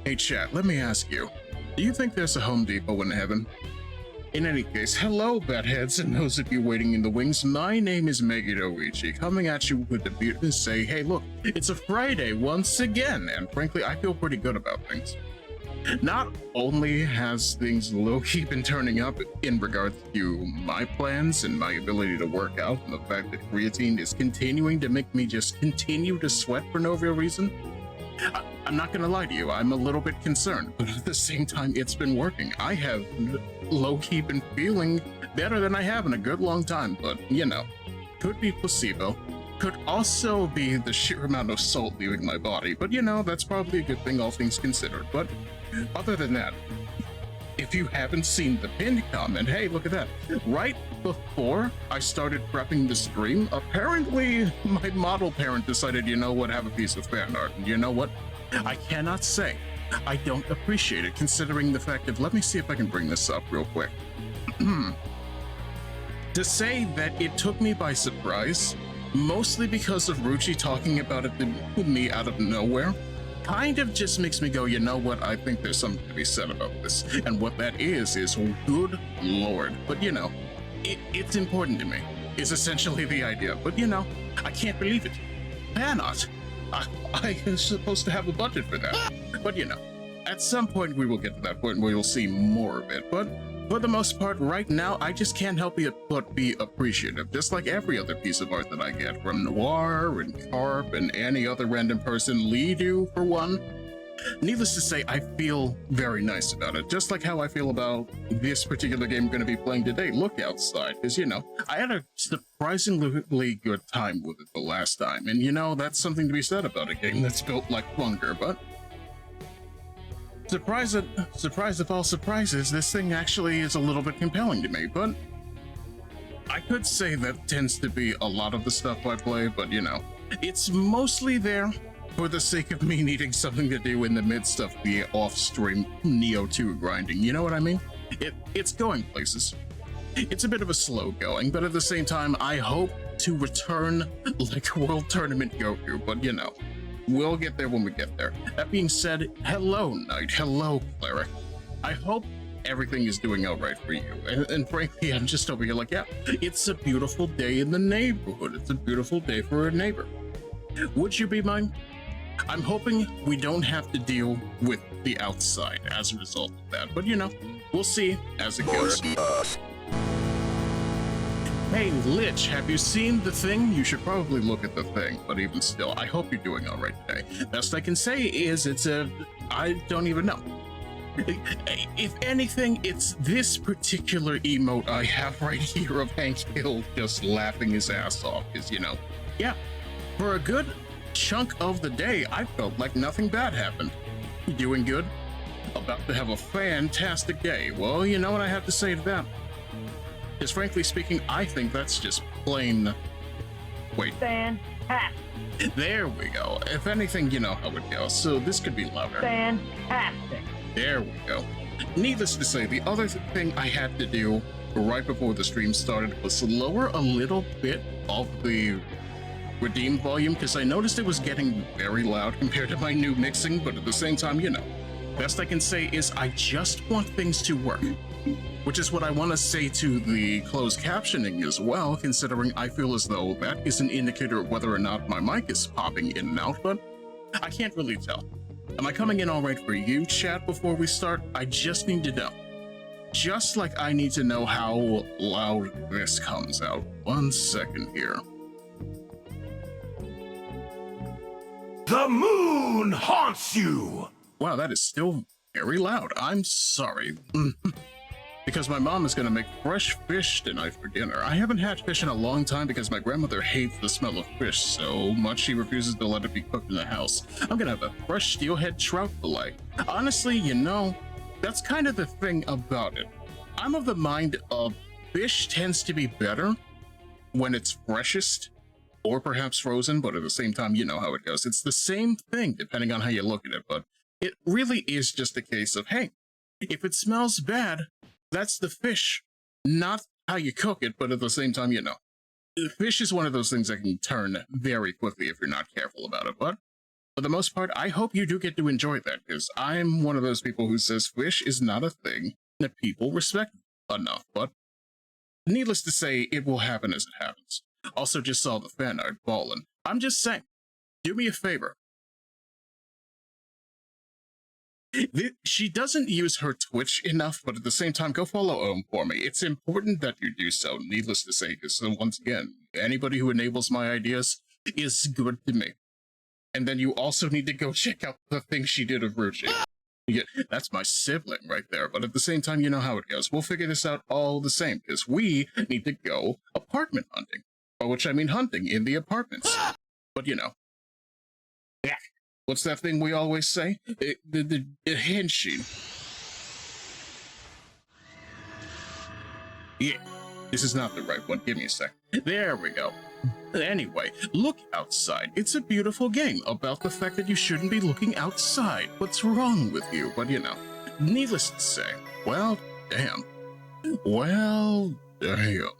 Hey chat, let me ask you, do you think there's a Home Depot in heaven? In any case, hello Batheads and those of you waiting in the wings, my name is Megiddo Ichi, coming at you with the beauty to say, hey look, it's a Friday once again, and frankly I feel pretty good about things. Not only has things low-key been turning up in regards to my plans and my ability to work out, and the fact that creatine is continuing to make me just continue to sweat for no real reason, I'm not gonna lie to you, I'm a little bit concerned, but at the same time, it's been working. I have low-key been feeling better than I have in a good long time, but you know, could be placebo, could also be the sheer amount of salt leaving my body, but you know, that's probably a good thing, all things considered. But other than that, if you haven't seen the pinned comment, hey, look at that. Right before I started prepping the stream, apparently my model parent decided, you know what, have a piece of fan art. And you know what? I cannot say I don't appreciate it, considering the fact of, let me see if I can bring this up real quick. To say that it took me by surprise, mostly because of Ruchi talking about it to me out of nowhere, kind of just makes me go, you know what, I think there's something to be said about this. And what that is good lord. But you know, it's important to me, is essentially the idea. But you know, I can't believe it. Cannot. I am supposed to have a budget for that. But you know, at some point we will get to that point where you'll see more of it. But for the most part, right now, I just can't help but be appreciative, just like every other piece of art that I get, from Noir and Carp and any other random person, Lidu for one. Needless to say, I feel very nice about it, just like how I feel about this particular game I'm going to be playing today, Look Outside, because, you know, I had a surprisingly good time with it the last time, and, you know, that's something to be said about a game that's built like Hunger, but surprise of all surprises, this thing actually is a little bit compelling to me, but I could say that tends to be a lot of the stuff I play, but you know, it's mostly there for the sake of me needing something to do in the midst of the off-stream Neo 2 grinding, you know what I mean? It's going places. It's a bit of a slow going, but at the same time, I hope to return like World Tournament Goku, but you know, we'll get there when we get there. That being said, hello, Knight. Hello, Cleric. I hope everything is doing all right for you. And frankly, I'm just over here like, yeah, it's a beautiful day in the neighborhood. It's a beautiful day for a neighbor. Would you be mine? I'm hoping we don't have to deal with the outside as a result of that. But, you know, we'll see as it goes. Hey, Lich, have you seen the thing? You should probably look at the thing, but even still, I hope you're doing all right today. Best I can say is I don't even know. If anything, it's this particular emote I have right here of Hank Hill just laughing his ass off, because, you know, yeah, for a good chunk of the day, I felt like nothing bad happened. You doing good? About to have a fantastic day. Well, you know what I have to say to that? Because frankly speaking, I think that's just plain... Wait. Fantastic. There we go. If anything, you know how it goes, so this could be louder. Fantastic. There we go. Needless to say, the other thing I had to do right before the stream started was lower a little bit of the redeem volume, because I noticed it was getting very loud compared to my new mixing, but at the same time, you know, best I can say is I just want things to work. Which is what I want to say to the closed captioning as well, considering I feel as though that is an indicator of whether or not my mic is popping in and out, but I can't really tell. Am I coming in all right for you, chat, before we start? I just need to know. Just like I need to know how loud this comes out. 1 second here. The moon haunts you! Wow, that is still very loud. I'm sorry. Because my mom is going to make fresh fish tonight for dinner. I haven't had fish in a long time because my grandmother hates the smell of fish so much she refuses to let it be cooked in the house. I'm going to have a fresh steelhead trout fillet. Honestly, you know, that's kind of the thing about it. I'm of the mind of fish tends to be better when it's freshest, or perhaps frozen, but at the same time, you know how it goes. It's the same thing depending on how you look at it, but it really is just a case of, hey, if it smells bad, that's the fish, not how you cook it, but at the same time, you know. Fish is one of those things that can turn very quickly if you're not careful about it, but For the most part, I hope you do get to enjoy that, because I'm one of those people who says fish is not a thing that people respect enough, but needless to say, it will happen as it happens. Also just saw the fan art ballin'. I'm just saying, do me a favor. She doesn't use her Twitch enough, but at the same time, go follow Ohm for me. It's important that you do so, needless to say, because once again, anybody who enables my ideas is good to me. And then you also need to go check out the thing she did of Ruchi. Yeah, that's my sibling right there, but at the same time, you know how it goes. We'll figure this out all the same, because we need to go apartment hunting. By which I mean hunting in the apartments. But you know. Yeah. What's that thing we always say? The henshin. Yeah, this is not the right one. Give me a sec. There we go. Anyway, look outside. It's a beautiful game about the fact that you shouldn't be looking outside. What's wrong with you? But you know, needless to say, well, damn. Well, damn.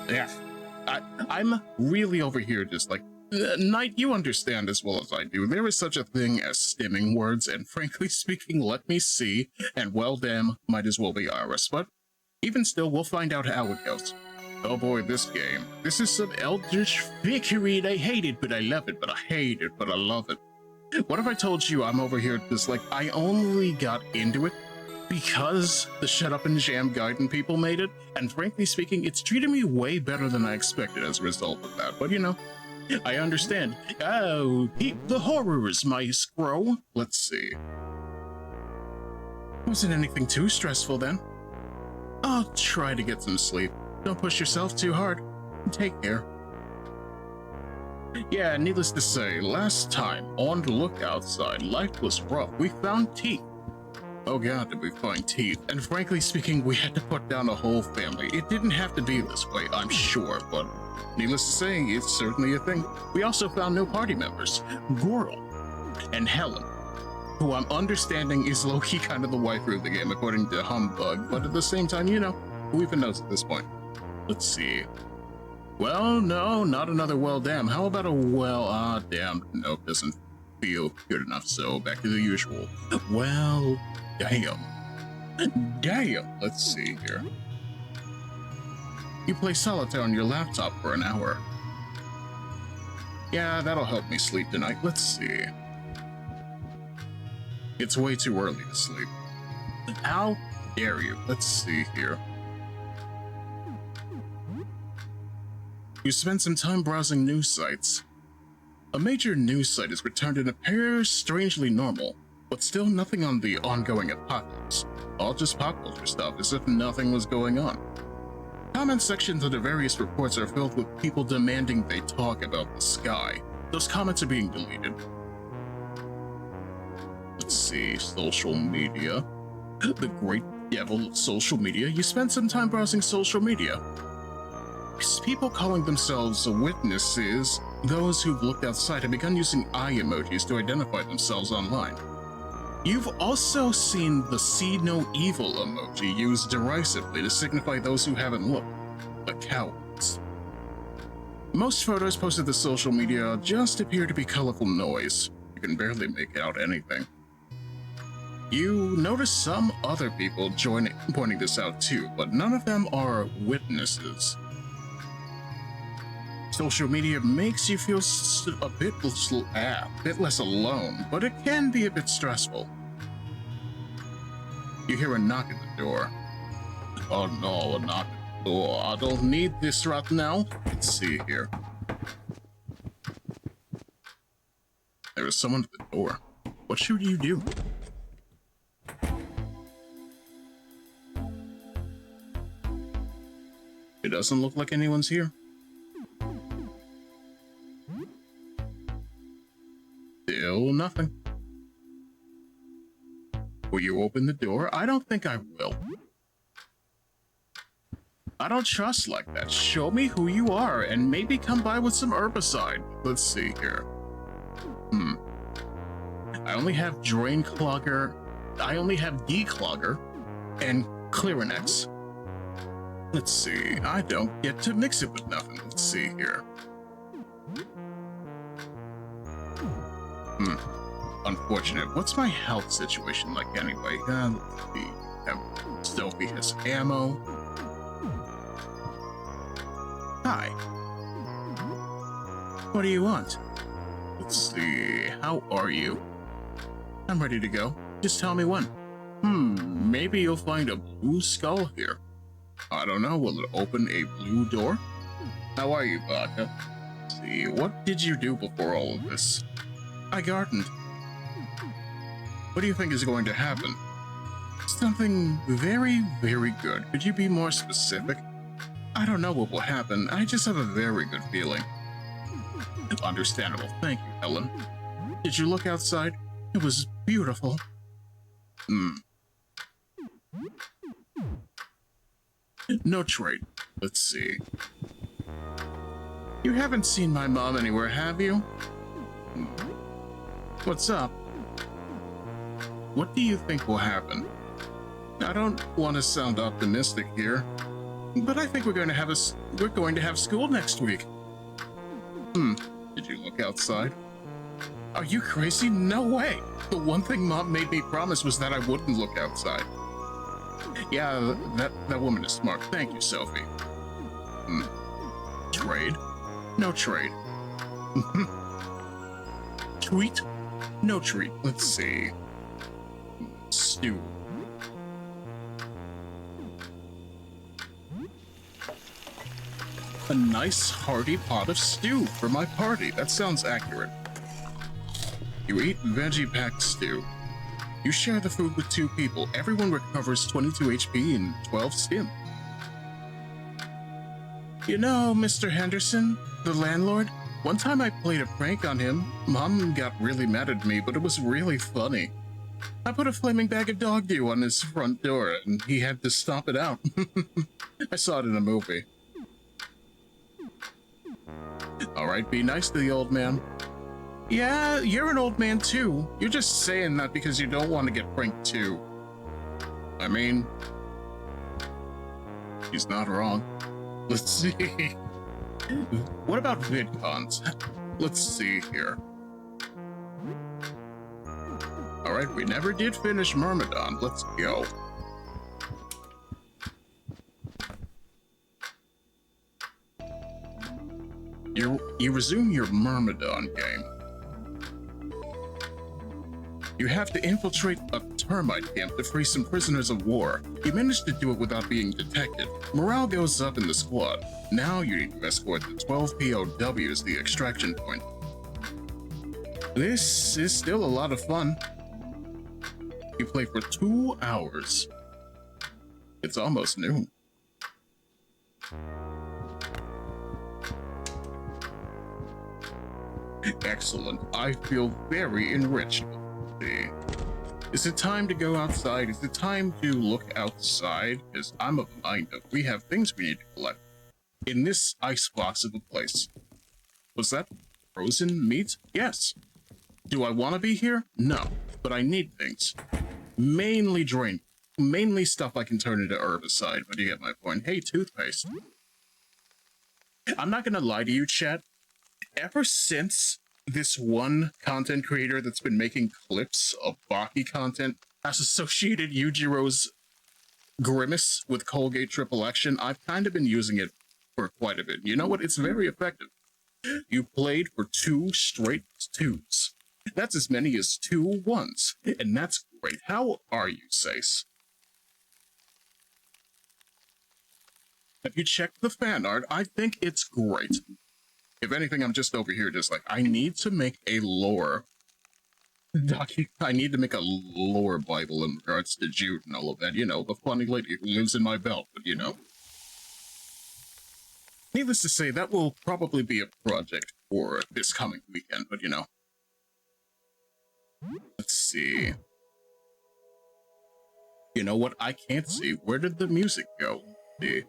Yeah, I'm really over here just like, Knight, you understand as well as I do. There is such a thing as stimming words, and frankly speaking, let me see, and well damn, might as well be Iris, but even still, we'll find out how it goes. Oh boy, this game. This is some eldritch victory, and I hate it, but I love it, but I hate it, but I love it. What if I told you I'm over here just like, I only got into it because the Shut Up and Jam Gaiden people made it, and frankly speaking, it's treated me way better than I expected as a result of that, but you know, I understand. Oh, the horrors, my scroll. Let's see. Wasn't anything too stressful then. I'll try to get some sleep. Don't push yourself too hard. Take care. Yeah, needless to say, last time on the look outside, life was rough. We found teeth. Oh god, did we find teeth? And frankly speaking, we had to put down a whole family. It didn't have to be this way, I'm sure, but needless to say, it's certainly a thing. We also found new party members, Goral and Helen, who I'm understanding is low-key kind of the waifu of the game, according to Humbug, but at the same time, you know, who even knows at this point? Let's see. Well, no, not another well damn. How about a well, damn. Nope, doesn't feel good enough, so back to the usual. Well, damn. Damn, let's see here. You play solitaire on your laptop for an hour. Yeah, that'll help me sleep tonight. Let's see. It's way too early to sleep. How dare you? Let's see here. You spent some time browsing news sites. A major news site has returned and appears strangely normal, but still nothing on the ongoing apocalypse. All just pop culture stuff, as if nothing was going on. Comment sections of the various reports are filled with people demanding they talk about the sky. Those comments are being deleted. Let's see, social media. The great devil of social media. You spent some time browsing social media. People calling themselves witnesses, those who've looked outside, have begun using eye emojis to identify themselves online. You've also seen the see no evil emoji used derisively to signify those who haven't looked, the cowards. Most photos posted to social media just appear to be colorful noise. You can barely make out anything. You notice some other people pointing this out too, but none of them are witnesses. Social media makes you feel a bit less alone, but it can be a bit stressful. You hear a knock at the door. Oh no, a knock at the door. I don't need this right now. Let's see here. There is someone at the door. What should you do? It doesn't look like anyone's here. Still nothing. Will you open the door? I don't think I will. I don't trust like that. Show me who you are and maybe come by with some herbicide. Let's see here. I only have Drain Clogger. I only have Declogger and Clearanex. Let's see. I don't get to mix it with nothing. Let's see here. Unfortunate. What's my health situation like anyway? Let's see. Sophie has ammo. Hi. What do you want? Let's see. How are you? I'm ready to go. Just tell me when. Maybe you'll find a blue skull here. I don't know. Will it open a blue door? How are you, Vodka? Let's see. What did you do before all of this? I gardened. What do you think is going to happen? Something very, very good. Could you be more specific? I don't know what will happen. I just have a very good feeling. Understandable. Thank you, Helen. Did you look outside? It was beautiful. No trade. Let's see. You haven't seen my mom anywhere, have you? What's up? What do you think will happen? I don't want to sound optimistic here, but I think we're going to have school next week. Did you look outside? Are you crazy? No way! The one thing Mom made me promise was that I wouldn't look outside. Yeah, that woman is smart. Thank you, Sophie. Trade? No trade. Tweet? No treat. Let's see. Stew. A nice hearty pot of stew for my party. That sounds accurate. You eat veggie-packed stew. You share the food with 2 people. Everyone recovers 22 HP in 12 stim. You know, Mr. Henderson, the landlord, one time I played a prank on him. Mom got really mad at me, but it was really funny. I put a flaming bag of dog dew on his front door, and he had to stomp it out. I saw it in a movie. Alright, be nice to the old man. Yeah, you're an old man too. You're just saying that because you don't want to get pranked too. I mean, he's not wrong. Let's see. What about VidCons? Let's see here. Alright, we never did finish Myrmidon. Let's go. You resume your Myrmidon game. You have to infiltrate a termite camp to free some prisoners of war. You managed to do it without being detected. Morale goes up in the squad. Now you need to escort the 12 POWs to the extraction point. This is still a lot of fun. You play for 2 hours. It's almost noon. Excellent. I feel very enriched. Is it time to go outside? Is it time to look outside? Because I'm of the mind of we have things we need to collect. In this icebox of a place. Was that frozen meat? Yes. Do I want to be here? No. But I need things. Mainly stuff I can turn into herbicide, but you get my point. Hey, toothpaste. I'm not gonna lie to you, chat. Ever since this one content creator that's been making clips of Baki content has associated Yujiro's grimace with Colgate Triple Action, I've kind of been using it for quite a bit. You know what? It's very effective. You played for 2 straight 2s. That's as many as 2 1s. And that's great. How are you, Sace? Have you checked the fan art? I think it's great. If anything, I'm just over here just like, I need to make a lore. I need to make a lore Bible in regards to Jude and all of that. You know, the funny lady who lives in my belt, but you know. Needless to say, that will probably be a project for this coming weekend, but you know. Let's see. You know what? I can't see. Where did the music go? Let's see.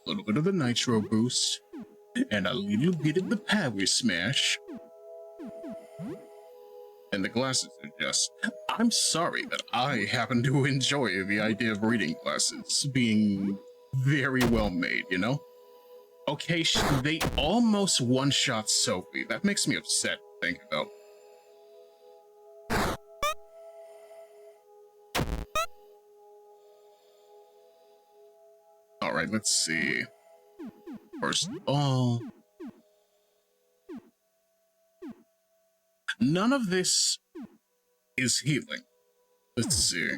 A little bit of the nitro boost, and a little bit of the power smash. And the glasses are just... I'm sorry that I happen to enjoy the idea of reading glasses being very well made, you know? Okay, they almost one-shot Sophie. That makes me upset to think about. Alright, let's see. First of all, none of this is healing. Let's see.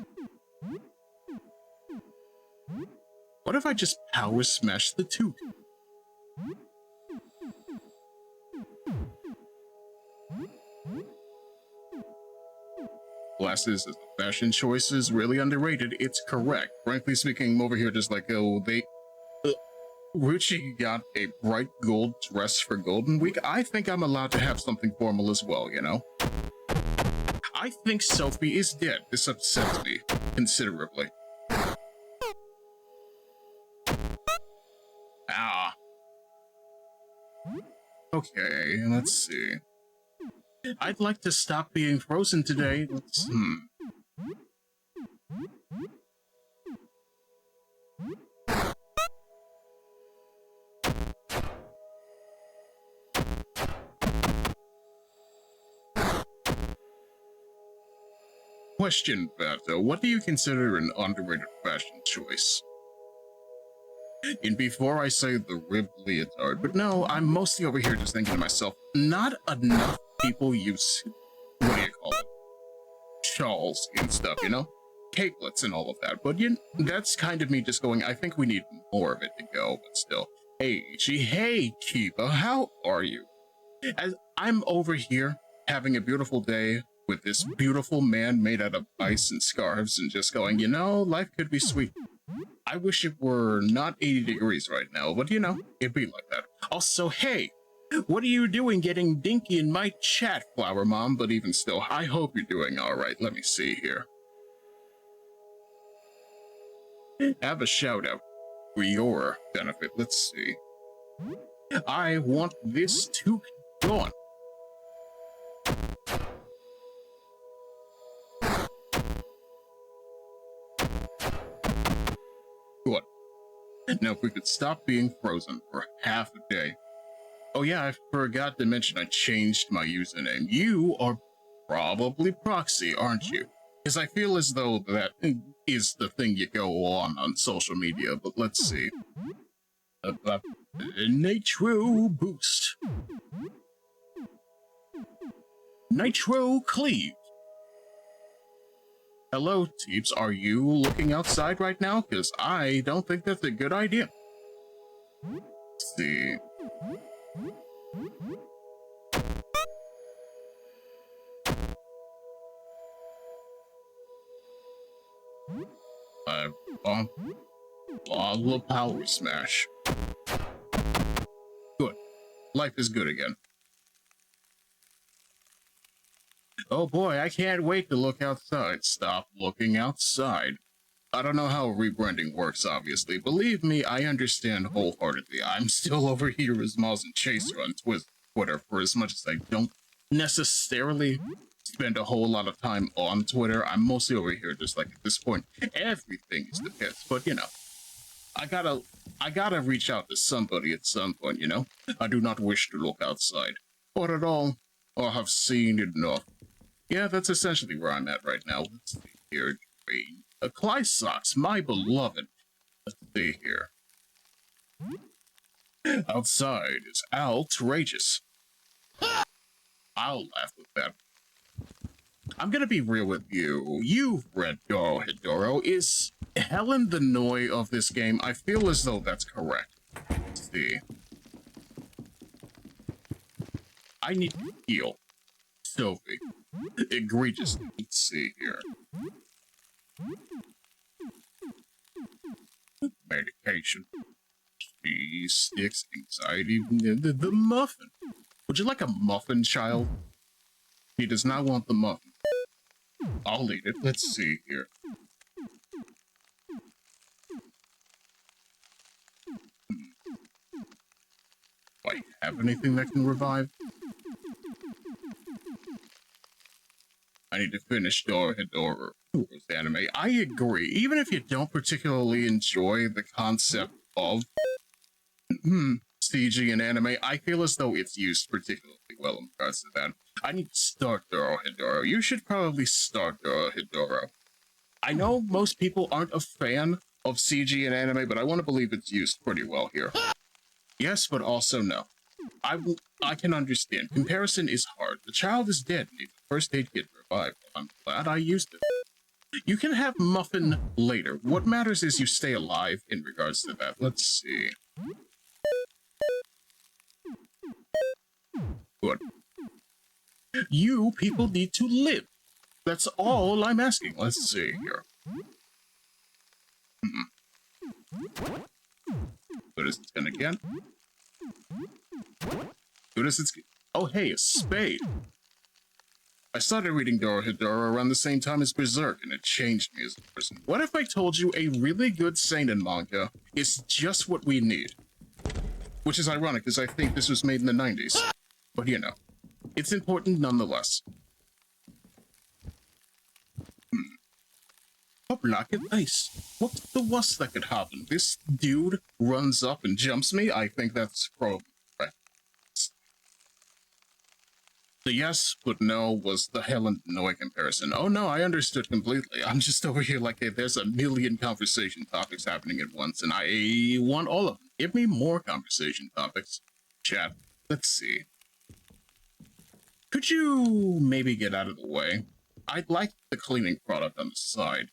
What if I just power smash the tooth? Glasses as a fashion choice is really underrated. It's correct. Frankly speaking, I'm over here just like, oh, Ruchi got a bright gold dress for Golden Week. I think I'm allowed to have something formal as well, you know? I think Sophie is dead. This upsets me considerably. Ah. Okay, let's see. I'd like to stop being frozen today. Question, Beto. What do you consider an underrated fashion choice? And before I say the ribbed leotard, but no, I'm mostly over here just thinking to myself, not enough people use, what do you call it? Shawls and stuff, you know? Capelets and all of that. But that's kind of me just going, I think we need more of it to go, but still. Hey, Ichi, hey, Kiba, how are you? As I'm over here having a beautiful day with this beautiful man made out of ice and scarves and just going, you know, life could be sweet. I wish it were not 80 degrees right now, but you know, it'd be like that. Also, hey, what are you doing getting dinky in my chat, Flower Mom? But even still, I hope you're doing alright. Let me see here. Have a shout out for your benefit. Let's see. I want this to go on. Good. Now, if we could stop being frozen for half a day. Oh yeah, I forgot to mention I changed my username. You are probably Proxy, aren't you? Because I feel as though that is the thing you go on social media, but let's see. Nitro Boost. Nitro Cleave. Hello, Teeps. Are you looking outside right now? Because I don't think that's a good idea. Let's see. Blah power smash. Good. Life is good again. Oh boy, I can't wait to look outside. Stop looking outside. I don't know how rebranding works, obviously. Believe me, I understand wholeheartedly. I'm still over here as Moz and Chaser on Twitter for as much as I don't necessarily spend a whole lot of time on Twitter. I'm mostly over here just like at this point, everything is the piss. But you know, I gotta reach out to somebody at some point, you know? I do not wish to look outside. But at all, I have seen enough. Yeah, that's essentially where I'm at right now. Let's see here. Clysocks, my beloved. Let's see here. Outside is outrageous. I'll laugh with that. I'm gonna be real with you. You've read Doro Hidoro. Is Helen the Noi of this game? I feel as though that's correct. Let's see. I need to heal. Sophie. Egregious. Let's see here. Medication. Cheese sticks, anxiety, the muffin. Would you like a muffin, child? He does not want the muffin. I'll eat it. Let's see here. Do I have anything that can revive? I need to finish Dorohedoro's anime. I agree. Even if you don't particularly enjoy the concept of CG in anime, I feel as though it's used particularly well in regards to that. I need to start Dorohedoro. You should probably start Dorohedoro. I know most people aren't a fan of CG in anime, but I want to believe it's used pretty well here. Yes, but also no. I can understand. Comparison is hard. The child is dead. Need the first aid kit revived. I'm glad I used it. You can have Muffin later. What matters is you stay alive in regards to that. Let's see. Good. You people need to live. That's all I'm asking. Let's see here. Good as it's been again. Good as it's... Oh, hey, a spade. I started reading Dorohedoro around the same time as Berserk, and it changed me as a person. What if I told you a really good seinen manga is just what we need? Which is ironic, because I think this was made in the 90s. But you know, it's important nonetheless. A block of ice. What's the worst that could happen? This dude runs up and jumps me? I think that's probably right. The yes but no was the Helen Noy comparison. Oh no, I understood completely. I'm just over here like, hey, there's a million conversation topics happening at once, and I want all of them. Give me more conversation topics. Chat, let's see. Could you maybe get out of the way? I'd like the cleaning product on the side.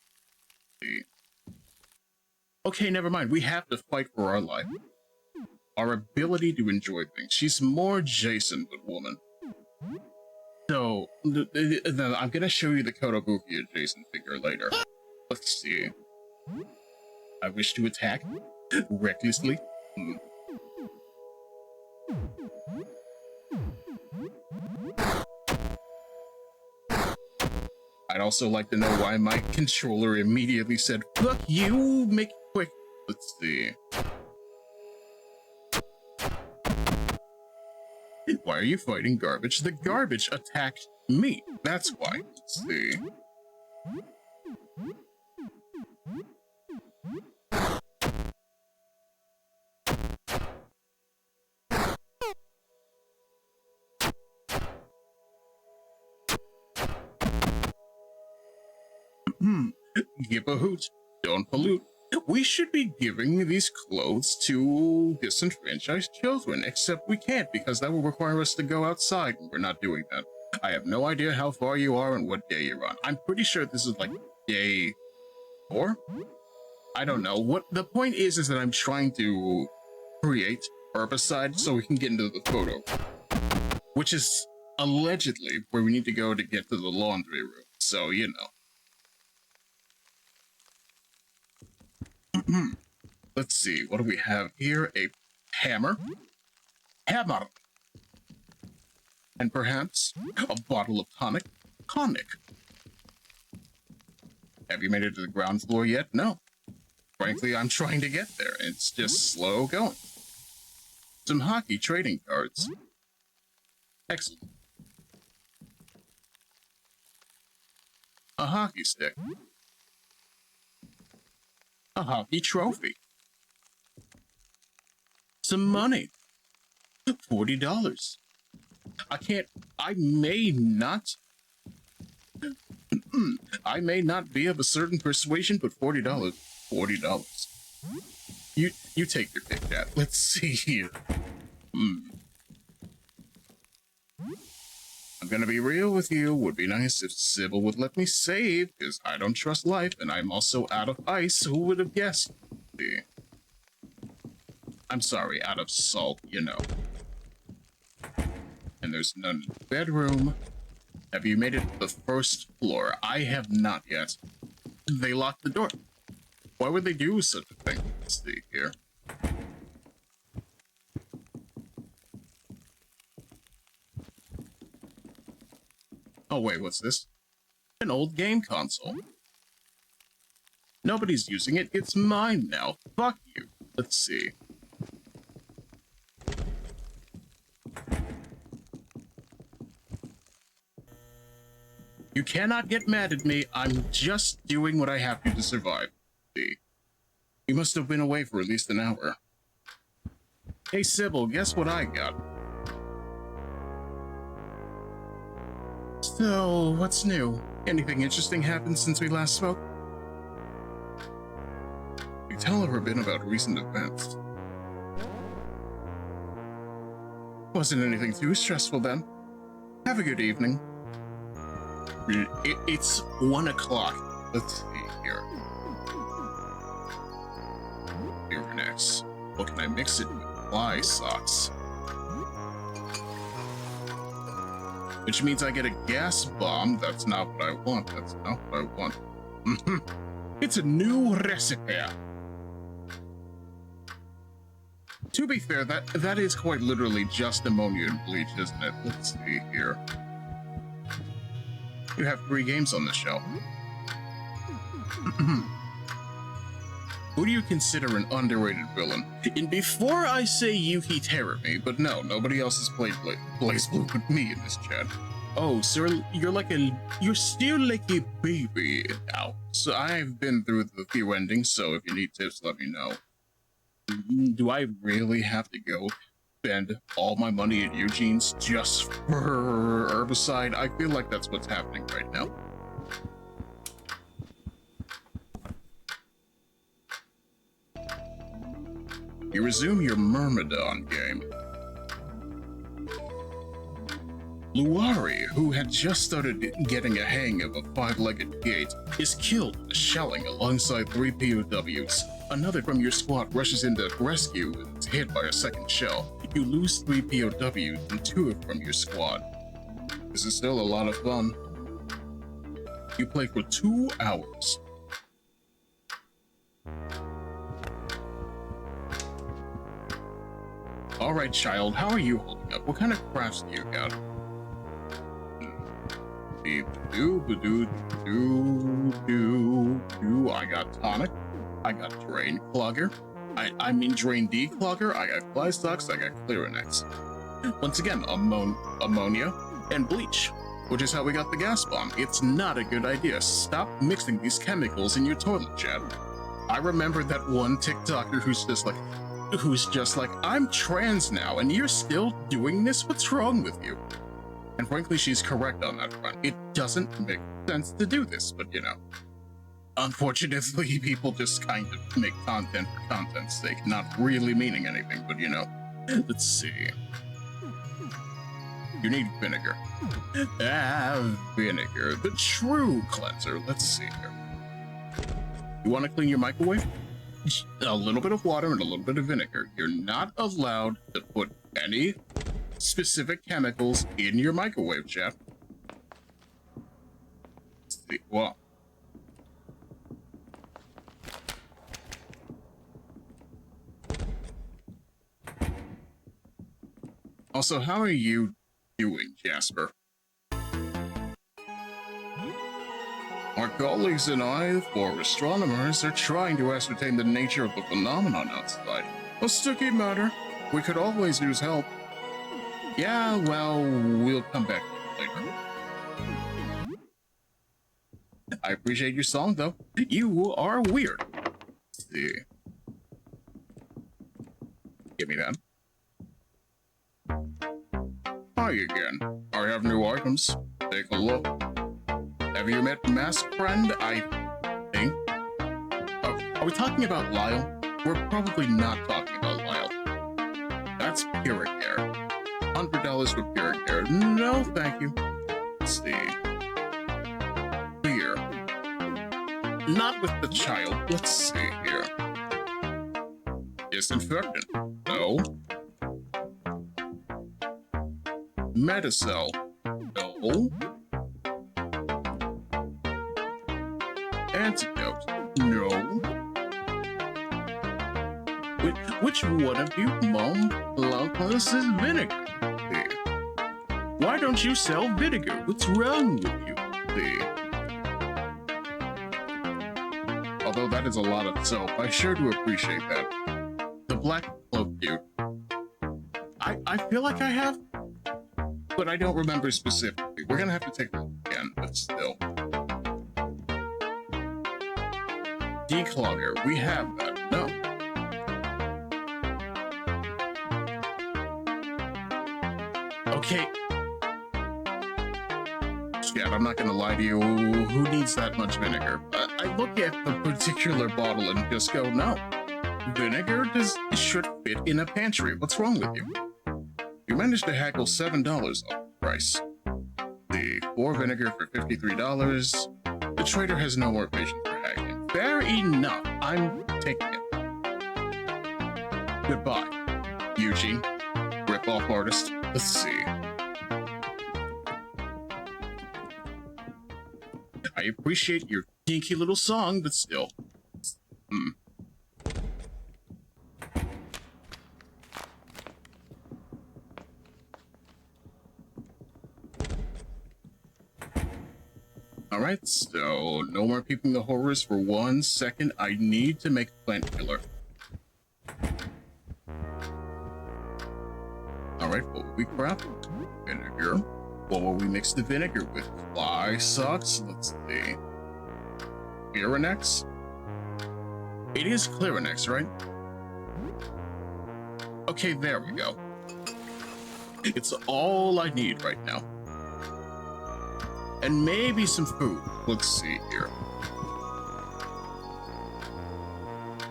Okay, never mind. We have to fight for our life. Our ability to enjoy things. She's more Jason, but woman. So, I'm gonna show you the Kotobuki Jason figure later. Let's see. I wish to attack recklessly. I'd also like to know why my controller immediately said, "Fuck you, make it quick." Let's see. Why are you fighting garbage? The garbage attacked me. That's why. Let's see. Give a hoot. Don't pollute. We should be giving these clothes to disenfranchised children, except we can't because that will require us to go outside, and we're not doing that. I have no idea how far you are and what day you're on. I'm pretty sure this is like day 4? I don't know. What the point is that I'm trying to create herbicide so we can get into the photo, which is allegedly where we need to go to get to the laundry room. So, you know. Let's see, what do we have here? A hammer. Hammer! And perhaps a bottle of tonic. Tonic. Have you made it to the ground floor yet? No. Frankly, I'm trying to get there. It's just slow going. Some hockey trading cards. Excellent. A hockey stick. A hockey trophy. Some money. $40. I may not be of a certain persuasion, but $40. $40. You take your pick, Dad. Let's see here. I'm gonna be real with you. Would be nice if Sybil would let me save, because I don't trust life, and I'm also out of ice. Who would have guessed? I'm sorry, out of salt, you know. And there's none in the bedroom. Have you made it to the first floor? I have not yet. They locked the door. Why would they do such a thing? Let's see here. Oh wait, what's this? An old game console. Nobody's using it. It's mine now. Fuck you. Let's see. You cannot get mad at me. I'm just doing what I have to survive. See. You must have been away for at least an hour. Hey Sybil, guess what I got? So, what's new? Anything interesting happened since we last spoke? You tell her a bit about recent events. Wasn't anything too stressful then. Have a good evening. It's 1 o'clock. Let's see here. Here next. What can I mix it with? Fly socks. Which means I get a gas bomb. That's not what I want. That's not what I want. It's a new recipe. To be fair, that is quite literally just ammonia and bleach, isn't it? Let's see here. You have 3 games on the shelf. Who do you consider an underrated villain? And before I say Yuki Terumi, but no, nobody else has played Blaze Blue with me in this chat. Oh, sir, you're still like a baby now. So I've been through the few endings, so if you need tips, let me know. Do I really have to go spend all my money at Eugene's just for herbicide? I feel like that's what's happening right now. You resume your Myrmidon game. Luari, who had just started getting a hang of a 5-legged gait, is killed with a shelling alongside 3 POWs. Another from your squad rushes in to rescue and is hit by a second shell. You lose 3 POWs and 2 from your squad. This is still a lot of fun. You play for 2 hours. Alright, child, how are you holding up? What kind of crafts do you got? I got tonic. I got drain clogger. I mean drain declogger. I got fly stocks. I got Clearanex. Once again, ammonia and bleach, which is how we got the gas bomb. It's not a good idea. Stop mixing these chemicals in your toilet, Chad. I remember that one TikToker who's just like, I'm trans now, and you're still doing this? What's wrong with you? And frankly, she's correct on that front. It doesn't make sense to do this, but you know. Unfortunately, people just kind of make content for content's sake, not really meaning anything, but you know. Let's see. You need vinegar. Vinegar, the true cleanser. Let's see here. You want to clean your microwave? A little bit of water and a little bit of vinegar. You're not allowed to put any specific chemicals in your microwave, chat. See, well. Also, how are you doing, Jasper? Our colleagues and I, 4 astronomers, are trying to ascertain the nature of the phenomenon outside. A sticky matter. We could always use help. Yeah, well, we'll come back later. I appreciate your song, though. You are weird. Let's see. Give me that. Hi again. I have new items. Take a look. Have you met Mask Friend? I think. Oh, are we talking about Lyle? We're probably not talking about Lyle. That's Puricare. $100 for Puricare. No, thank you. Let's see. Here. Not with the child. Let's see here. Disinfectant. No. Medicel. No. Antidote. No. Which one of you, Mom, this is vinegar? There. Why don't you sell vinegar? What's wrong with you? There. Although that is a lot of soap, I sure do appreciate that. The black cloak dude. I feel like I have, but I don't remember specifically. We're gonna have to take a look again, but still. Declogger, we have that. No. Okay. Yeah, I'm not gonna lie to you. Who needs that much vinegar? I look at the particular bottle and just go, no. Vinegar should fit in a pantry. What's wrong with you? You managed to haggle $7 off the price. The 4 vinegar for $53. The trader has no more patience for haggling. Fair enough. I'm taking it. Goodbye, Eugene. Rip-off artist. Let's see. I appreciate your dinky little song, but still. Alright, so no more peeping the horrors for 1 second. I need to make a plant killer. Alright, what will we craft? Vinegar. What will we mix the vinegar with? Fly socks? Let's see. Clarinex? It is Clarinex, right? Okay, there we go. It's all I need right now. And maybe some food. Let's see here.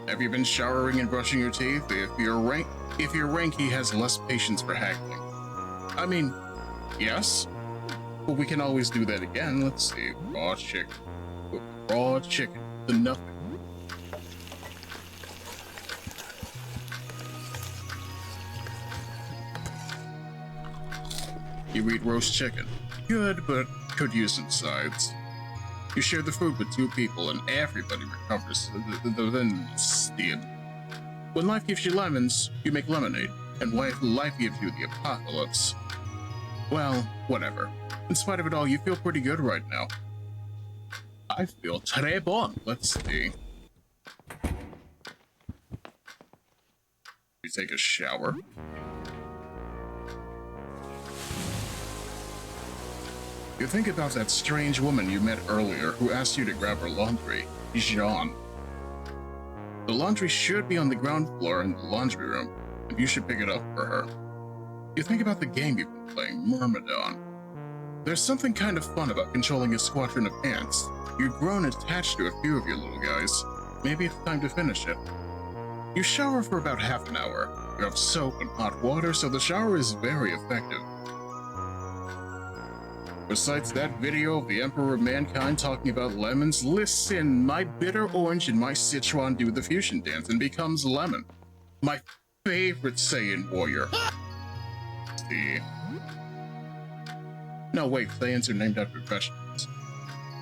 Have you been showering and brushing your teeth? If you're rank, he has less patience for haggling. I mean, yes. But we can always do that again. Let's see. Raw chicken. Raw chicken. The nothing. You eat roast chicken. Good, but could use some sides. You share the food with 2 people and everybody recovers the steam. When life gives you lemons, you make lemonade, and life gives you the apocalypse. Well, whatever. In spite of it all, you feel pretty good right now. I feel très bon. Let's see. You take a shower. You think about that strange woman you met earlier who asked you to grab her laundry, Jean. The laundry should be on the ground floor in the laundry room, and you should pick it up for her. You think about the game you've been playing, Myrmidon. There's something kind of fun about controlling a squadron of ants. You've grown attached to a few of your little guys. Maybe it's time to finish it. You shower for about half an hour. You have soap and hot water, so the shower is very effective. Besides that video of the Emperor of Mankind talking about lemons, listen, my bitter orange and my Sichuan do the fusion dance and becomes lemon. My favorite Saiyan warrior. See. No, wait, Saiyans are named after vegetables.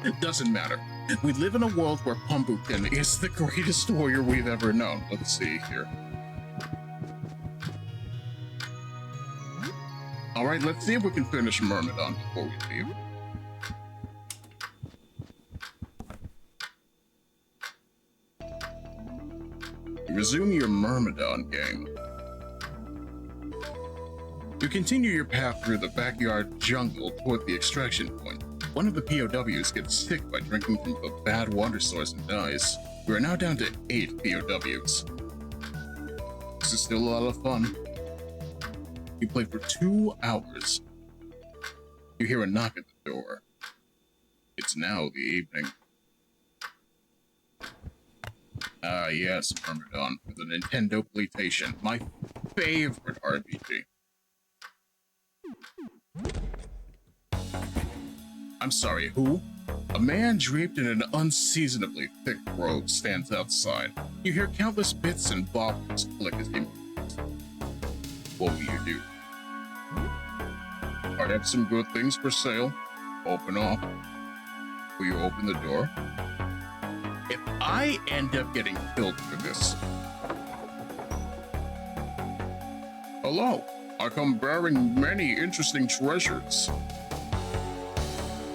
It doesn't matter. We live in a world where Pumbukin is the greatest warrior we've ever known. Let's see here. Alright, let's see if we can finish Myrmidon before we leave. Resume your Myrmidon game. You continue your path through the backyard jungle toward the extraction point. One of the POWs gets sick by drinking from a bad water source and dies. We are now down to 8 POWs. This is still a lot of fun. You play for 2 hours. You hear a knock at the door. It's now the evening. Ah, yes, Myrmidon for the Nintendo PlayStation, my favorite RPG. I'm sorry, who? A man draped in an unseasonably thick robe stands outside. You hear countless bits and bobs click as he moves. What will you do? I have some good things for sale. Open up. Will you open the door? If I end up getting killed for this... Hello, I come bearing many interesting treasures.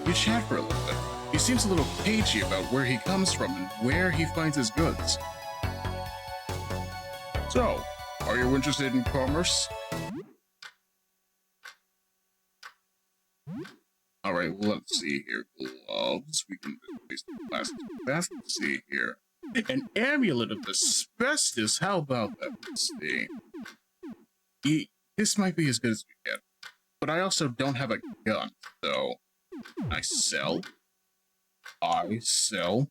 You chat for a little bit. He seems a little cagey about where he comes from and where he finds his goods. So, are you interested in commerce? Alright, well, let's see here. Gloves, we can replace the plastic. Let's see here. An amulet of asbestos, how about that? Let's see. This might be as good as we get. But I also don't have a gun, so I sell. I sell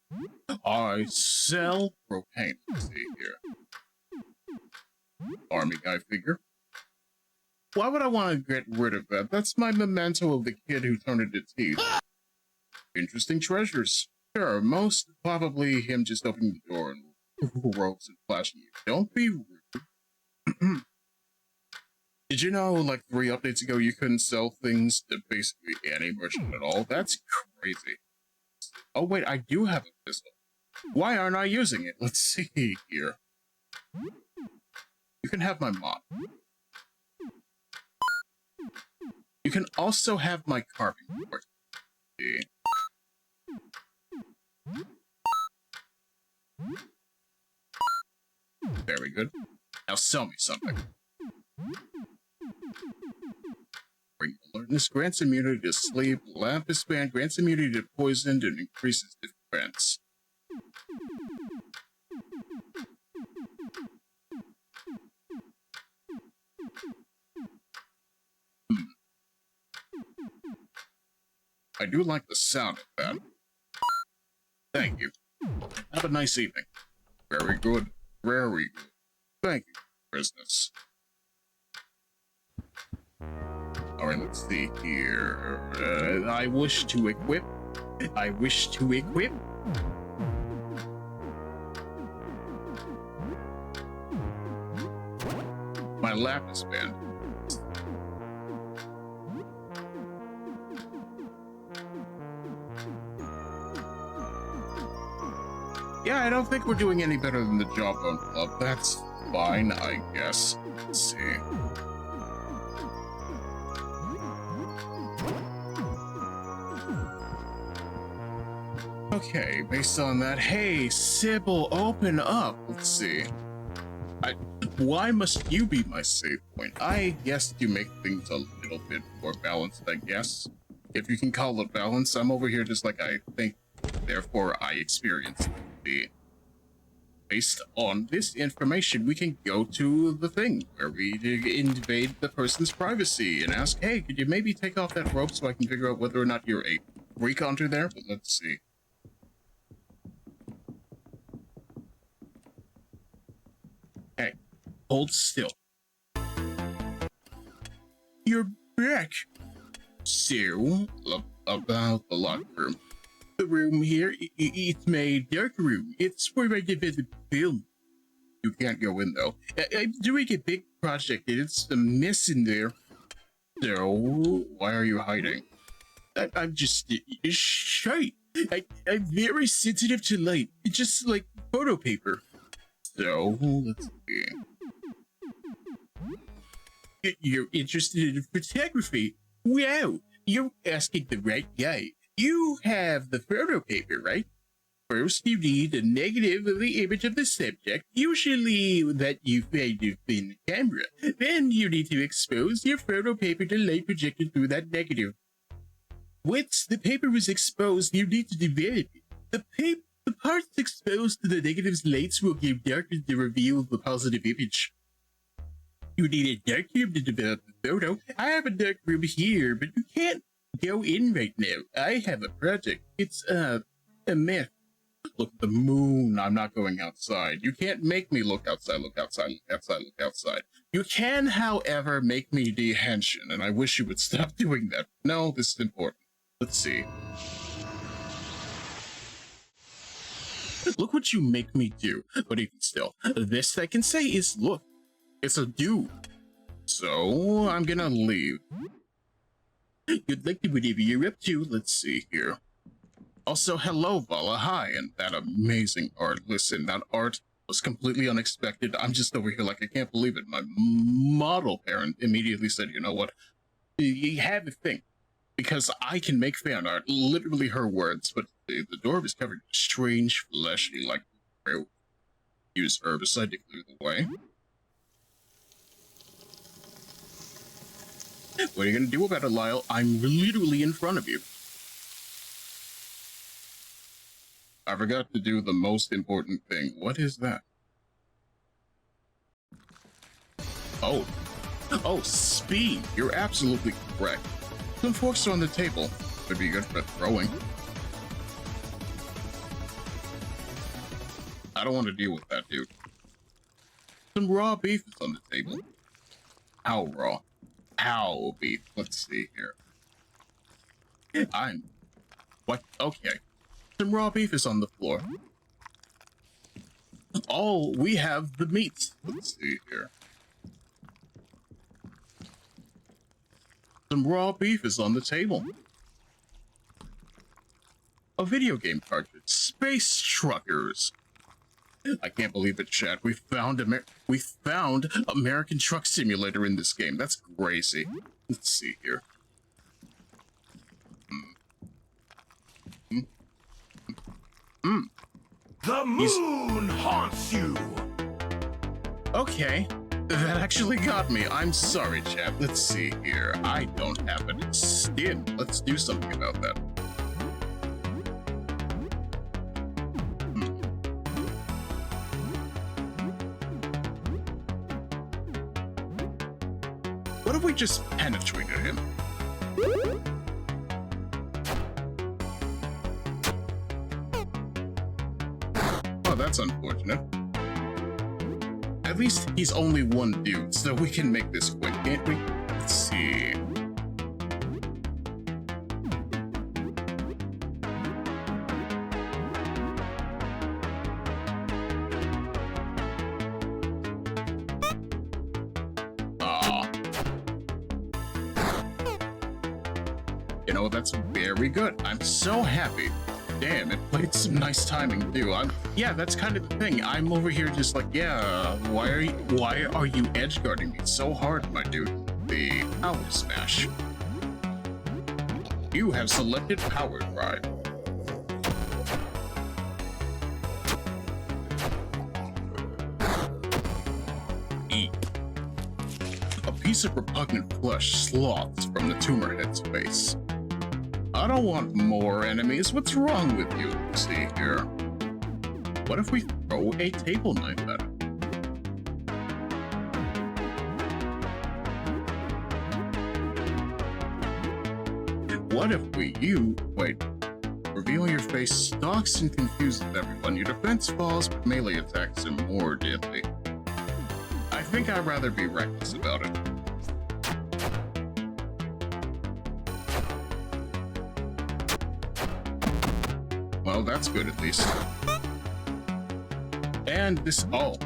propane. Let's see here. Army guy figure. Why would I want to get rid of that? That's my memento of the kid who turned into teeth. Interesting treasures. Sure, most probably him just opening the door and ropes and flashing you. Don't be rude. Did you know, like 3 updates ago, you couldn't sell things to basically any merchant at all? That's crazy. Oh wait, I do have a pistol. Why aren't I using it? Let's see here. You can have my mod. You can also have my carving board. See. Very good. Now sell me something. Bring alertness, grants immunity to sleep, Lampus band grants immunity to poison and increases defense. I do like the sound of that. Thank you. Have a nice evening. Very good. Very good. Thank you for business. Alright, let's see here. I wish to equip. My lapis band. Yeah, I don't think we're doing any better than the Jawbone Club. That's fine, I guess. Let's see. Okay, based on that, hey, Sybil, open up. Let's see. Why must you be my save point? I guess you make things a little bit more balanced, I guess. If you can call it balance, I'm over here just like I think, therefore I experience. Based on this information, we can go to the thing where we invade the person's privacy and ask, hey, could you maybe take off that rope so I can figure out whether or not you're a freak onto there? But let's see. Hey, hold still. You're back. So, about the locker room. The room here, it's my dark room. It's where I develop film. You can't go in though. I'm doing a big project and it's a mess in there. So, why are you hiding? I'm just shy. I'm very sensitive to light. It's just like photo paper. So, let's see. You're interested in photography? Wow, you're asking the right guy. You have the photo paper, right? First, you need a negative of the image of the subject, usually that you find in the camera. Then you need to expose your photo paper to light projected through that negative. Once the paper is exposed, you need to develop it. The parts exposed to the negative's lights will give darkness to reveal the positive image. You need a dark room to develop the photo. I have a dark room here, but you can't go in right now. I have a project. It's a myth. Look at the moon. I'm not going outside. You can't make me look outside, look outside, look outside, look outside. You can, however, make me the henshin, and I wish you would stop doing that. No, this is important. Let's see. Look what you make me do. But even still, the best I can say is, look, it's a dude. So, I'm gonna leave. Good luck to whatever you're up to. Let's see here. Also, hello, Vala. Hi, and that amazing art. Listen, that art was completely unexpected. I'm just over here like, I can't believe it. My model parent immediately said, you know what? You have a thing. Because I can make fan art. Literally her words. But the door is covered in strange, fleshy, like, use herbicide to clear the way. What are you gonna do about it, Lyle? I'm literally in front of you. I forgot to do the most important thing. What is that? Oh. Oh, speed. You're absolutely correct. Some forks are on the table. Would be good for throwing. I don't want to deal with that, dude. Some raw beef is on the table. How raw? How beef? Let's see here. What? Okay. Some raw beef is on the floor. Oh, we have the meats. Let's see here. Some raw beef is on the table. A video game cartridge. Space Truckers. I can't believe it, chat. We found American Truck Simulator in this game. That's crazy. Let's see here. The moon haunts you! Okay. That actually got me. I'm sorry, chat. Let's see here. I don't have any skin. Let's do something about that. What if we just penetrated him? Oh, that's unfortunate. At least he's only one dude, so we can make this quick, can't we? Let's see. You know, that's very good. I'm so happy. Damn, it played some nice timing too. Yeah, that's kind of the thing. I'm over here just like, yeah, why are you edge guarding me so hard, my dude? The power smash. You have selected power drive. E. A piece of repugnant flesh sloths from the tumor head's face. I don't want more enemies. What's wrong with you? Let's see here. What if we throw a table knife at him? What if wait. Revealing your face stalks and confuses everyone. Your defense falls, but melee attacks him more deadly. I think I'd rather be reckless about it. Well, that's good at least. And this, oh,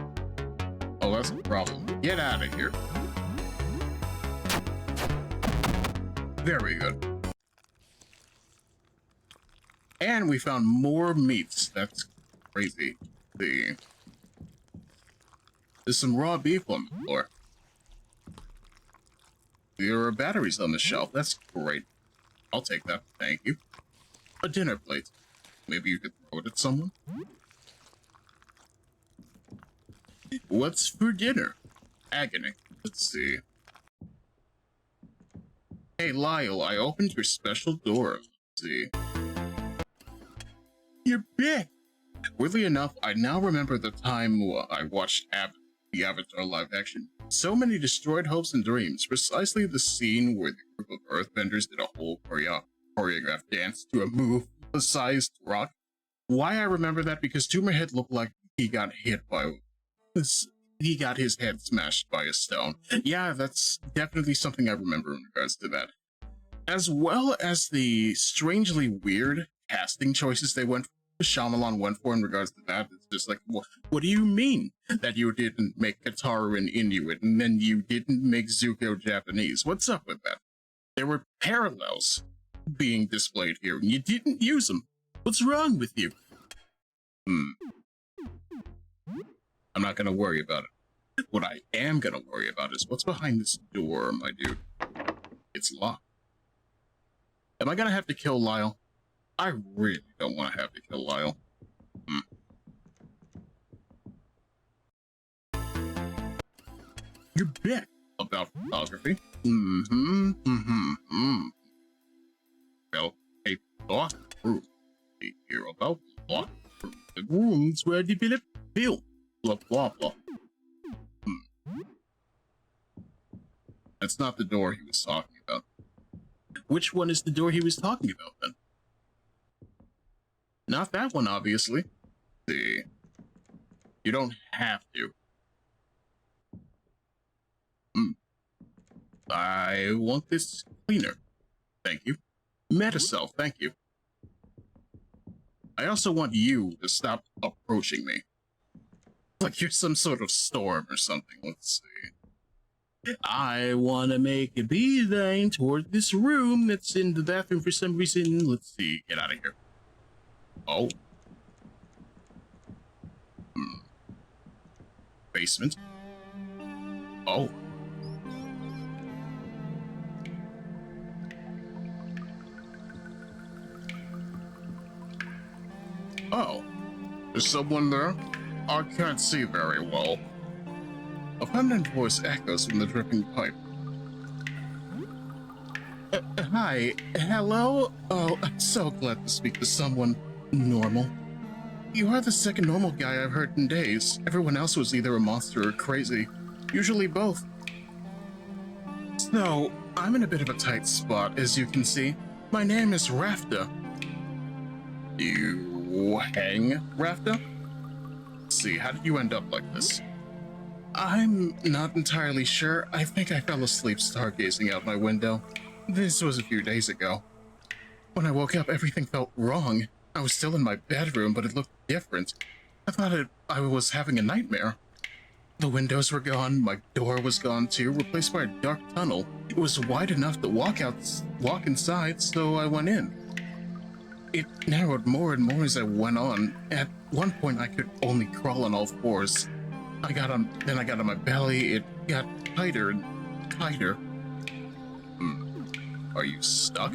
that's a problem. Get out of here. Very good. And we found more meats. That's crazy. There's some raw beef on the floor. There are batteries on the shelf. That's great. I'll take that. Thank you. A dinner plate. Maybe you could throw it at someone? What's for dinner? Agony. Let's see. Hey, Lyle, I opened your special door. Let's see. You're big! Weirdly enough, I now remember the time I watched the Avatar live action. So many destroyed hopes and dreams. Precisely the scene where the group of earthbenders did a whole choreographed dance to a move-sized rock. Why I remember that? Because Tumorhead looked like he got hit by he got his head smashed by a stone. Yeah, that's definitely something I remember in regards to that. As well as the strangely weird casting choices Shyamalan went for in regards to that. It's just like, what do you mean that you didn't make Kataru an Inuit and then you didn't make Zuko Japanese? What's up with that? There were parallels being displayed here and you didn't use them. What's wrong with you? I'm not gonna worry about it. What I am gonna worry about is what's behind this door, my dude. It's locked. Am I gonna have to kill Lyle? I really don't want to have to kill Lyle. You're big about photography. Well, a thought room. Hear about thought room. The rooms where develop film. Blah blah blah. That's not the door he was talking about. Which one is the door he was talking about, then? Not that one, obviously. See. You don't have to. I want this cleaner. Thank you. Metacell, thank you. I also want you to stop approaching me. Like you're some sort of storm or something. Let's see. I want to make a beeline toward this room that's in the bathroom for some reason. Let's see. Get out of here. Oh. Basement. Oh. Oh. There's someone there? I can't see very well. A feminine voice echoes from the dripping pipe. Hi. Hello? Oh, I'm so glad to speak to someone normal. You are the second normal guy I've heard in days. Everyone else was either a monster or crazy. Usually both. So, I'm in a bit of a tight spot, as you can see. My name is Rafta. You hang, Rafta? Let's see, how did you end up like this? I'm not entirely sure. I think I fell asleep stargazing out my window. This was a few days ago. When I woke up, everything felt wrong. I was still in my bedroom, but it looked different. I thought I was having a nightmare. The windows were gone, my door was gone too, replaced by a dark tunnel. It was wide enough to walk inside, so I went in. It narrowed more and more as I went on. At one point, I could only crawl on all fours. Then I got on my belly. It got tighter and tighter. Are you stuck?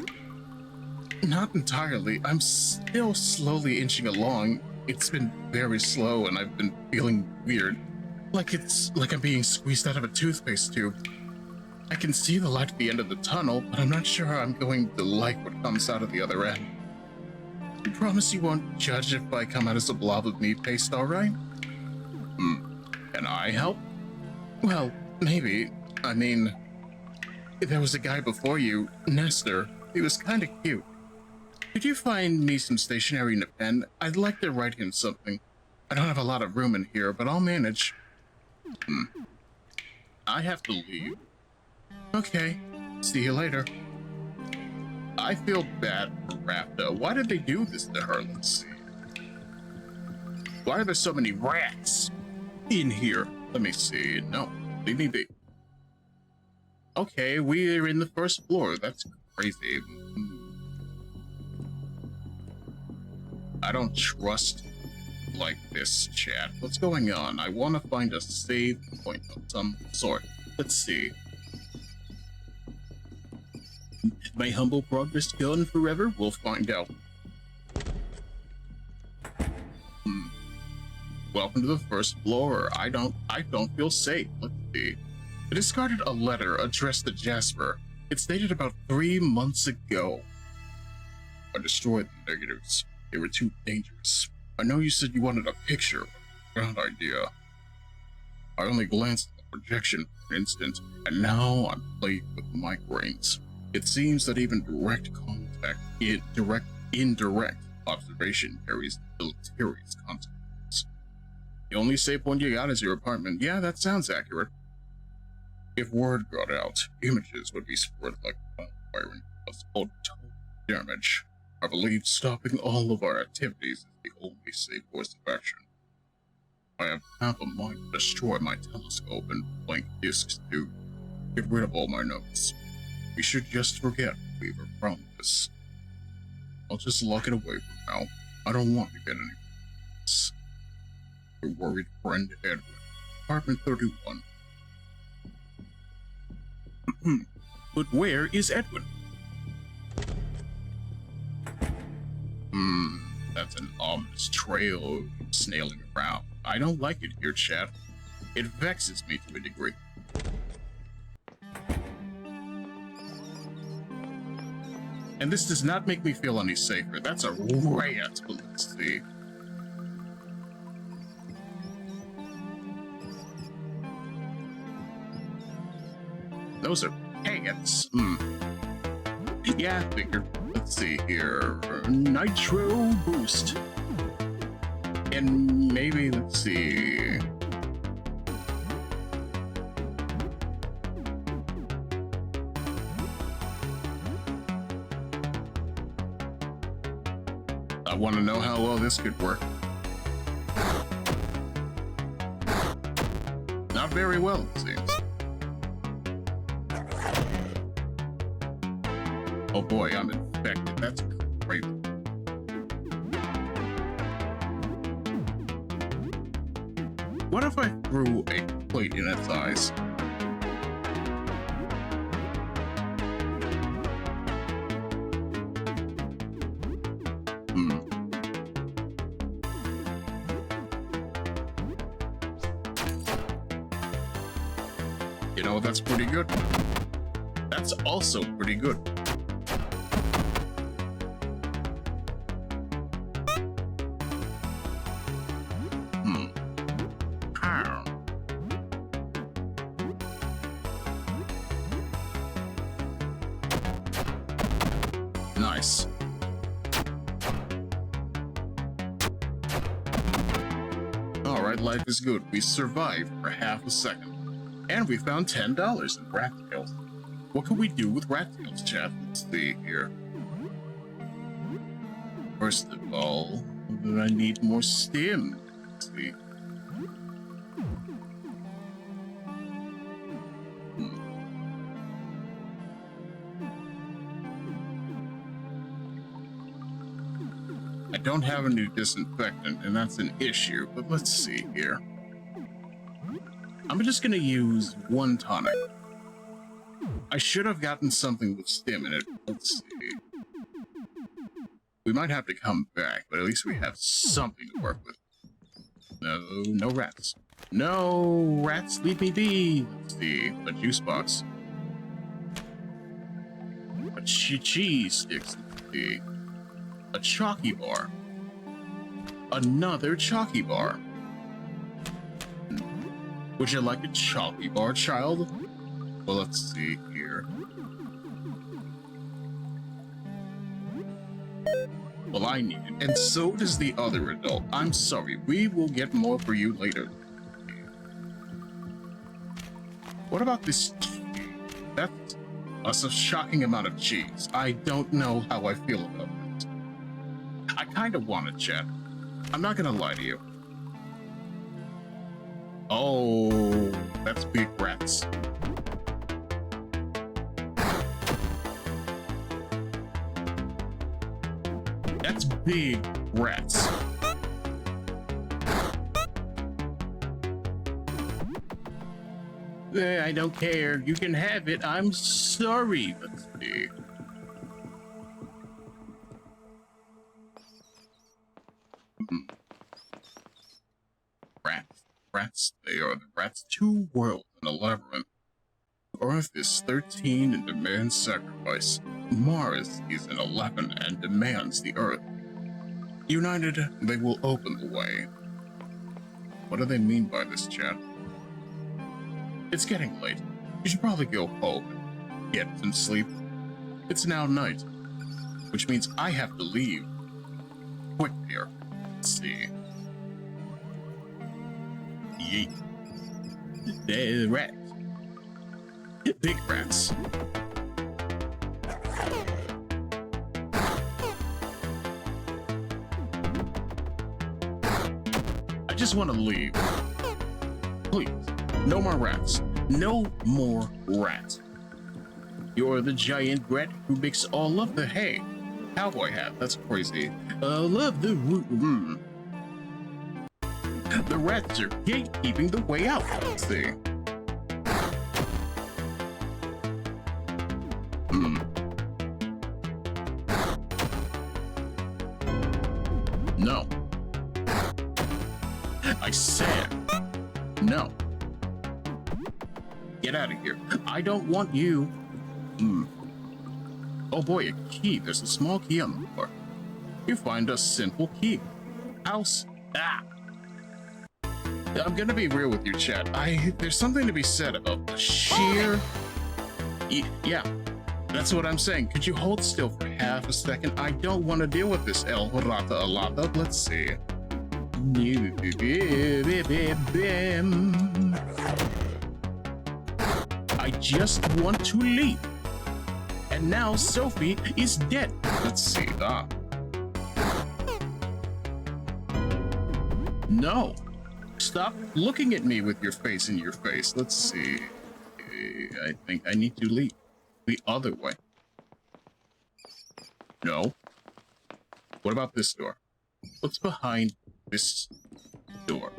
Not entirely. I'm still slowly inching along. It's been very slow and I've been feeling weird. Like I'm being squeezed out of a toothpaste tube. I can see the light at the end of the tunnel, but I'm not sure how I'm going to like what comes out of the other end. You promise you won't judge if I come out as a blob of meat paste, alright? Can I help? Well, maybe. I mean, there was a guy before you, Nestor. He was kinda cute. Could you find me some stationery and a pen? I'd like to write him something. I don't have a lot of room in here, but I'll manage. I have to leave. Okay, see you later. I feel bad for Rafta. Why did they do this to her? Let's see. Why are there so many rats in here? Let me see. No, leave me be. Okay, we're in the first floor. That's crazy. I don't trust like this, chat. What's going on? I want to find a save point of some sort. Let's see. Is my humble progress gone forever? We'll find out. Welcome to the first floor. I don't feel safe. Let's see. I discarded a letter addressed to Jasper. It's dated about 3 months ago. I destroyed the negatives. They were too dangerous. I know you said you wanted a picture. Ground idea. I only glanced at the projection for an instant, and now I'm plagued with migraines. It seems that even indirect observation carries deleterious consequences. The only safe one you got is your apartment. Yeah, that sounds accurate. If word got out, images would be spread like wildfire and cause total damage. I believe stopping all of our activities is the only safe course of action. I have half a mind to destroy my telescope and blank discs to get rid of all my notes. We should just forget we were from this. I'll just lock it away for now. I don't want to get any worse. Your worried friend Edwin, apartment 31. But where is Edwin? That's an ominous trail snailing around. I don't like it here, chat. It vexes me to a degree. And this does not make me feel any safer. That's a rat, but let's see. Those are pants. Yeah, I figured. Let's see here. Nitro boost. And maybe, let's see. I want to know how well this could work. Not very well, it seems. Oh boy, I'm infected. That's great. What if I threw a plate in its eyes? You know, that's pretty good. That's also pretty good. Nice. Alright, life is good. We survived for half a second. And we found $10 in rat tails. What can we do with rat tails, chat? Let's see here. First of all, I need more stim. Let's see. I don't have a new disinfectant, and that's an issue, but let's see here. I'm just gonna use one tonic. I should have gotten something with stim in it. Let's see. We might have to come back, but at least we have something to work with. No rats. No rats, leave me be. Let's see. A juice box. A cheese sticks. Let's see. A chalky bar. Another chalky bar. Would you like a chalky bar, child? Well, let's see here. Well, I need it, and so does the other adult. I'm sorry, we will get more for you later. What about this cheese? That's a shocking amount of cheese. I don't know how I feel about this. I kind of want to chat. I'm not gonna lie to you. Oh, that's big rats. That's big rats. I don't care. You can have it. I'm sorry. Let's see. Rats. They are the rats' two worlds in a labyrinth. Earth is 13 and demands sacrifice. Mars is an 11 and demands the Earth. United, they will open the way. What do they mean by this, chat? It's getting late. You should probably go home and get some sleep. It's now night, which means I have to leave. Quick here. Let's see. Yeet. The rats. Big rats. I just want to leave. Please, no more rats. No more rats. You're the giant rat who makes all of the hay. Cowboy hat, that's crazy. Love the root. The rats are gatekeeping the way out. Let's see. No. I said no. Get out of here. I don't want you. Oh boy, a key. There's a small key on the floor. You find a simple key. House. I'm gonna be real with you, chat. There's something to be said about the sheer Yeah, that's what I'm saying. Could you hold still for half a second? I don't want to deal with this El Rata Alata. Let's see. I just want to leave. And now Sophie is dead. Let's see. No. Stop looking at me with your face in your face. Let's see. I think I need to leave the other way. No. What about this door? What's behind this door?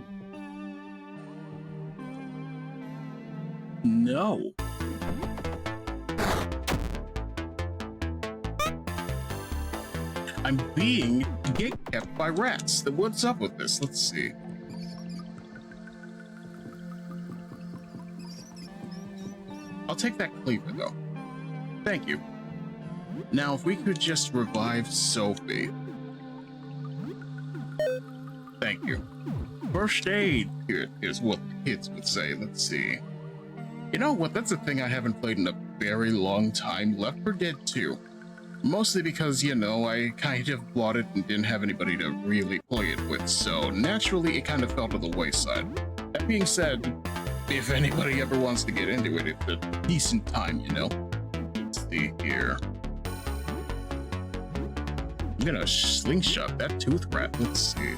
No. I'm being gate-kept by rats. What's up with this? Let's see. I'll take that cleaver, though. Thank you. Now, if we could just revive Sophie. Thank you. First aid kit is what the kids would say. Let's see. You know what? That's a thing I haven't played in a very long time. Left 4 Dead 2. Mostly because, you know, I kind of bought it and didn't have anybody to really play it with, so naturally it kind of fell to the wayside. That being said, if anybody ever wants to get into it, it's a decent time, you know? Let's see here. I'm gonna slingshot that tooth rat. Let's see.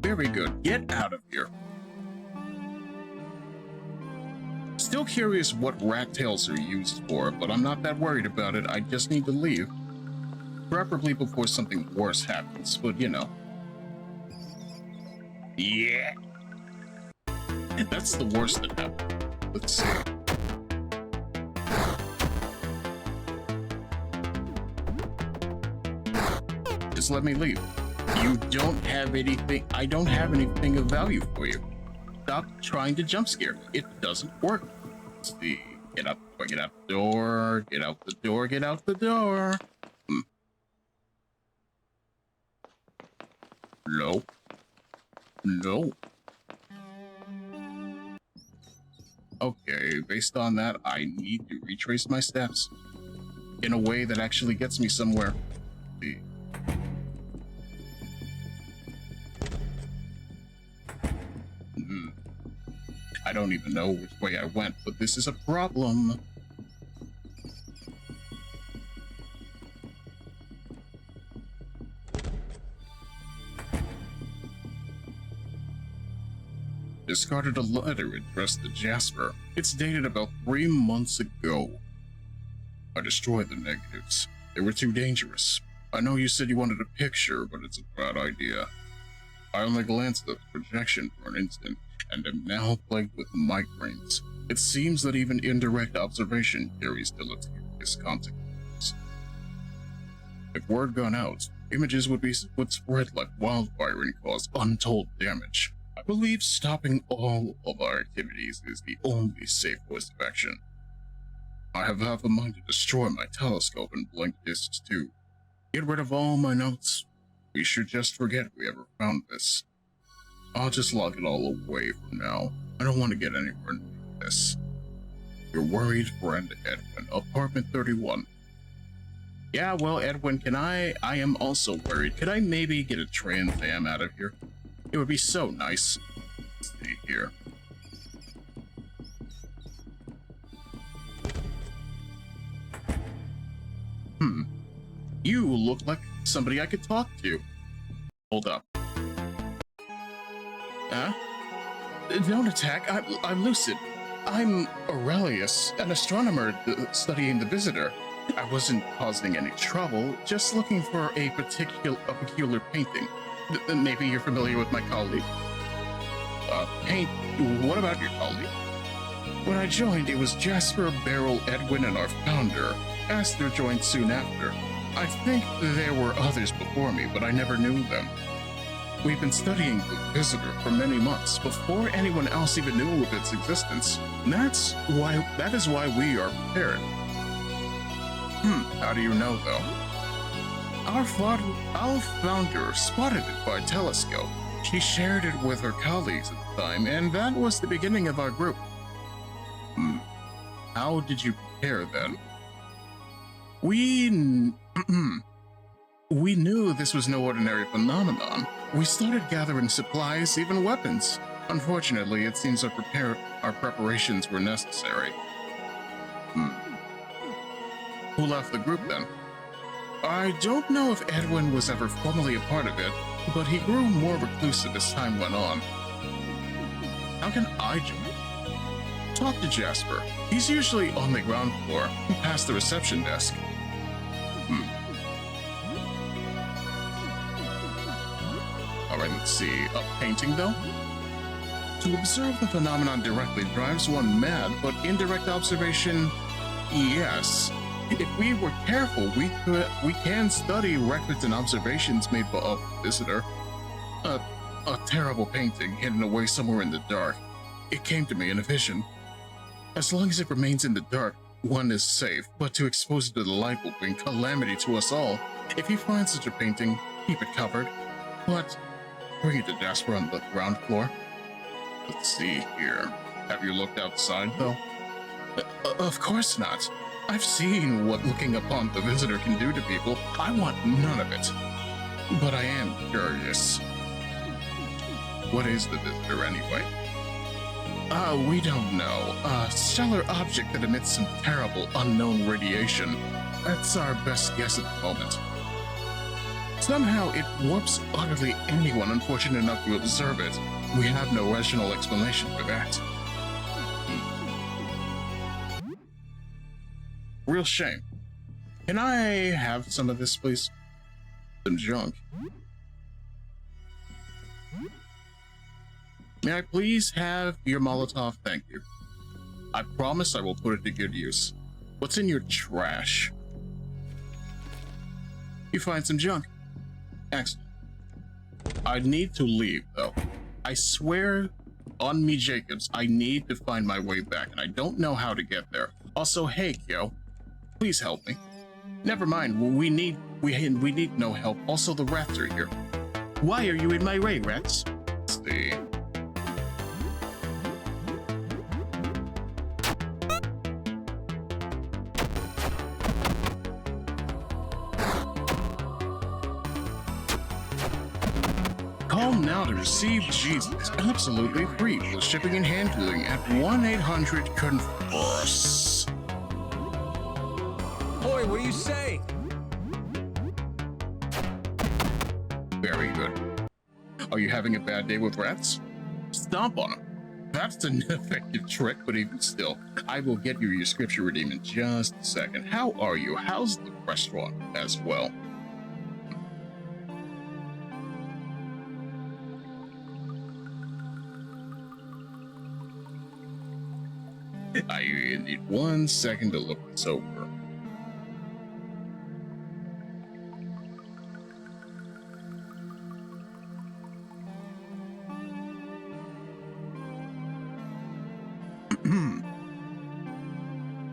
Very good. Get out of here. Still curious what rat tails are used for, but I'm not that worried about it. I just need to leave. Preferably before something worse happens, but you know. Yeah. That's the worst that happened. Let's see. Just let me leave. You don't have anything. I don't have anything of value for you. Stop trying to jump scare me. It doesn't work. Let's see. Get out the door. Get out the door. Get out the door. No. No. Okay, based on that, I need to retrace my steps in a way that actually gets me somewhere. Let's see. I don't even know which way I went, but this is a problem. Discarded a letter addressed to Jasper. It's dated about 3 months ago. I destroyed the negatives. They were too dangerous. I know you said you wanted a picture, but it's a bad idea. I only glanced at the projection for an instant, and am now plagued with migraines. It seems that even indirect observation carries deleterious consequences. If word gone out, images would spread like wildfire and cause untold damage. I believe stopping all of our activities is the only safe course of action. I have half a mind to destroy my telescope and blank discs too. Get rid of all my notes. We should just forget we ever found this. I'll just log it all away for now. I don't want to get anywhere near this. Your worried friend Edwin, apartment 31. Yeah, well, Edwin, I am also worried. Could I maybe get a Trans Am out of here? It would be so nice. Let's see here. You look like somebody I could talk to. Hold up. Huh? Don't attack. I'm lucid. I'm Aurelius, an astronomer studying the visitor. I wasn't causing any trouble, just looking for a peculiar painting. Maybe you're familiar with my colleague. What about your colleague? When I joined, it was Jasper, Beryl, Edwin, and our founder. Aster joined soon after. I think there were others before me, but I never knew them. We've been studying the visitor for many months before anyone else even knew of its existence. That is why we are prepared. How do you know, though? Our founder spotted it by telescope. She shared it with her colleagues at the time, and that was the beginning of our group. How did you prepare then? We knew this was no ordinary phenomenon. We started gathering supplies, even weapons. Unfortunately, it seems our preparations were necessary. Who left the group then? I don't know if Edwin was ever formally a part of it, but he grew more reclusive as time went on. How can I join? Talk to Jasper. He's usually on the ground floor, past the reception desk. Alright, let's see. A painting, though? To observe the phenomenon directly drives one mad, but indirect observation, yes. If we were careful, we can study records and observations made by a visitor. A terrible painting hidden away somewhere in the dark. It came to me in a vision. As long as it remains in the dark, one is safe, but to expose it to the light will bring calamity to us all. If you find such a painting, keep it covered. But bring it to Jasper on the ground floor. Let's see here. Have you looked outside, though? Of course not. I've seen what looking upon the visitor can do to people. I want none of it. But I am curious. What is the visitor, anyway? We don't know. A stellar object that emits some terrible, unknown radiation. That's our best guess at the moment. Somehow, it warps utterly anyone unfortunate enough to observe it. We have no rational explanation for that. Real shame. Can I have some of this, please? Some junk. May I please have your Molotov? Thank you. I promise I will put it to good use. What's in your trash? You find some junk. Excellent. I need to leave, though. I swear on me, Jacobs, I need to find my way back, and I don't know how to get there. Also, hey, Kyo, please help me. Never mind, we need no help. Also, the rats are here. Why are you in my way, rats? Let's see. Call now to receive Jesus absolutely free with shipping and handling at 1-800-CONFERSE. Boy, what do you say? Very good. Are you having a bad day with rats? Stomp on them. That's an effective trick, but even still, I will get you your scripture redeem in just a second. How are you? How's the restaurant as well? I need 1 second to look this over.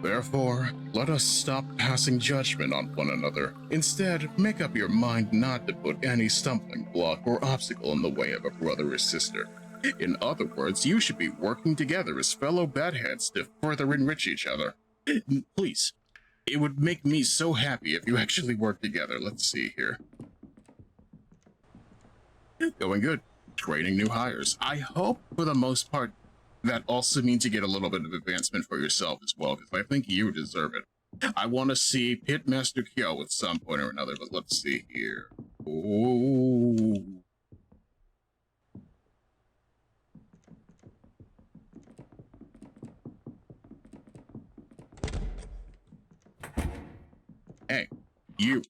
Therefore, let us stop passing judgment on one another. Instead, make up your mind not to put any stumbling block or obstacle in the way of a brother or sister. In other words, you should be working together as fellow badheads to further enrich each other. Please, it would make me so happy if you actually work together. Let's see here. Going good. Training new hires. I hope, for the most part, that also means you get a little bit of advancement for yourself as well, because I think you deserve it. I want to see Pitmaster Kyo at some point or another, but let's see here. Oh. Hey, you.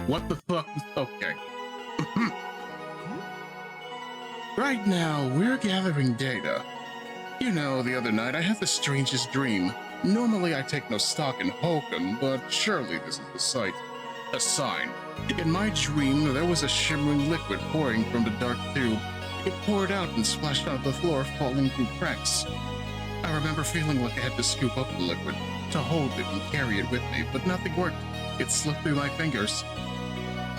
What the fuck? Okay. Right now, we're gathering data. You know, the other night I had the strangest dream. Normally I take no stock in Hokum, but surely this is the sight. A sign. In my dream, there was a shimmering liquid pouring from the dark tube. It poured out and splashed onto the floor, falling through cracks. I remember feeling like I had to scoop up the liquid, to hold it and carry it with me, but nothing worked. It slipped through my fingers.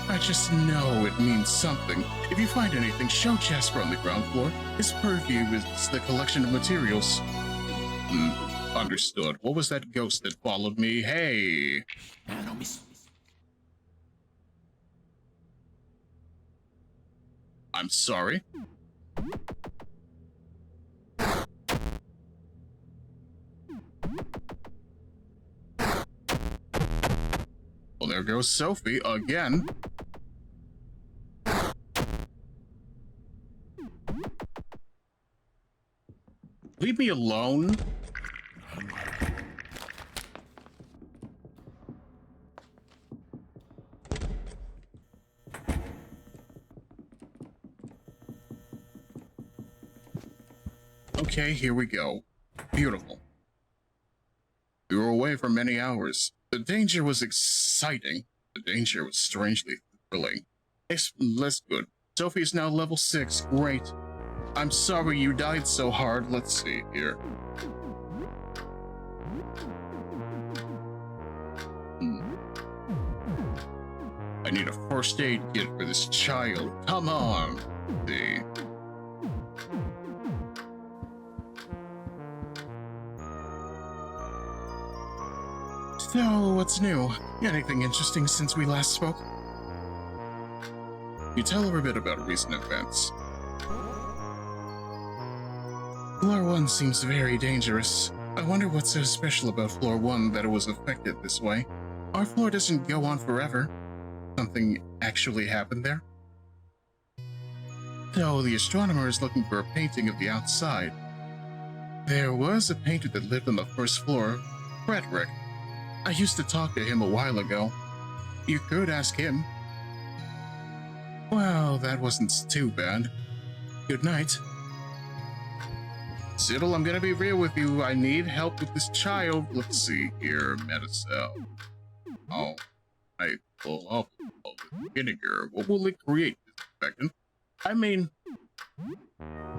I just know it means something. If you find anything, show Jasper on the ground floor. His purview is the collection of materials. Understood. What was that ghost that followed me? Hey! I'm sorry. Well, there goes Sophie again. Leave me alone. Okay, here we go. Beautiful. We were away for many hours. The danger was exciting. The danger was strangely thrilling. That's good. Sophie is now level 6. Great. I'm sorry you died so hard. Let's see here. I need a first aid kit for this child. Come on. See. So, what's new? Anything interesting since we last spoke? You tell her a bit about recent events. Floor 1 seems very dangerous. I wonder what's so special about Floor 1 that it was affected this way. Our floor doesn't go on forever. Something actually happened there? So, the astronomer is looking for a painting of the outside. There was a painter that lived on the first floor, Frederick. I used to talk to him a while ago. You could ask him. Well, that wasn't too bad. Good night. Siddle, I'm gonna be real with you. I need help with this child. Let's see here. Metacell. Oh, I pull up vinegar. What will it create? Disinfectant? I mean,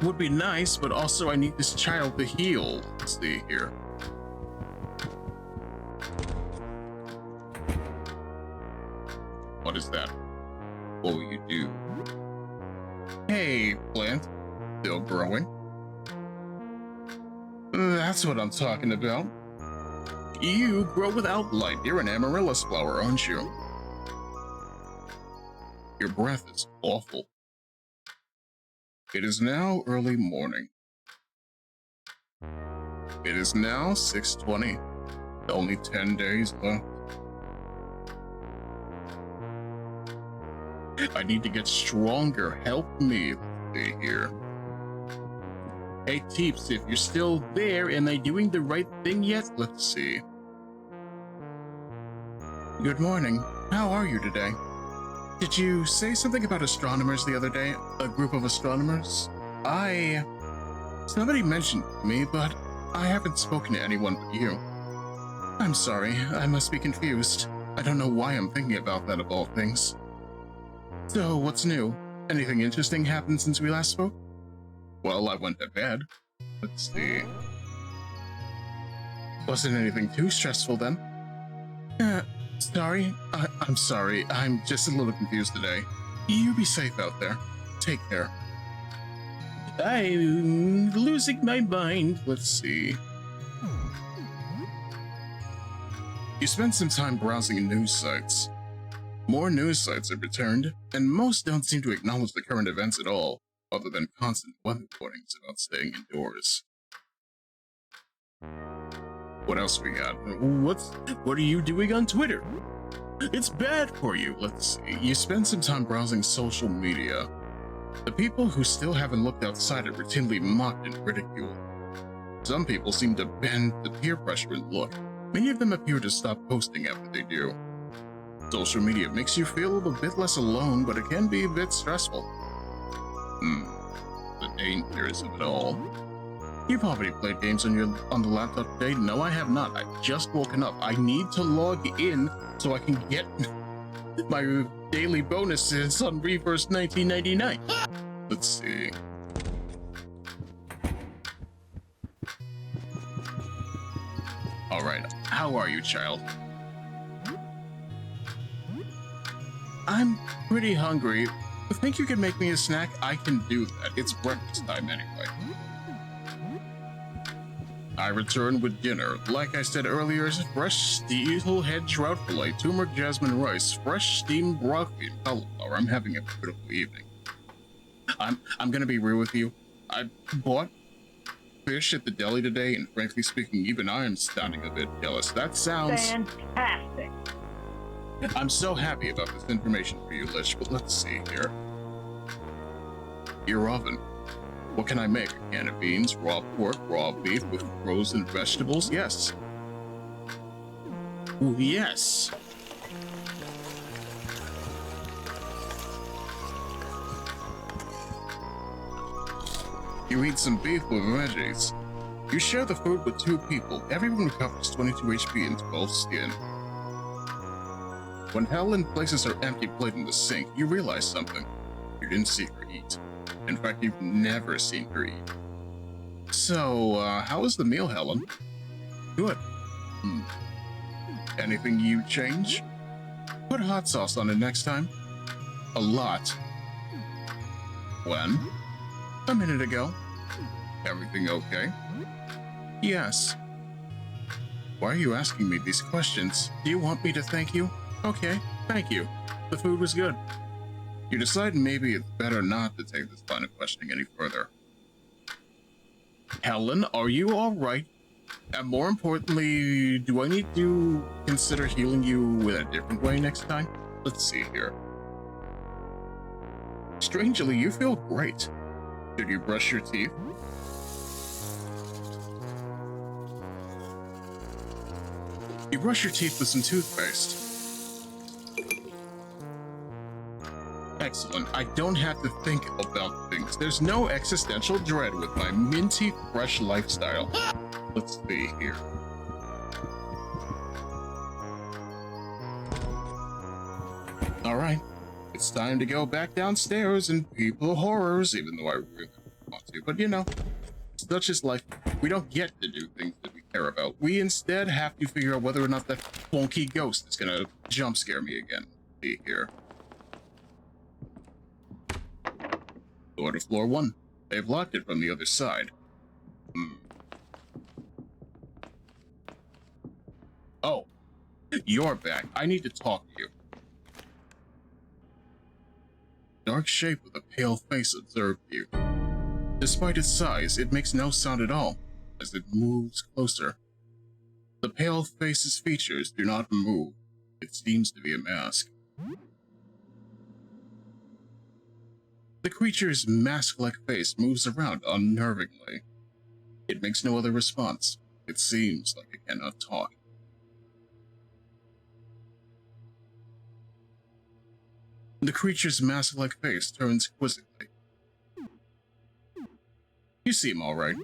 would be nice, but also I need this child to heal. Let's see here. What is that? What will you do? Hey, plant. Still growing? That's what I'm talking about. You grow without light. You're an amaryllis flower, aren't you? Your breath is awful. It is now early morning. It is now 6:20. Only 10 days left. I need to get stronger. Help me. Let's see here. Hey, Teeps, if you're still there, am I doing the right thing yet? Let's see. Good morning. How are you today? Did you say something about astronomers the other day? A group of astronomers? Somebody mentioned me, but I haven't spoken to anyone but you. I'm sorry, I must be confused. I don't know why I'm thinking about that of all things. So, what's new? Anything interesting happened since we last spoke? Well, I went to bed. Let's see. Wasn't anything too stressful then? Sorry? I'm sorry. I'm just a little confused today. You be safe out there. Take care. I'm losing my mind. Let's see. You spent some time browsing news sites. More news sites have returned, and most don't seem to acknowledge the current events at all, other than constant weather warnings about staying indoors. What else we got? What are you doing on Twitter? It's bad for you. Let's see. You spend some time browsing social media. The people who still haven't looked outside are routinely mocked and ridiculed. Some people seem to bend to peer pressure and look. Many of them appear to stop posting after they do. Social media makes you feel a bit less alone, but it can be a bit stressful. The dangers of it all. You've already played games on the laptop today? No, I have not. I've just woken up. I need to log in so I can get... My daily bonus is on Reverse 1999. Let's see. Alright, how are you, child? I'm pretty hungry. Think you can make me a snack? I can do that. It's breakfast time anyway. I return with dinner. Like I said earlier, fresh steelhead trout fillet, turmeric jasmine rice, fresh steamed broccoli and cauliflower. I'm having a beautiful evening. I'm gonna be real with you. I bought fish at the deli today, and frankly speaking, even I am sounding a bit jealous. That sounds fantastic. I'm so happy about this information for you, Lish, but let's see here. Your oven. What can I make? A can of beans, raw pork, raw beef with frozen vegetables? Yes. Ooh, yes. You eat some beef with veggies. You share the food with 2 people. Everyone recovers 22 HP and 12 skin. When Helen places her empty plate in the sink, you realize something. You didn't see her eat. In fact, you've never seen her eat. So, how was the meal, Helen? Good. Anything you change? Put hot sauce on it next time. A lot. When? A minute ago. Everything okay? Yes. Why are you asking me these questions? Do you want me to thank you? Okay, thank you. The food was good. You decide maybe it's better not to take this line of questioning any further. Helen, are you alright? And more importantly, do I need to consider healing you in a different way next time? Let's see here. Strangely, you feel great. Did you brush your teeth? You brush your teeth with some toothpaste. Excellent. I don't have to think about things. There's no existential dread with my minty, fresh lifestyle. Let's see here. Alright. It's time to go back downstairs and people horrors, even though I really want to. But you know, such is life. We don't get to do things that we care about. We instead have to figure out whether or not that funky ghost is gonna jump scare me again. Let's see here. Door to floor 1. They've locked it from the other side. Oh, you're back. I need to talk to you. Dark shape with a pale face observed you. Despite its size, it makes no sound at all as it moves closer. The pale face's features do not move. It seems to be a mask. The creature's mask-like face moves around unnervingly. It makes no other response. It seems like it cannot talk. The creature's mask-like face turns quizzically. You seem all right.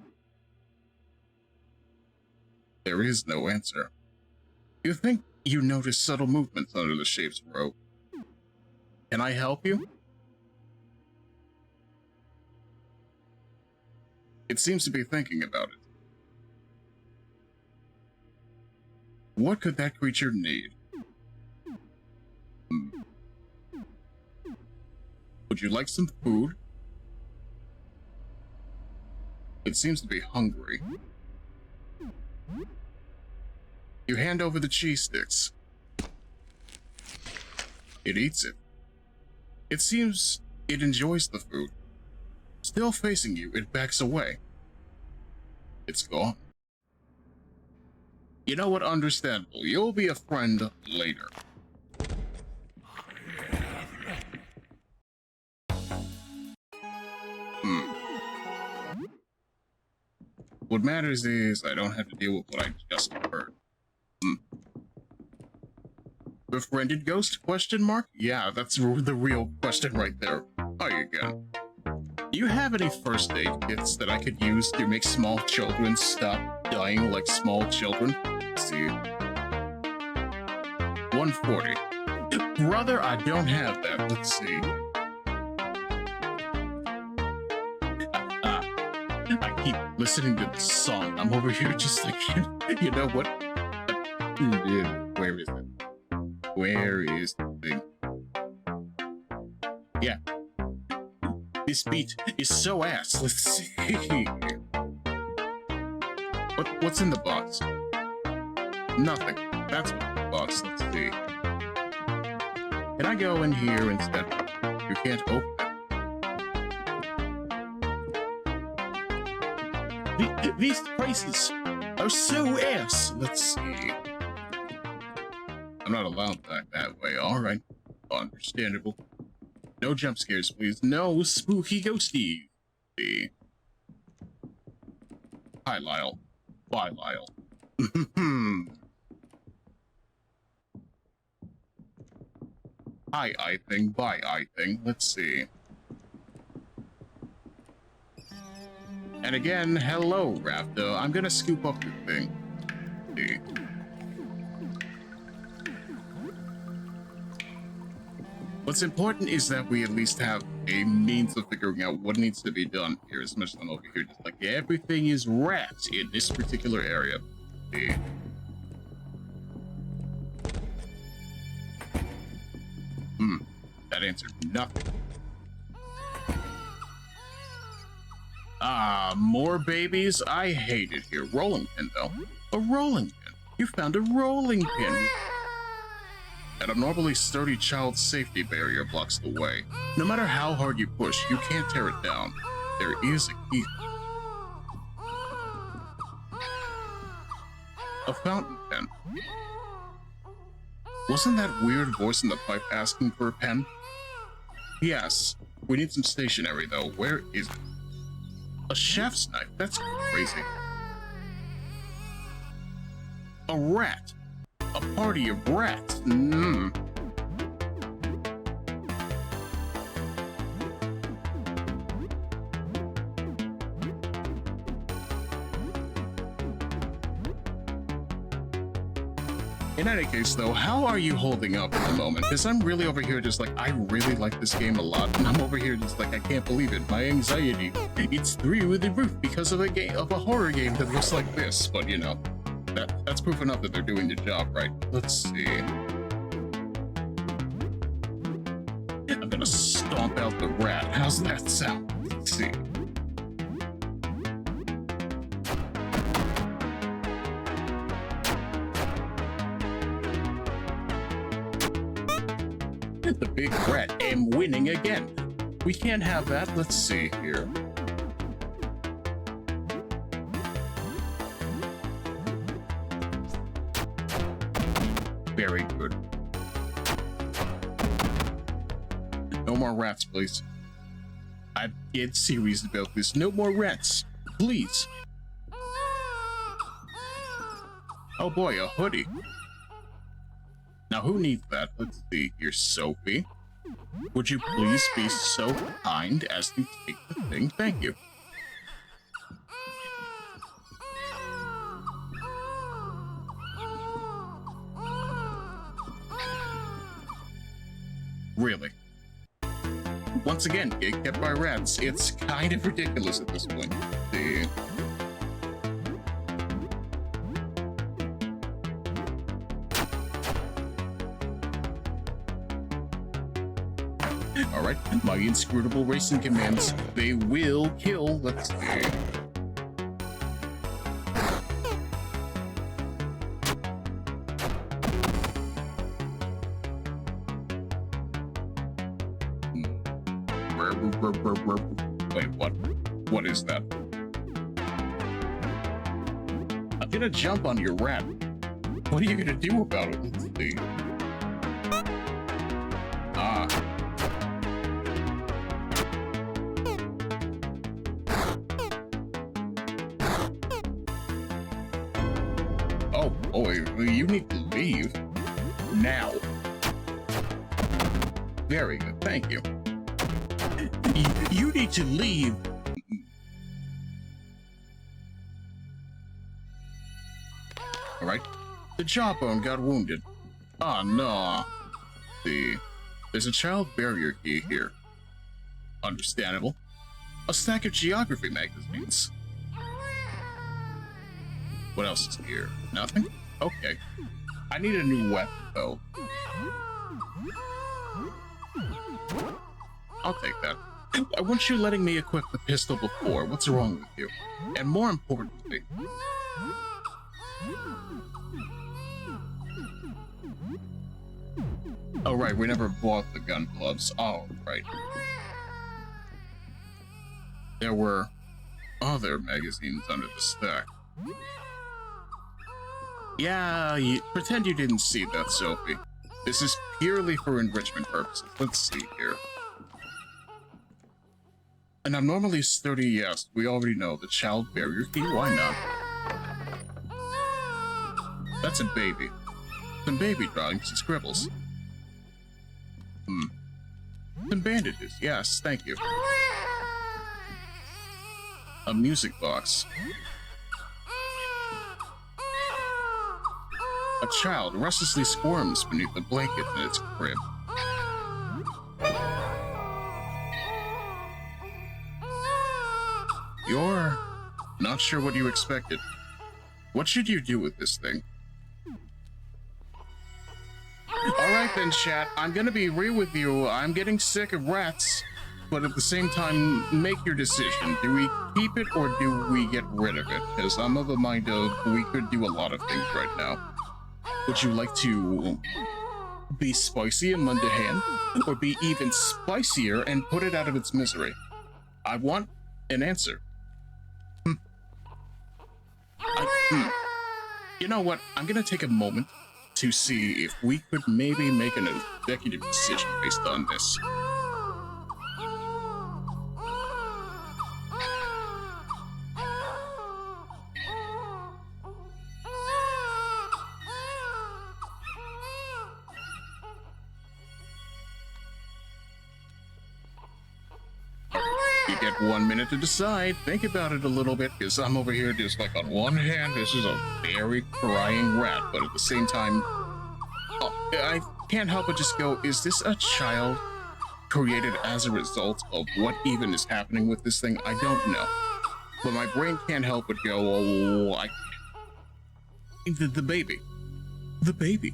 There is no answer. You think you notice subtle movements under the shape's robe. Can I help you? It seems to be thinking about it. What could that creature need? Would you like some food? It seems to be hungry. You hand over the cheese sticks. It eats it. It seems it enjoys the food. Still facing you, it backs away. It's gone. You know what? Understandable. You'll be a friend later. What matters is I don't have to deal with what I just heard. Befriended ghost? Question mark? Yeah, that's the real question right there. Hi again. Do you have any first aid kits that I could use to make small children stop dying like small children? Let's see. 140. Brother, I don't have that. Let's see. I keep listening to the song. I'm over here just like, you know what? Where is it? Where is the thing? Yeah. This beat is so ass. Let's see. What's in the box? Nothing. That's what's in the box. Let's see. Can I go in here instead? You can't open it. These prices are so ass. Let's see. I'm not allowed that way. All right. Understandable. No jump scares, please. No spooky ghosty. Hi, Lyle. Bye, Lyle. Hi, I thing. Bye, I thing. Let's see. And again, hello, Raptor. I'm gonna scoop up the thing. See. What's important is that we at least have a means of figuring out what needs to be done here, as much as I'm over here. Just like everything is rats in this particular area. See. That answered nothing. Ah, more babies? I hate it here. Rolling pin, though. A rolling pin. You found a rolling pin. An abnormally sturdy child's safety barrier blocks the way. No matter how hard you push, you can't tear it down. There is a key. A fountain pen. Wasn't that weird voice in the pipe asking for a pen? Yes. We need some stationery, though. Where is it? A chef's knife? That's crazy. A rat. A party of rats. In any case, though, how are you holding up at the moment? Because I'm really over here just like, I really like this game a lot, and I'm over here just like, I can't believe it. My anxiety, it's through the roof because of a horror game that looks like this. But, you know, that's proof enough that they're doing the job right. Let's see. I'm gonna stomp out the rat. How's that sound? Let's see. The big rat am winning again. We can't have that. Let's see here. Very good. No more rats, please. I'm dead serious about this. No more rats, please. Oh boy, a hoodie. Now, who needs that? Let's see here, Sophie. Would you please be so kind as to take the thing? Thank you. Really? Once again, get kept by rats. It's kind of ridiculous at this point. Let's see. Alright, my inscrutable racing commands, they will kill. Let's see. Wait, what? What is that? I'm gonna jump on your rat. What are you gonna do about it? Let's see. Ah. Oh boy, you need to leave. Now. Very good, thank you. You need to leave. Alright. The jawbone got wounded. Oh no. see. There's a child barrier key here. Understandable. A stack of geography magazines. What else is here? Nothing? Okay. I need a new weapon, though. I'll take that. I want you letting me equip the pistol before. What's wrong with you? And more importantly... Oh, right, we never bought the gun gloves. Oh, right. There were other magazines under the stack. Yeah, pretend you didn't see that, Sophie. This is purely for enrichment purposes. Let's see here. And I'm normally sturdy, yes. We already know the child barrier key. Why not? That's a baby. Some baby drawings and scribbles. Some bandages. Yes, thank you. A music box. A child restlessly squirms beneath the blanket in its crib. You're not sure what you expected. What should you do with this thing? Alright then, chat. I'm gonna be real with you. I'm getting sick of rats. But at the same time, make your decision. Do we keep it or do we get rid of it? Because I'm of the mind of we could do a lot of things right now. Would you like to be spicy and lend a hand? Or be even spicier and put it out of its misery? I want an answer. You know what? I'm gonna take a moment to see if we could maybe make an executive decision based on this. You get 1 minute to decide. Think about it a little bit, because I'm over here just like, on one hand, this is a very crying rat, but at the same time, I can't help but just go, is this a child created as a result of what even is happening with this thing? I don't know. But my brain can't help but go, oh, the baby. The baby.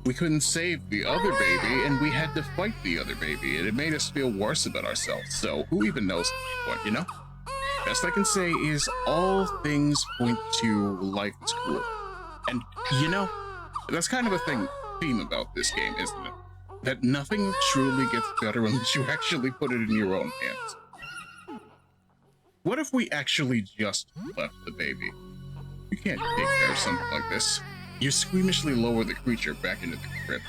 We couldn't save the other baby, and we had to fight the other baby, and it made us feel worse about ourselves, so who even knows what, you know? Best I can say is all things point to life is cool. And, you know, that's kind of a theme about this game, isn't it? That nothing truly gets better unless you actually put it in your own hands. What if we actually just left the baby? You can't take care of something like this. You squeamishly lower the creature back into the crib.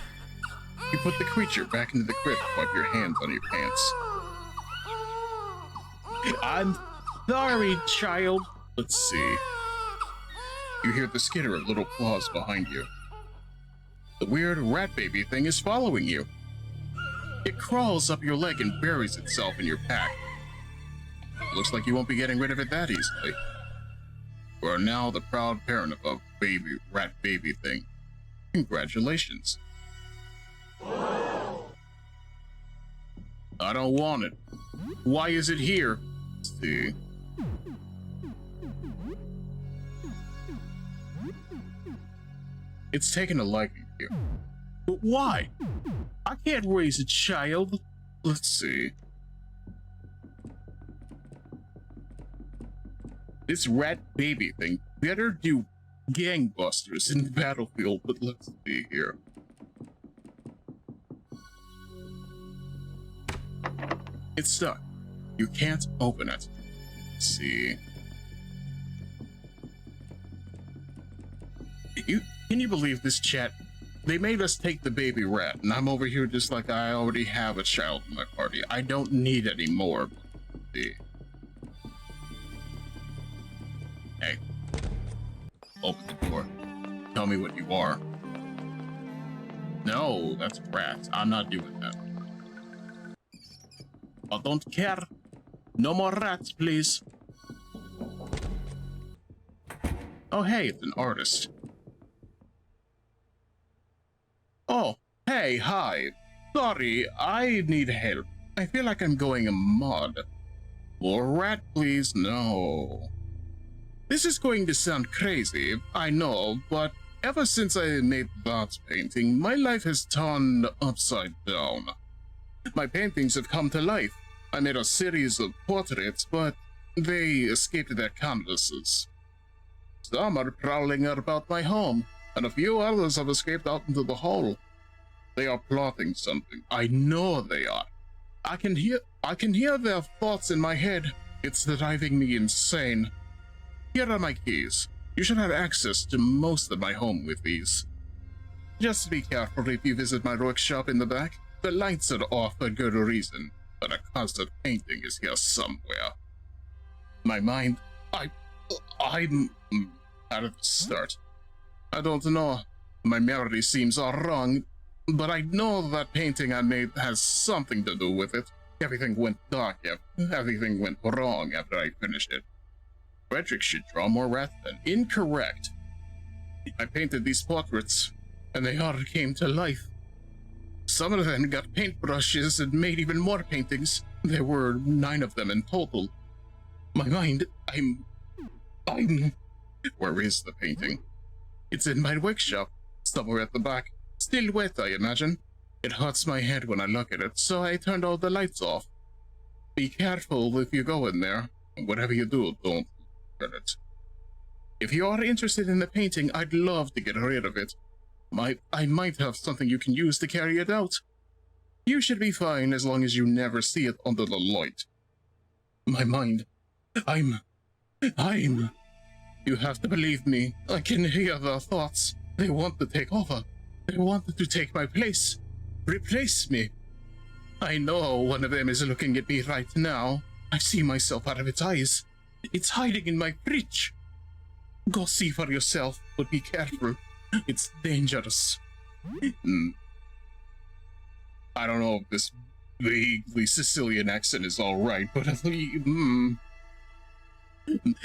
You put the creature back into the crib, wipe your hands on your pants. I'm sorry, child. Let's see. You hear the skitter of little claws behind you. The weird rat baby thing is following you. It crawls up your leg and buries itself in your pack. Looks like you won't be getting rid of it that easily. You are now the proud parent of a rat baby thing. Congratulations. I don't want it. Why is it here? Let's see. It's taken a liking to you. But why? I can't raise a child. Let's see. This rat baby thing better do gangbusters in the battlefield, but let's see here. It's stuck. You can't open it. Let's see. Can you believe this, chat? They made us take the baby rat, and I'm over here just like I already have a child in my party. I don't need any more. Let's see. Hey. Open the door. Tell me what you are. No, that's rats. I'm not doing that. I don't care. No more rats, please. Oh, hey, it's an artist. Oh, hey, hi. Sorry, I need help. I feel like I'm going mad. More rat, please. No. This is going to sound crazy, I know, but ever since I made that painting, my life has turned upside down. My paintings have come to life. I made a series of portraits, but they escaped their canvases. Some are prowling about my home, and a few others have escaped out into the hall. They are plotting something. I know they are. I can hear their thoughts in my head. It's driving me insane. Here are my keys. You should have access to most of my home with these. Just be careful if you visit my workshop in the back. The lights are off for good reason, but a constant painting is here somewhere. My mind, I'm out of the start. I don't know. My memory seems all wrong, but I know that painting I made has something to do with it. Everything went dark, everything went wrong after I finished it. Frederick should draw more wrath than incorrect. I painted these portraits, and they all came to life. Some of them got paintbrushes and made even more paintings. There were 9 of them in total. My mind, Where is the painting? It's in my workshop, somewhere at the back. Still wet, I imagine. It hurts my head when I look at it, so I turned all the lights off. Be careful if you go in there. Whatever you do, don't look at it. If you are interested in the painting, I'd love to get rid of it. I might have something you can use to carry it out. You should be fine as long as you never see it under the light. My mind, You have to believe me. I can hear their thoughts. They want to take over. They wanted to take my place. Replace me. I know one of them is looking at me right now. I see myself out of its eyes. It's hiding in my fridge. Go see for yourself, but be careful. It's dangerous. I don't know if this vaguely Sicilian accent is alright, but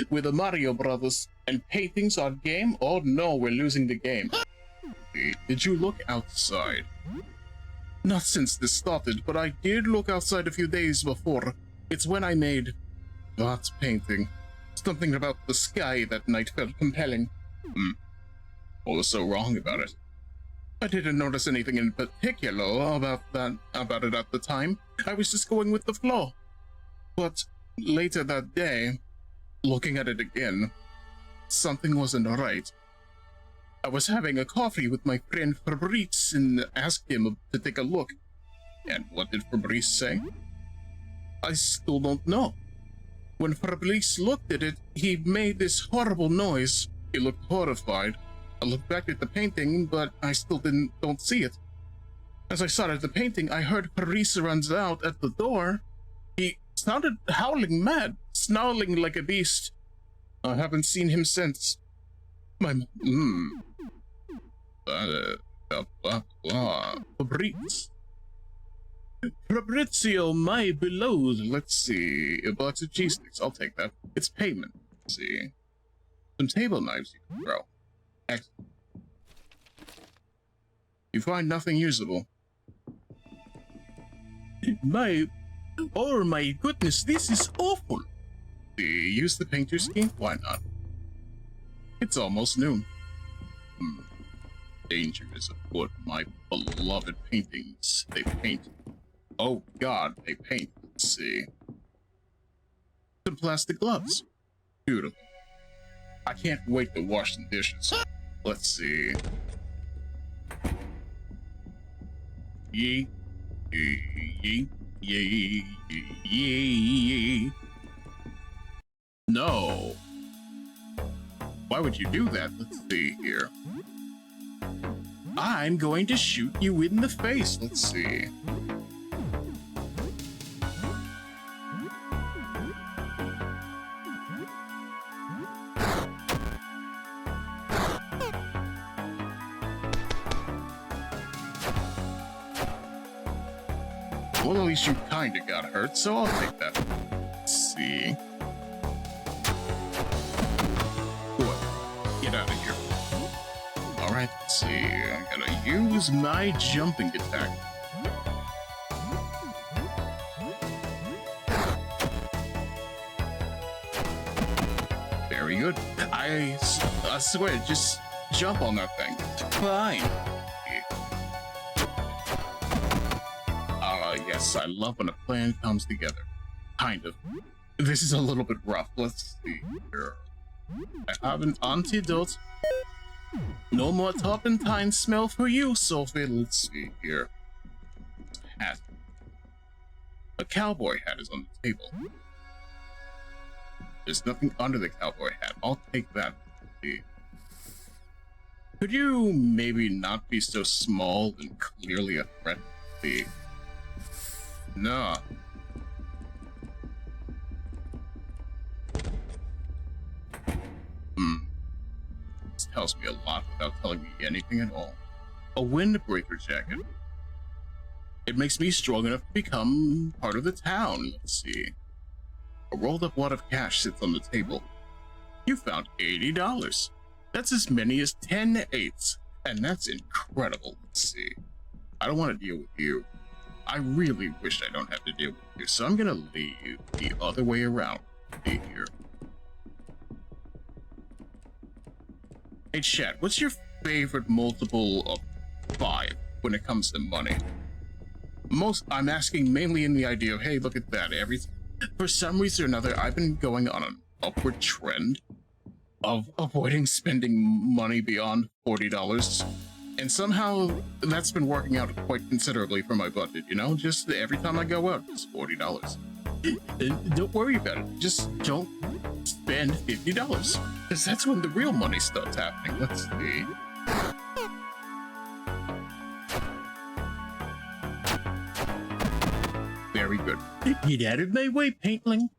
with the Mario Brothers and paintings on game? Oh no, we're losing the game. Did you look outside? Not since this started, but I did look outside a few days before. It's when I made that painting. Something about the sky that night felt compelling. What was so wrong about it? I didn't notice anything in particular about it at the time. I was just going with the flow. But later that day, looking at it again, something wasn't right. I was having a coffee with my friend Fabrice and asked him to take a look. And what did Fabrice say? I still don't know. When Fabrice looked at it, he made this horrible noise. He looked horrified. I looked back at the painting, but I still don't see it. As I started the painting, I heard Fabrice runs out at the door. He sounded howling mad, snarling like a beast. I haven't seen him since. Fabrice. Fabrizio, my beloved. Let's see. A box of cheese sticks. I'll take that. It's payment. Let's see. Some table knives you can throw. Excellent. You find nothing usable. Oh my goodness, this is awful. Use the painter scheme? Why not? It's almost noon. Danger is afoot. My beloved paintings. They paint. Oh God, they paint. Let's see. Some plastic gloves. Beautiful. I can't wait to wash the dishes. Let's see. Yee. Yee. Yee. Yee. No. Why would you do that? Let's see here. I'm going to shoot you in the face. Let's see. Well, at least you kinda got hurt, so I'll take that. Let's see. Get out of here. Alright, let's see. I gotta use my jumping attack. good. I swear, just jump on that thing. Fine. Yes, I love when a plan comes together. Kind of. This is a little bit rough. Let's see here. I have an antidote. No more turpentine smell for you, Sophie. Let's see here. Hat. A cowboy hat is on the table. There's nothing under the cowboy hat. I'll take that. Could you maybe not be so small and clearly a threat? No. This tells me a lot without telling me anything at all. A windbreaker jacket. It makes me strong enough to become part of the town. Let's see. A rolled up wad of cash sits on the table. You found $80. That's as many as 10 eighths, and that's incredible. Let's see. I don't want to deal with you. I really wish I don't have to deal with you, so I'm gonna leave the other way around. See here. Hey chat, what's your favorite multiple of 5 when it comes to money? I'm asking mainly in the idea of, hey, look at that. For some reason or another, I've been going on an upward trend of avoiding spending money beyond $40. And somehow that's been working out quite considerably for my budget, you know? Just every time I go out, it's $40. Don't worry about it. Just don't spend $50. Because that's when the real money starts happening. Let's see. Very good. Get out of my way, Paintling.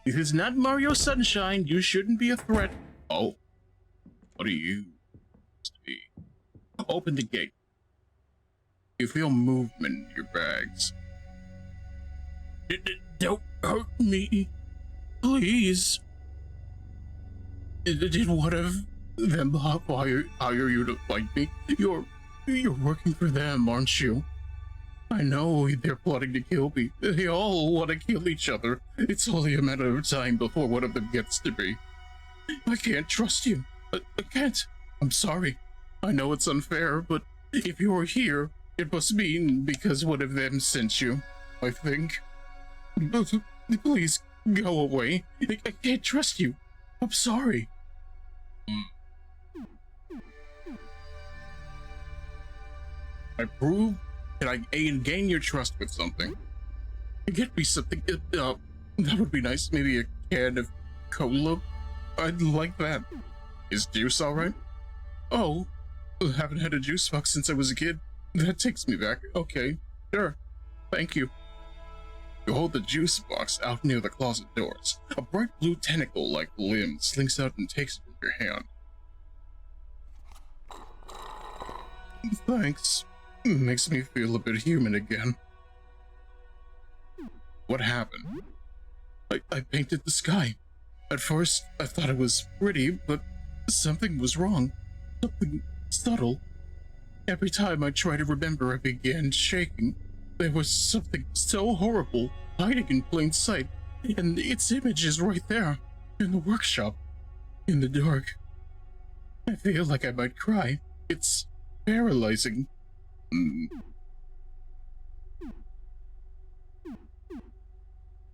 This is not Mario Sunshine. You shouldn't be a threat. Oh. What are you? Open the gate. You feel movement in your bags. Don't hurt me. Please. Did one of them hire you to fight me? You're working for them, aren't you? I know they're plotting to kill me. They all want to kill each other. It's only a matter of time before one of them gets to me. I can't trust you. I can't. I'm sorry. I know it's unfair, but if you're here, it must mean because one of them sent you, I think. Please, go away. I can't trust you. I'm sorry. I prove that I gain your trust with something. Get me something, that would be nice. Maybe a can of Coulombe? I'd like that. Is juice alright? Oh. I haven't had a juice box since I was a kid. That takes me back. Okay, sure. Thank you. You hold the juice box out near the closet doors. A bright blue tentacle-like limb slinks out and takes it from your hand. Thanks. Makes me feel a bit human again. What happened? I painted the sky. At first, I thought it was pretty, but something was wrong. Something subtle. Every time I try to remember, I began shaking. There was something so horrible hiding in plain sight, and its image is right there, in the workshop, in the dark. I feel like I might cry. It's paralyzing.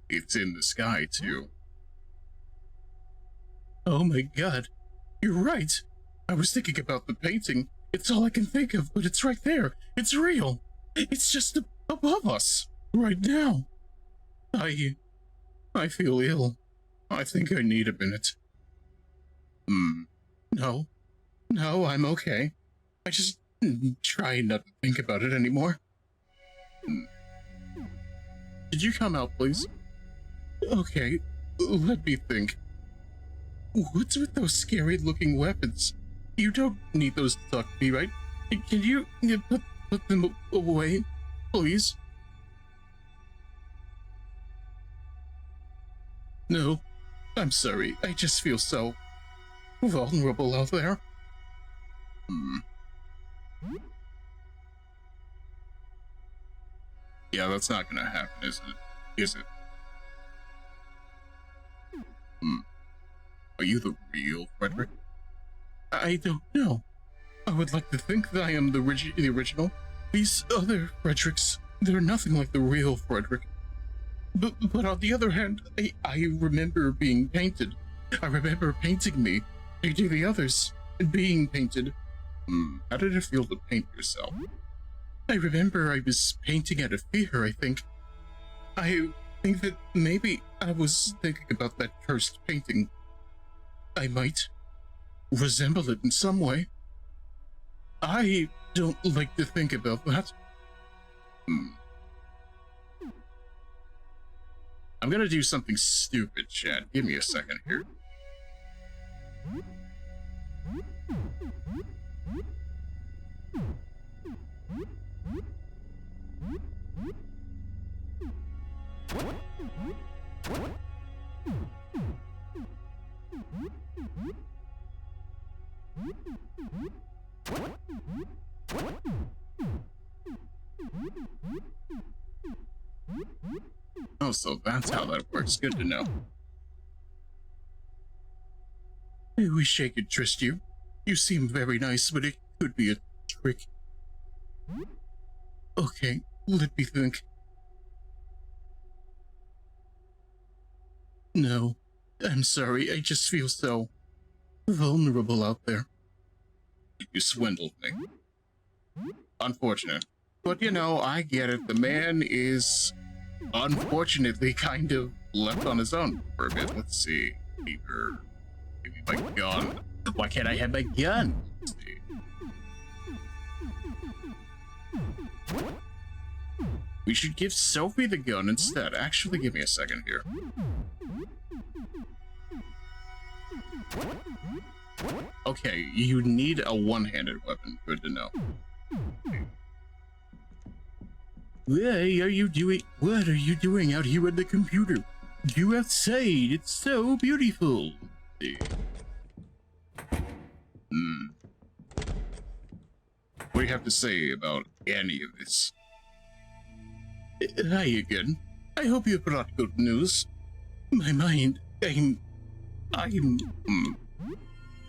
It's in the sky, too. Oh my god, you're right. I was thinking about the painting. It's all I can think of, but it's right there. It's real. It's just above us, right now. I feel ill. I think I need a minute. No, I'm okay. I just try not to think about it anymore. Did you come out, please? Okay, let me think. What's with those scary-looking weapons? You don't need those to talk to me, right? Can you put them away, please? No, I'm sorry. I just feel so vulnerable out there. Yeah, that's not gonna happen, is it? Are you the real Frederick? I don't know. I would like to think that I am the original. These other Fredericks, they're nothing like the real Frederick. But on the other hand, I remember being painted. I remember painting me, painting the others, and being painted. How did it feel to paint yourself? I remember I was painting out of fear, I think. I think that maybe I was thinking about that cursed painting. I might resemble it in some way. I don't like to think about that. I'm gonna do something stupid, Chad. Give me a second here. Oh, so that's how that works. Good to know. I wish I could trust you. You seem very nice, but it could be a trick. Okay, let me think. No, I'm sorry, I just feel so vulnerable out there. You swindled me. Unfortunate. But you know, I get it. The man is unfortunately kind of left on his own for a bit. Let's see. Give me my gun. Why can't I have my gun? Let's see. We should give Sophie the gun instead. Actually, give me a second here. Okay, you need a one-handed weapon. Good to know. What are you doing? What are you doing out here at the computer? Go outside. It's so beautiful. What do you have to say about any of this? Hi again. I hope you brought good news. My mind,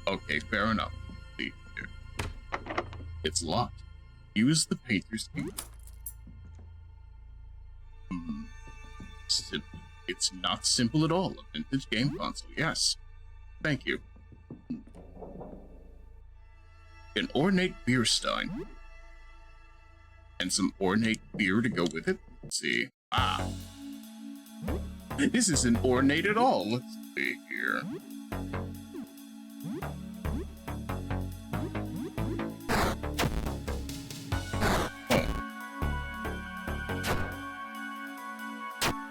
Okay, fair enough. See here. It's locked. Use the painter's key. Simple. It's not simple at all. A vintage game console, yes. Thank you. An ornate beer stein. And some ornate beer to go with it. Let's see. This isn't ornate at all. Let's see here.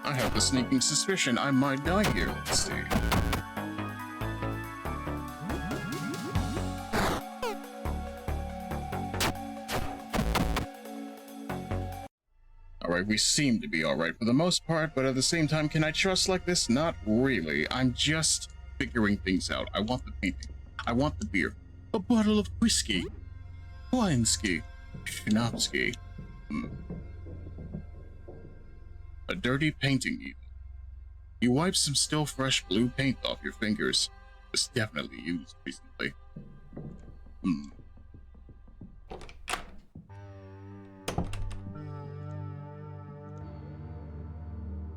I have the sneaking suspicion I might die here. Let's see. Alright, we seem to be alright for the most part, but at the same time, can I trust like this? Not really. I'm just figuring things out. I want the painting. I want the beer. A bottle of whiskey. Winesky. Schnapsky. A dirty painting needle. You wipe some still fresh blue paint off your fingers. It's definitely used recently.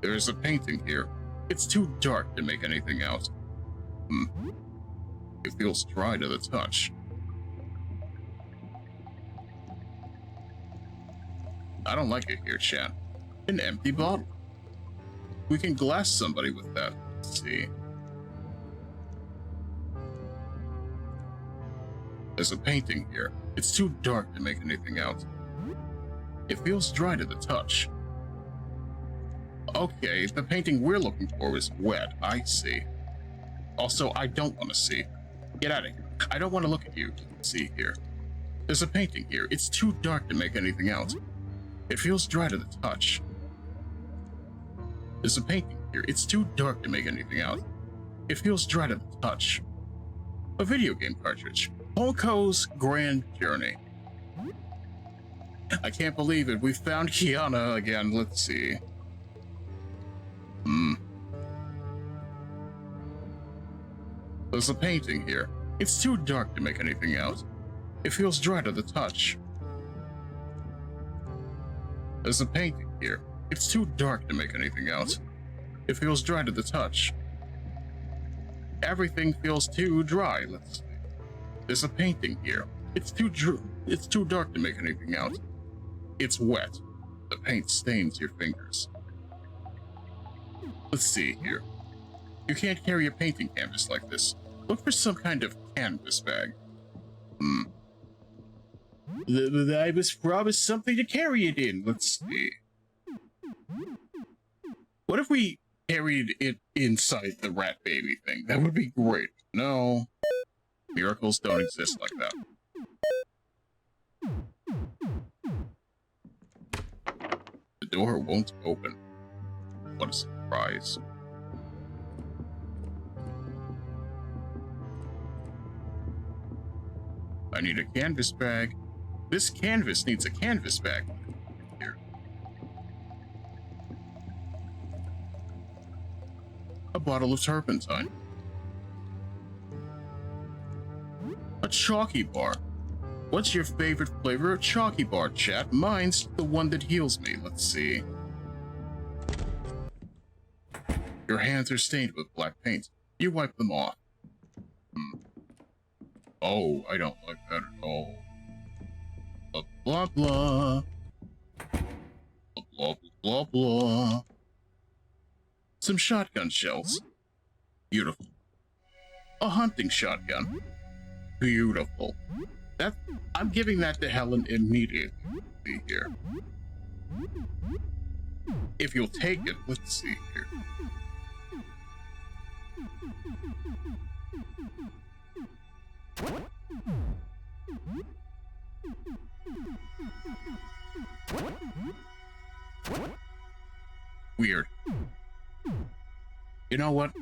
There's a painting here. It's too dark to make anything out. It feels dry to the touch. I don't like it here, chat. An empty bottle. We can glass somebody with that. Let's see. There's a painting here. It's too dark to make anything out. It feels dry to the touch. Okay, the painting we're looking for is wet. I see. Also, I don't want to see. Get out of here. I don't want to look at you. Let's see here. There's a painting here. It's too dark to make anything out. It feels dry to the touch. There's a painting here. It's too dark to make anything out. It feels dry to the touch. A video game cartridge. Polko's Grand Journey. I can't believe it. We found Kiana again. Let's see. There's a painting here. It's too dark to make anything out. It feels dry to the touch. There's a painting here. It's too dark to make anything out. It feels dry to the touch. Everything feels too dry. Let's see. There's a painting here. It's too dark to make anything out. It's wet. The paint stains your fingers. Let's see here. You can't carry a painting canvas like this. Look for some kind of canvas bag. I was promised something to carry it in. Let's see. What if we carried it inside the rat baby thing? That would be great. No. Miracles don't exist like that. The door won't open. What a surprise. I need a canvas bag. This canvas needs a canvas bag. Here. A bottle of turpentine. A chalky bar. What's your favorite flavor of chalky bar, chat? Mine's the one that heals me. Let's see. Your hands are stained with black paint. You wipe them off. Oh, I don't like that at all. Blah, blah, blah. Blah, blah, blah, blah. Some shotgun shells. Beautiful. A hunting shotgun. Beautiful. I'm giving that to Helen immediately. Here. If you'll take it, let's see here. Weird. You know what?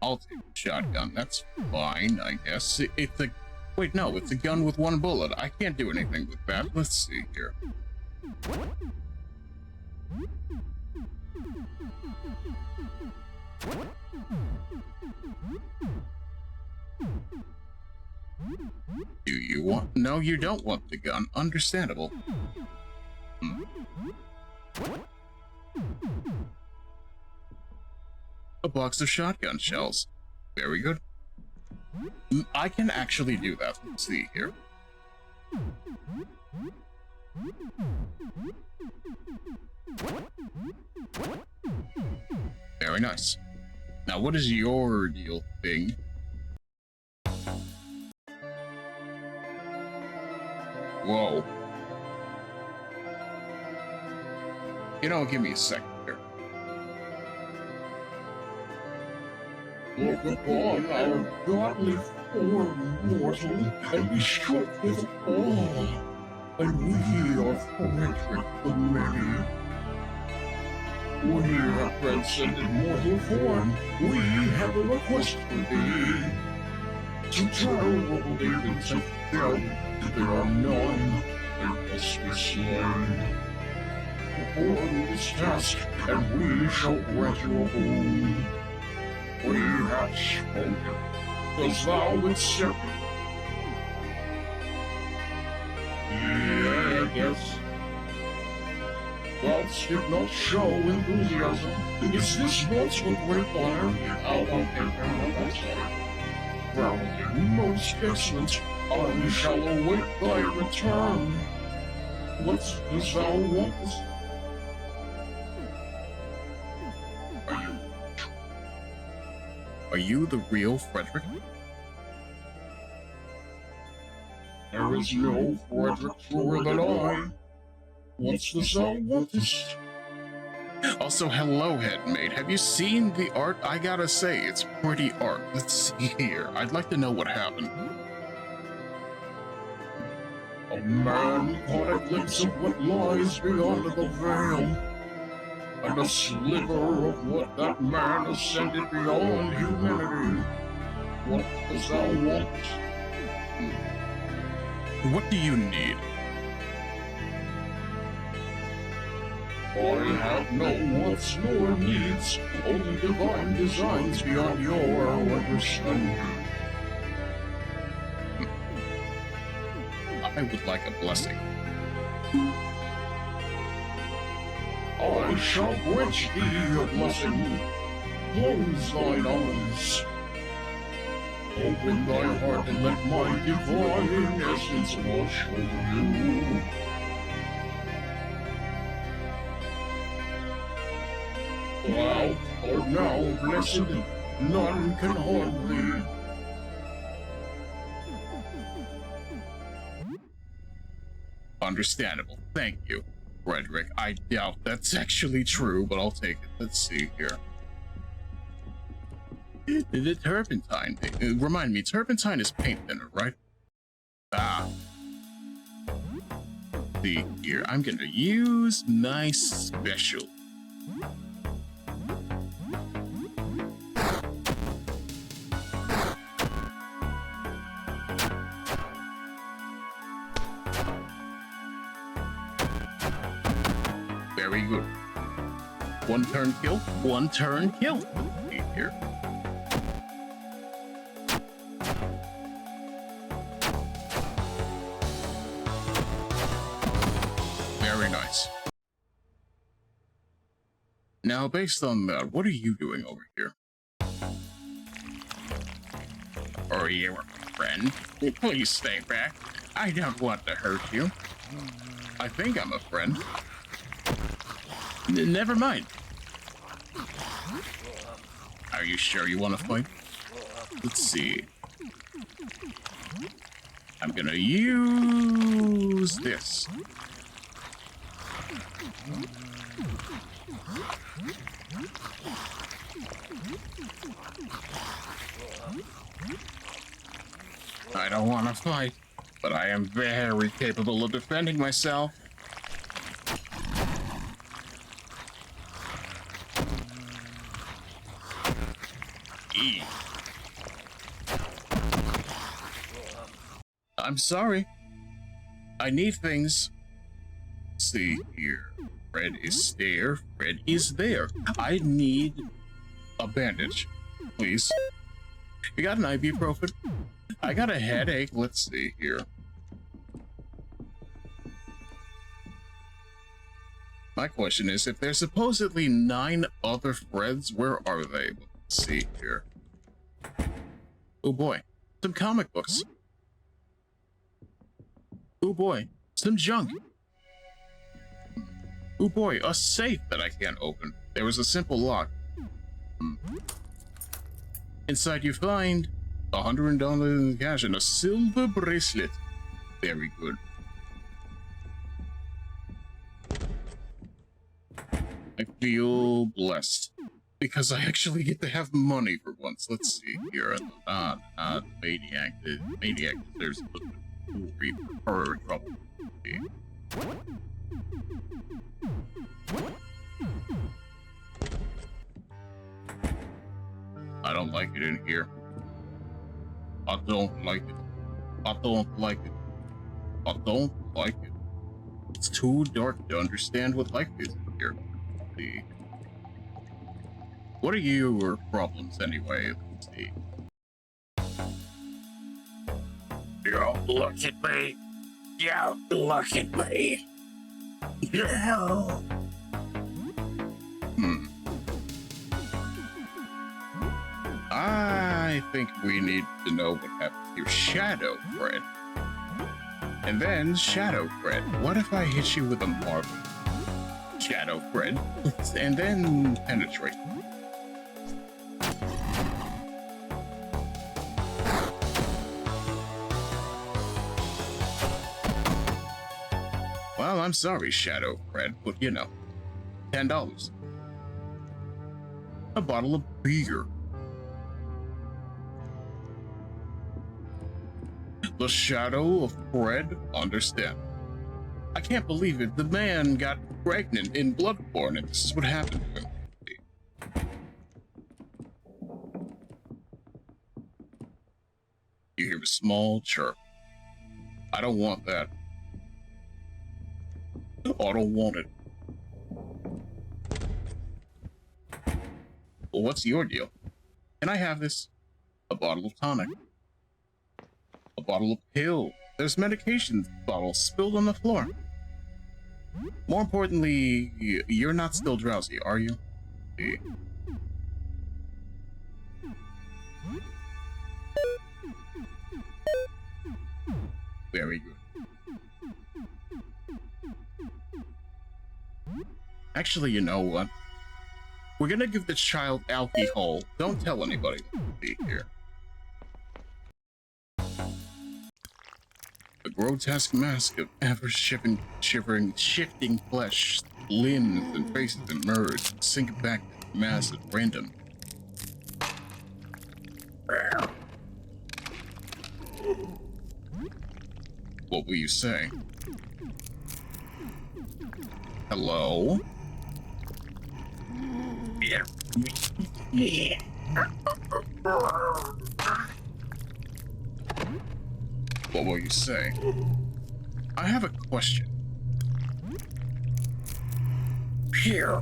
I'll take the shotgun. That's fine, I guess. It's a... Wait, no, it's a gun with one bullet. I can't do anything with that. Let's see here. Do you want... No, you don't want the gun. Understandable. A box of shotgun shells. Very good. I can actually do that. Let's see here. Very nice. Now, what is your deal thing? Whoa. You know, give me a second here. Look upon our godly form, mortal, and be struck with awe. And we are Frederick the Many. We have transcended mortal form. We have a request for thee. To tell what believers have done, there are none, and must be slain. Perform this task, and we shall grant your boon. We have spoken. Dost thou accept it? Yes. Gods did not show enthusiasm. Is this once with great honor? Out of the Crowned most excellent, we shall await thy return. What dost thou want? Are you the real Frederick? There is no Frederick truer than I. What's the thou wantest? Also, hello, headmate. Have you seen the art? I gotta say, it's pretty art. Let's see here. I'd like to know what happened. A man caught a glimpse of what lies beyond the veil, and a sliver of what that man ascended beyond humanity. What does thou want? What do you need? I have no wants nor needs, only divine designs beyond your understanding. I would like a blessing. I shall grant thee a blessing. Close thine eyes. Open thy heart and let my divine essence wash over you. Thou art now blessed, none can harm thee. Understandable. Thank you, Frederick. I doubt that's actually true, but I'll take it. Let's see here. The turpentine. Remind me, turpentine is paint thinner, right? Ah. See here. I'm gonna use my special. Very good. One turn kill. One turn kill. See here. Very nice. Now, based on that, what are you doing over here? Are you a friend? Please stay back. I don't want to hurt you. I think I'm a friend. Never mind. Are you sure you want to fight? Let's see. I'm gonna use this. I don't want to fight, but I am very capable of defending myself. I'm sorry. I need things. See here. Fred is there. Fred is there. I need a bandage, please. You got an ibuprofen? I got a headache. Let's see here. My question is, if there's supposedly 9 other Freds, where are they? Let's see here. Oh boy, some comic books. Oh boy, some junk. Oh boy, a safe that I can't open. There was a simple lock. Inside you find $100 in cash and a silver bracelet. Very good. I feel blessed because I actually get to have money for once. Let's see here. Maniac. The maniac deserves a little bit of trouble. Okay. I don't like it in here. I don't like it. I don't like it. I don't like it. It's too dark to understand what life is here. Let's see. What are your problems anyway? Let's see. Don't look at me. Don't look at me. No. I think we need to know what happened to your Shadow Fred. And then, Shadow Fred, what if I hit you with a marble? Shadow Fred, and then penetrate. Well, I'm sorry, Shadow Fred, but you know, $10. A bottle of beer. The Shadow of Fred, understand. I can't believe it. The man got pregnant in Bloodborne, and this is what happened to him. You hear a small chirp. I don't want that. I don't want it. Well, what's your deal? Can I have this? A bottle of tonic. A bottle of pill. There's medication bottles spilled on the floor. More importantly, you're not still drowsy, are you? Very good. Actually, you know what? We're gonna give this child alcohol. Don't tell anybody. Be here. The grotesque mask of ever-shifting flesh, limbs, and faces emerge and sink back to the mass at random. What will you say? Hello? What will you say? I have a question. Here.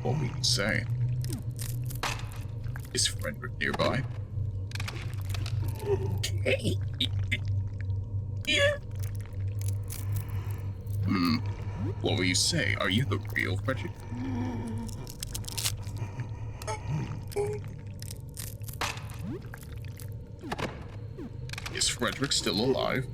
What will you say? Is Frederick nearby? What will you say? Are you the real Frederick? Is Frederick still alive?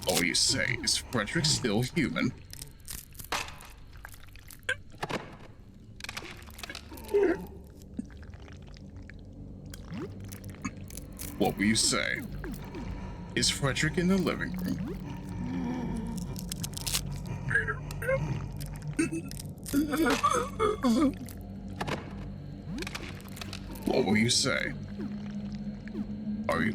What will you say? Is Frederick still human? What will you say? Is Frederick in the living room? What will you say? Are you,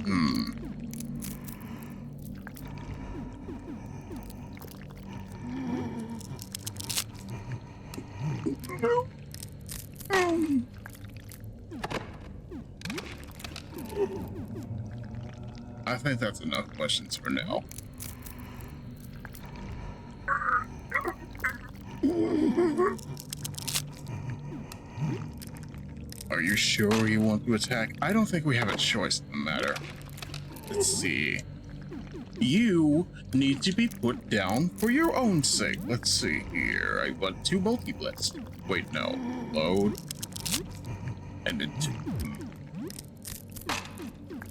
I think that's enough questions for now. Are you sure you want to attack? I don't think we have a choice in the matter. Let's see. You need to be put down for your own sake. Let's see here. I want 2 multi-blitz. Wait, no. Load. And then 2.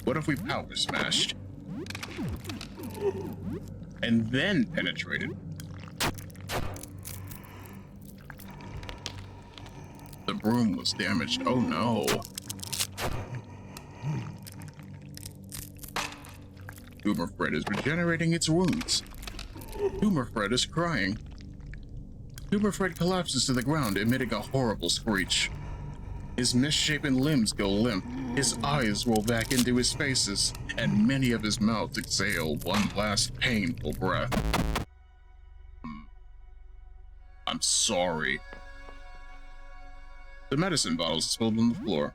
What if we power smashed? And then penetrated? The broom was damaged. Oh no. Tumor Fred is regenerating its wounds. Tumor Fred is crying. Tumor Fred collapses to the ground, emitting a horrible screech. His misshapen limbs go limp, his eyes roll back into his faces, and many of his mouths exhale one last painful breath. I'm sorry. The medicine bottles spilled on the floor.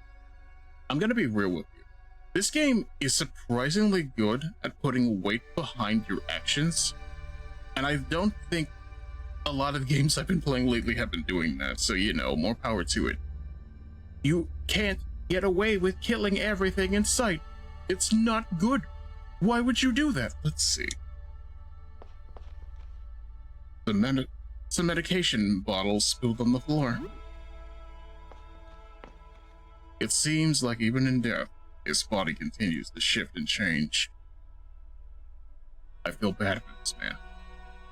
I'm gonna be real with you. This game is surprisingly good at putting weight behind your actions, and I don't think a lot of games I've been playing lately have been doing that, so you know, more power to it. You can't get away with killing everything in sight. It's not good. Why would you do that? Let's see. Some medication bottles spilled on the floor. It seems like even in death, his body continues to shift and change. I feel bad for this man.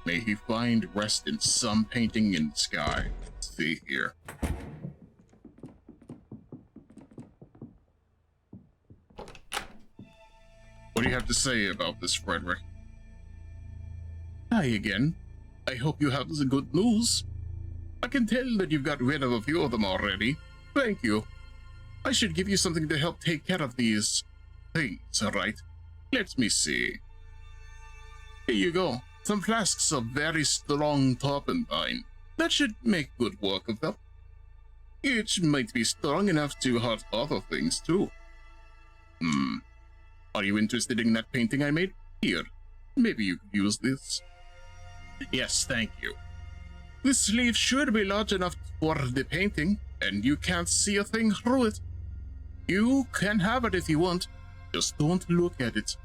May he find rest in some painting in the sky. Let's see here. What do you have to say about this, Frederick? Hi again. I hope you have the good news. I can tell that you've got rid of a few of them already. Thank you. I should give you something to help take care of these things, alright? Let me see. Here you go. some flasks of very strong turpentine. That should make good work of them. It might be strong enough to hurt other things too. Are you interested in that painting I made? Here, maybe you could use this. Yes, thank you. The sleeve should be large enough for the painting, and you can't see a thing through it. You can have it if you want, just don't look at it.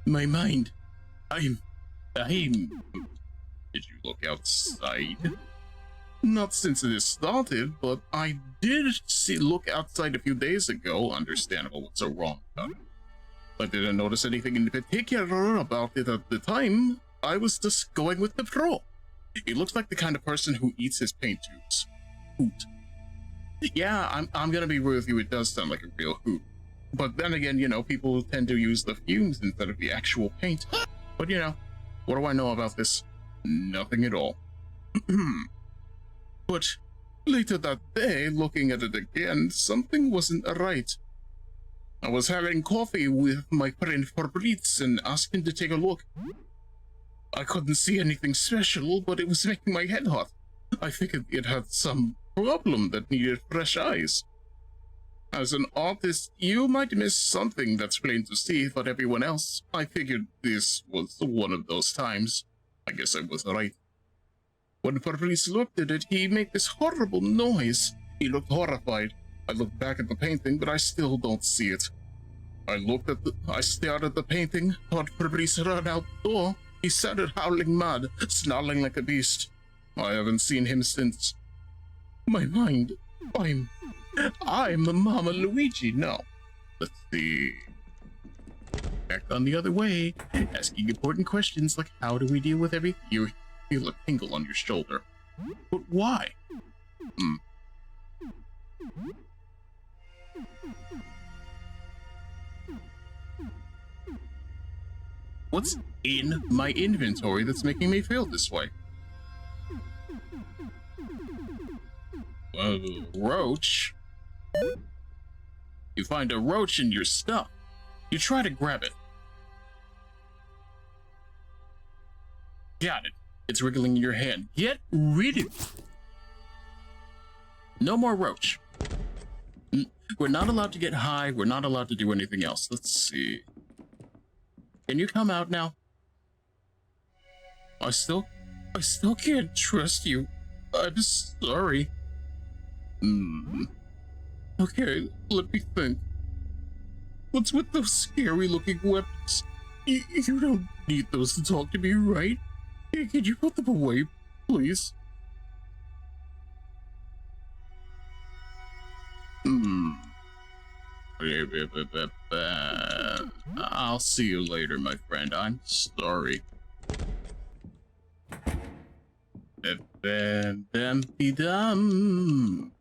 My mind, Did you look outside? Not since this started, but I did look outside a few days ago. Understandable what's so wrong about it. I didn't notice anything in particular about it at the time. I was just going with the flow. He looks like the kind of person who eats his paint tubes. Hoot. Yeah, I'm gonna be real with you, it does sound like a real hoot. But then again, you know, people tend to use the fumes instead of the actual paint. But you know, what do I know about this? Nothing at all. But later that day, looking at it again, something wasn't right. I was having coffee with my friend Fabrice and asked him to take a look. I couldn't see anything special, but it was making my head hot. I figured it had some problem that needed fresh eyes. As an artist, you might miss something that's plain to see for everyone else. I figured this was one of those times. I guess I was right. When Fabrice looked at it, he made this horrible noise. He looked horrified. I looked back at the painting, but I still don't see it. I stared at the painting, thought Fabrice ran out the door. He started howling mad, snarling like a beast. I haven't seen him since. My mind, I'm Mama Luigi now. Let's see. Back on the other way, asking important questions like how do we deal with everything? You feel a tingle on your shoulder. But why? What's in my inventory that's making me feel this way? Roach? You find a roach in your stuff. You try to grab it. Got it. It's wriggling in your hand. Get rid of it. No more roach. We're not allowed to get high. We're not allowed to do anything else. Let's see. Can you come out now? I still can't trust you. I'm sorry. Okay, let me think. What's with those scary-looking weapons? You don't need those to talk to me, right? Can you put them away, please? I'll see you later, my friend. I'm sorry. Dum.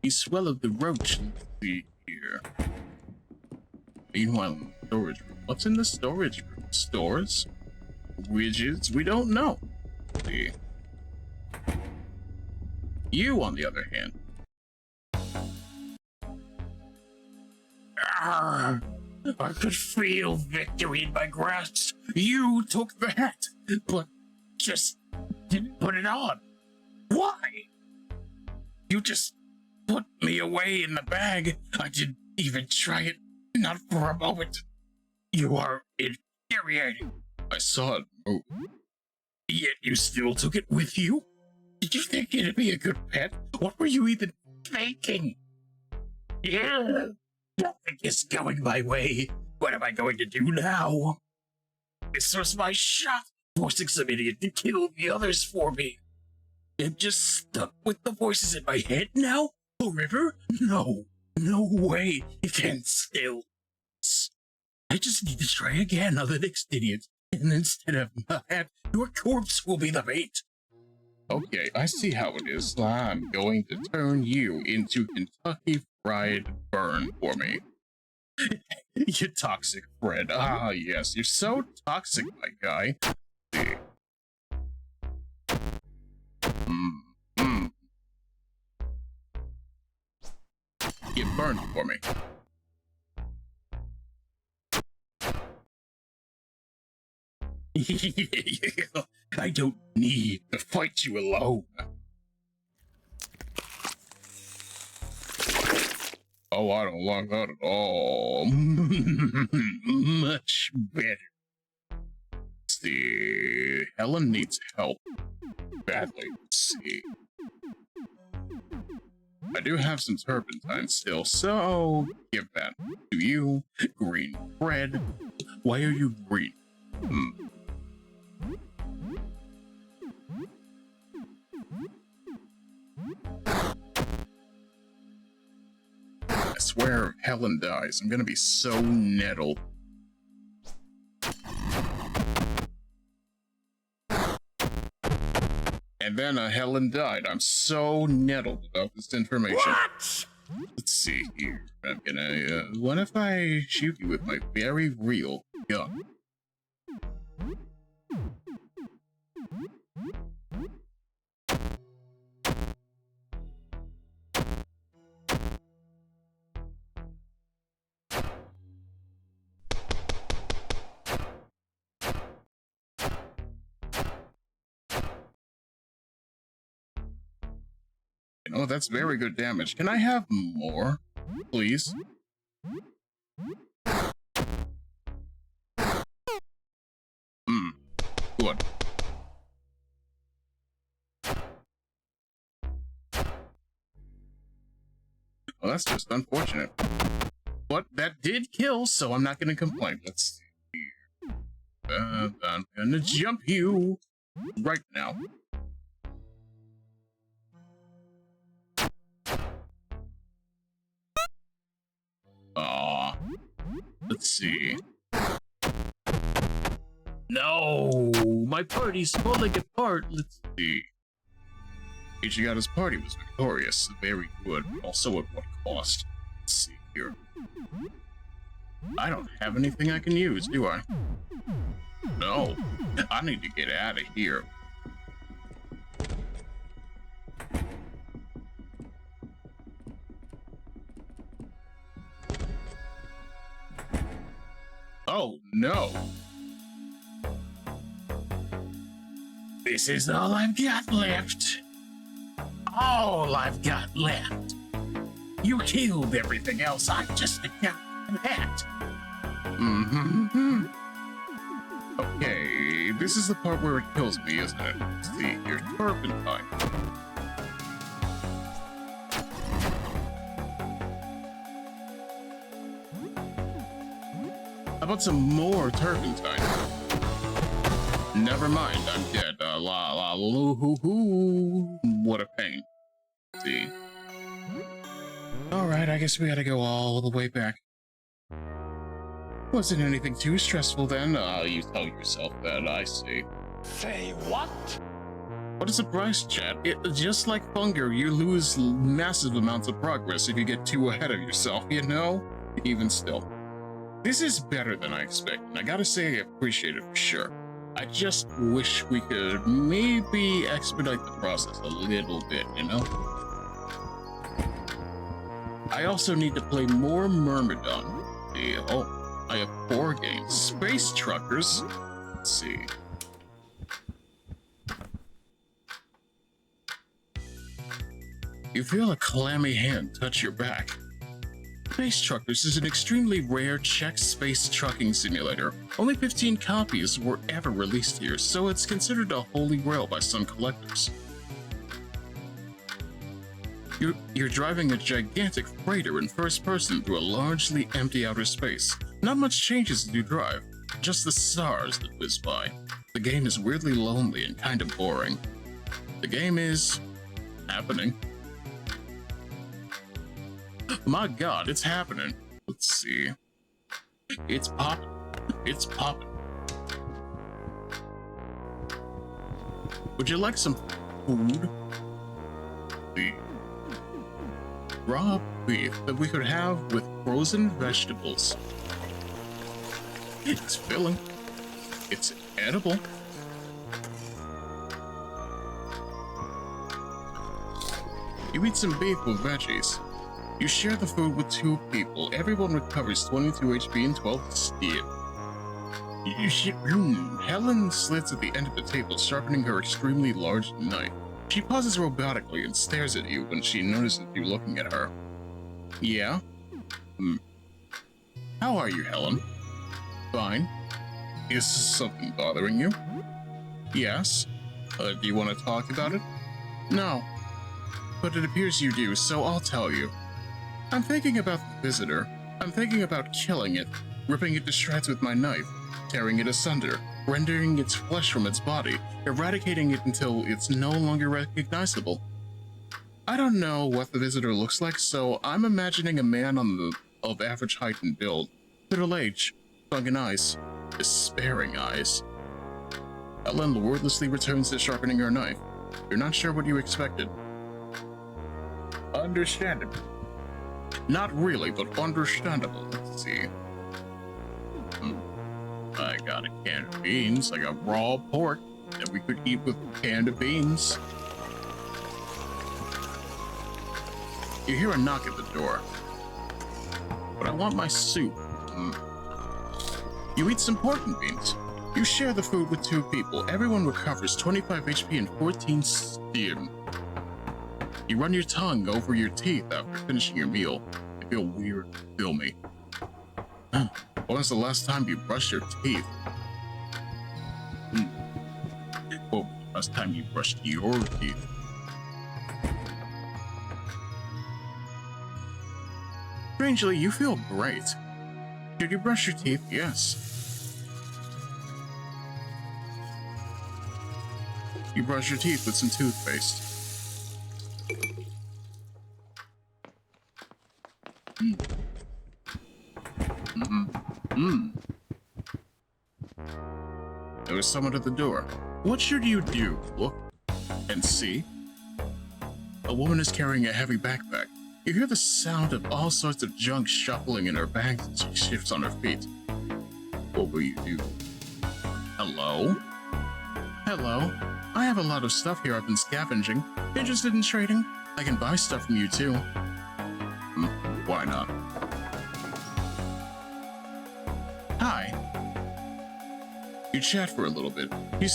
He swallowed the roach. Let's see here. Meanwhile, in the storage room. What's in the storage room? Stores? Widgets? We don't know. Let's see. You, on the other hand. I could feel victory in my grasp. You took the hat, but just didn't put it on. Why? You just put me away in the bag. I didn't even try it, not for a moment. You are infuriating. I saw it move. Yet you still took it with you? Did you think it'd be a good pet? What were you even thinking? Yeah, nothing is going my way. What am I going to do now? This was my shot, forcing some idiot to kill the others for me. I'm just stuck with the voices in my head now? Forever? No way. You can't still. I just need to try again on the next idiot. And instead of that, your corpse will be the bait. Okay, I see how it is. I'm going to turn you into Kentucky Fried Burn for me. You toxic friend. Ah, yes, you're so toxic, my guy. Get burned for me. I don't need to fight you alone. Oh, I don't like that at all. Much better. Let's see. Helen needs help badly. Let's see. I do have some turpentine still, so give that to you. Green bread. Why are you green? I swear if Helen dies, I'm gonna be so nettled. And then Helen died. I'm so nettled about this information. What? Let's see here. I'm gonna, what if I shoot you with my very real gun? Oh, that's very good damage. Can I have more, please? Good. Well, that's just unfortunate. But that did kill, so I'm not gonna complain. Let's see here. I'm gonna jump you right now. Let's see. No, my party's falling apart. Let's see. Ichi got his party was victorious. Very good. Also at what cost? Let's see here. I don't have anything I can use, do I? No. I need to get out of here. Oh, no. This is all I've got left. All I've got left. You killed everything else. I just got that. Okay, this is the part where it kills me, isn't it? Let's see, your turpentine. How about some more turpentine? Never mind, I'm dead. What a pain. Let's see. Alright, I guess we gotta go all the way back. Wasn't anything too stressful then? You tell yourself that, I see. Say what? What a surprise, chat. Just like Funger, you lose massive amounts of progress if you get too ahead of yourself, you know? Even still. This is better than I expected. I gotta say I appreciate it for sure. I just wish we could maybe expedite the process a little bit, you know? I also need to play more Myrmidon. Oh, I have 4 games. Space Truckers. Let's see. You feel a clammy hand touch your back. Space Truckers is an extremely rare Czech space trucking simulator. Only 15 copies were ever released here, so it's considered a holy grail by some collectors. You're driving a gigantic freighter in first person through a largely empty outer space. Not much changes as you drive, just the stars that whiz by. The game is weirdly lonely and kind of boring. The game is happening. My god, it's happening. Let's see. It's popping. It's popping. Would you like some food? The raw beef that we could have with frozen vegetables. It's filling. It's edible. You eat some beef with veggies. You share the food with 2 people. Everyone recovers 22 HP and 12 steel. Helen slits at the end of the table, sharpening her extremely large knife. She pauses robotically and stares at you when she notices you looking at her. Yeah? How are you, Helen? Fine. Is something bothering you? Yes. Do you want to talk about it? No. But it appears you do, so I'll tell you. I'm thinking about the visitor. I'm thinking about killing it, ripping it to shreds with my knife, tearing it asunder, rendering its flesh from its body, eradicating it until it's no longer recognizable. I don't know what the visitor looks like, so I'm imagining a man of average height and build, middle age, sunken eyes, despairing eyes. Helen wordlessly returns to sharpening her knife. You're not sure what you expected. Understandable. Not really, but understandable. Let's see. I got a can of beans. I got raw pork that we could eat with a can of beans. You hear a knock at the door. But I want my soup. You eat some pork and beans. You share the food with 2 people. Everyone recovers 25 HP and 14 steam. You run your tongue over your teeth after finishing your meal. You feel weird and filmy. When was the last time you brushed your teeth? When was the last time you brushed your teeth? Strangely, you feel great. Did you brush your teeth? Yes. You brush your teeth with some toothpaste. There was someone at the door. What should you do? Look and see. A woman is carrying a heavy backpack. You hear the sound of all sorts of junk shuffling in her bag as she shifts on her feet. What will you do? Hello? Hello? I have a lot of stuff here I've been scavenging. Interested in trading? I can buy stuff from you too. Why not? Hi. You chat for a little bit. She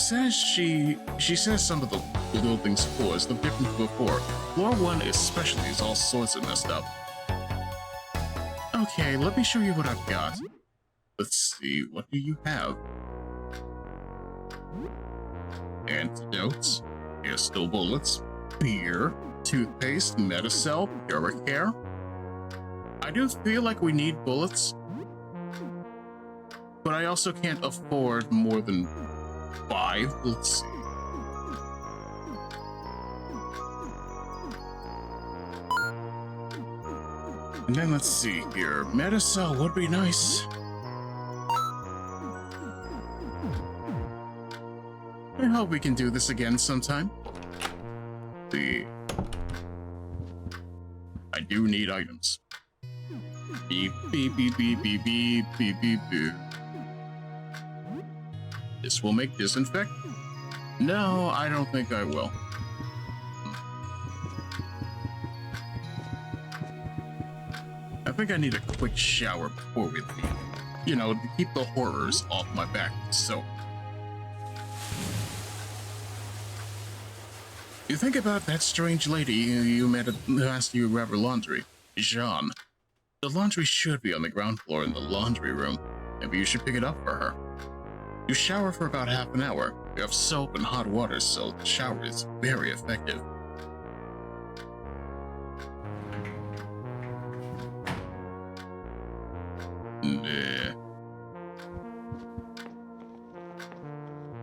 says some of the building's floors look different from before. Floor 1 especially is all sorts of messed up. Okay, let me show you what I've got. Let's see, what do you have? Antidotes, pistol bullets, beer, toothpaste, Medicel, Puricare. I do feel like we need bullets, but I also can't afford more than 5. Let's see. And then let's see here. Medicel would be nice. I hope we can do this again sometime. See. I do need items. Beep, beep, beep, beep, beep, beep, beep, beep, beep. This will make disinfect? No, I don't think I will. I think I need a quick shower before we leave. You know, to keep the horrors off my back, so. You think about that strange lady you met who asked you to grab her laundry, Jean. The laundry should be on the ground floor in the laundry room. Maybe you should pick it up for her. You shower for about half an hour. You have soap and hot water, so the shower is very effective.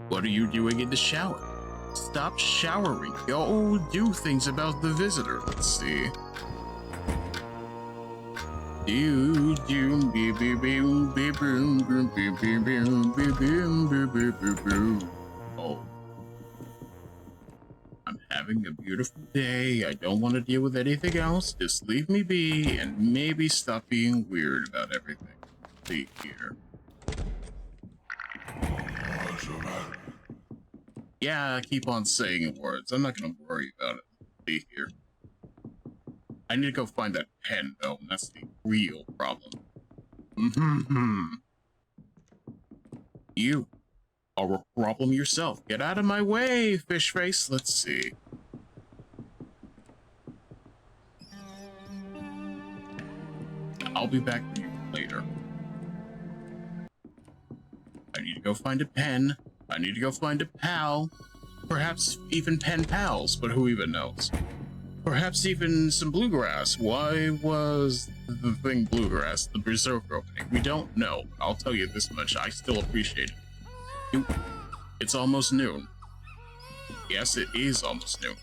What are you doing in the shower? Stop showering. Go do things about the visitor. Let's see. Oh. I'm having a beautiful day. I don't want to deal with anything else. Just leave me be and maybe stop being weird about everything. See here. Yeah, keep on saying words. I'm not gonna worry about it. See here. I need to go find that pen, though, and that's the real problem. You are a problem yourself. Get out of my way, fish face. Let's see. I'll be back for you later. I need to go find a pen. I need to go find a pal. Perhaps even pen pals, but who even knows? Perhaps even some bluegrass. Why was the thing bluegrass, the Berserker opening? We don't know. I'll tell you this much, I still appreciate it. It's almost noon. Yes, it is almost noon.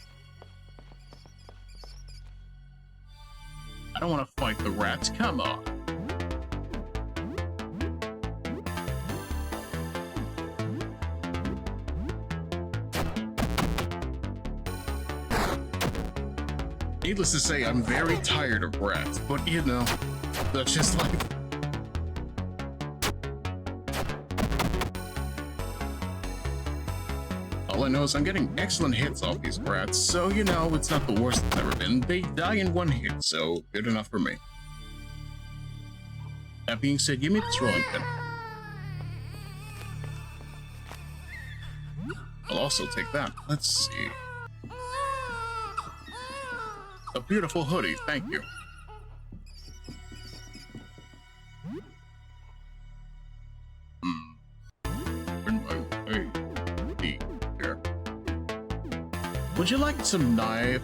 I don't want to fight the rats, come on. Needless to say, I'm very tired of rats, but you know, that's just like... All I know is I'm getting excellent hits off these rats, so you know, it's not the worst it's ever been. They die in one hit, so good enough for me. That being said, give me this rolling pin. I'll also take that. Let's see. A beautiful hoodie, thank you. Here. Would you like some knife?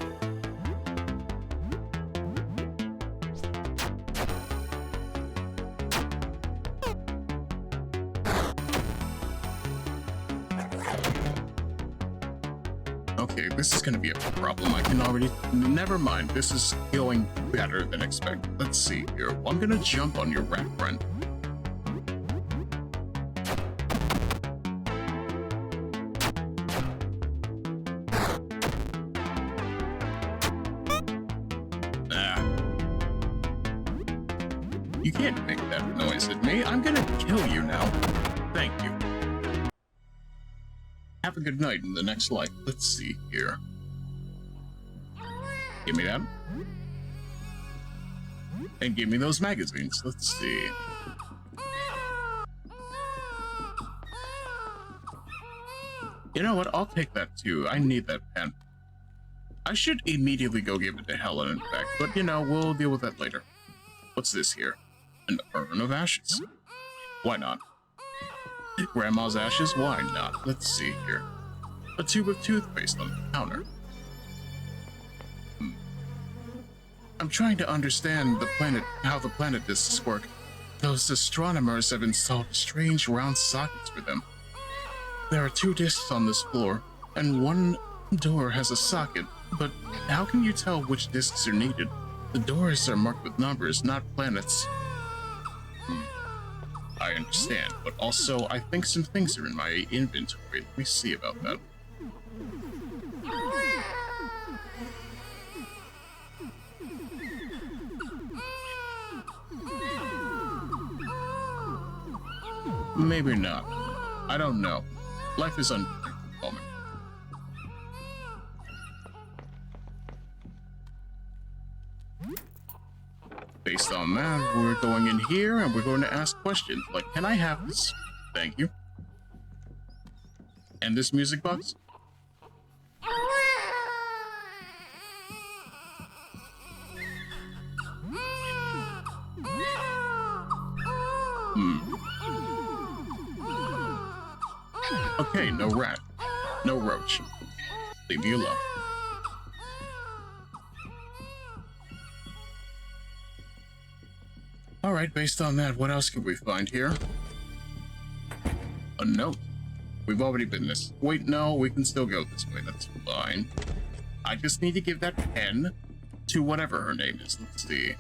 Okay, this is gonna be a problem. I can already... Never mind, this is going better than expected. Let's see here. I'm gonna jump on your rat friend. You can't make that noise at me. I'm gonna kill you now. Thank you. Have a good night in the next life. Let's see here. Give me that. And give me those magazines. Let's see. You know what? I'll take that too. I need that pen. I should immediately go give it to Helen, in fact, but you know, we'll deal with that later. What's this here? An urn of ashes. Why not? Grandma's ashes? Why not? Let's see here. A tube of toothpaste on the counter. I'm trying to understand how the planet discs work. Those astronomers have installed strange round sockets for them. There are 2 discs on this floor, and one door has a socket, but how can you tell which discs are needed? The doors are marked with numbers, not planets. I understand, but also I think some things are in my inventory. Let me see about that. Maybe not. I don't know. Life is unpredictable. Based on that, we're going in here and we're going to ask questions like, can I have this? Thank you. And this music box? Okay, no rat. No roach. Leave me alone. Alright, based on that, what else could we find here? A note. We've already been this. Wait, no, we can still go this way. That's fine. I just need to give that pen to whatever her name is. Let's see.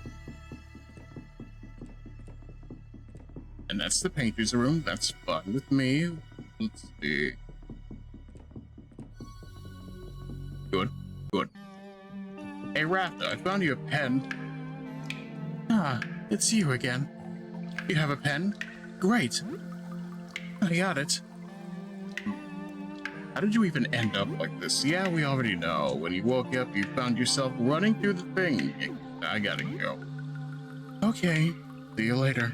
And that's the painter's room. That's fine with me. Let's see. Good, good. Hey, Ratha, I found you a pen. Ah, it's you again. You have a pen? Great. I got it. How did you even end up like this? Yeah, we already know. When you woke up, you found yourself running through the thing. I gotta go. Okay, see you later.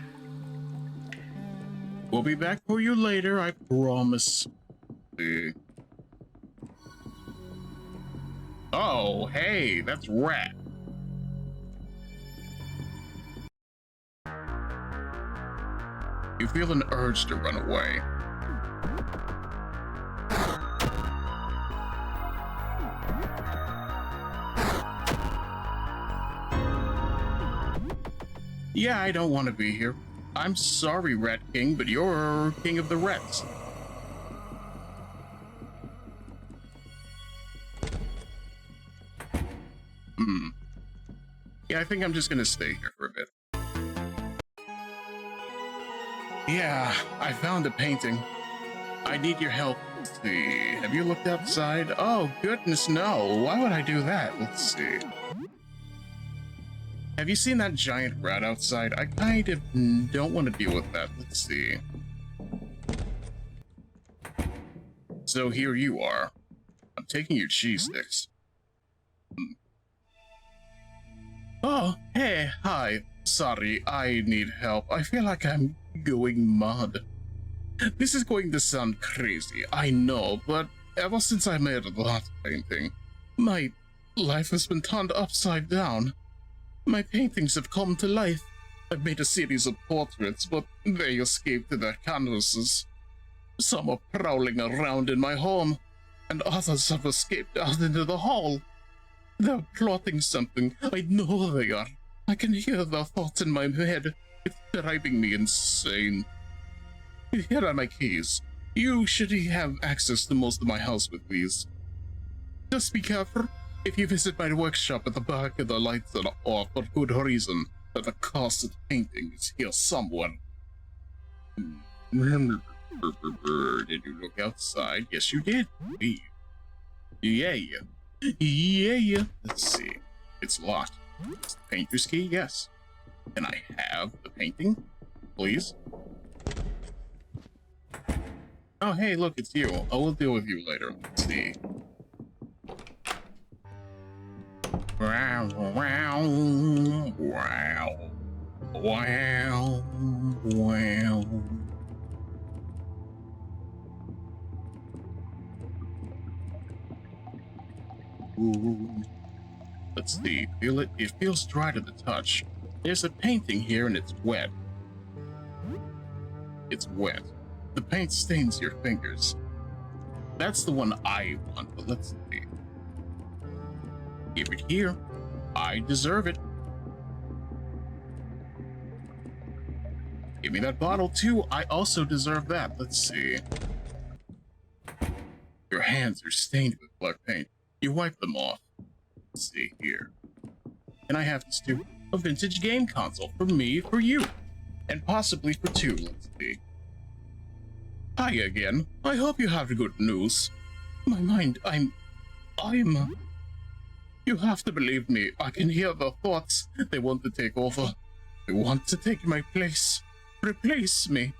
We'll be back for you later, I promise. Oh, hey, that's Rat. You feel an urge to run away. Yeah, I don't want to be here. I'm sorry, Rat King, but you're king of the rats. Yeah, I think I'm just gonna stay here for a bit. Yeah, I found a painting. I need your help. Let's see. Have you looked outside? Oh, goodness, no. Why would I do that? Let's see. Have you seen that giant rat outside? I kind of don't want to deal with that. Let's see. So here you are. I'm taking your cheese sticks. Oh, hey, hi. Sorry, I need help. I feel like I'm going mad. This is going to sound crazy, I know, but ever since I made that painting, my life has been turned upside down. My paintings have come to life. I've made a series of portraits, but they escaped to their canvases. Some are prowling around in my home, and others have escaped out into the hall. They're plotting something. I know they are. I can hear their thoughts in my head. It's driving me insane. Here are my keys. You should have access to most of my house with these. Just be careful. If you visit my workshop at the back, the lights are off for good reason. That the cost of the painting is here somewhere. Did you look outside? Yes, you did. Yeah. Let's see. It's locked. It's the painter's key? Yes. Can I have the painting? Please? Oh, hey, look, it's you. I will deal with you later. Let's see. Wow. Ooh. Let's see. Feel it? It feels dry to the touch. There's a painting here and it's wet. It's wet. The paint stains your fingers. That's the one I want, but let's see. Give it here. I deserve it. Give me that bottle too. I also deserve that. Let's see. Your hands are stained with black paint. You wipe them off. Let's see here. Can I have this too? A vintage game console for me, for you, and possibly for two. Let's see. Hi again. I hope you have good news. My mind, I'm... You have to believe me. I can hear their thoughts. They want to take over. They want to take my place. Replace me.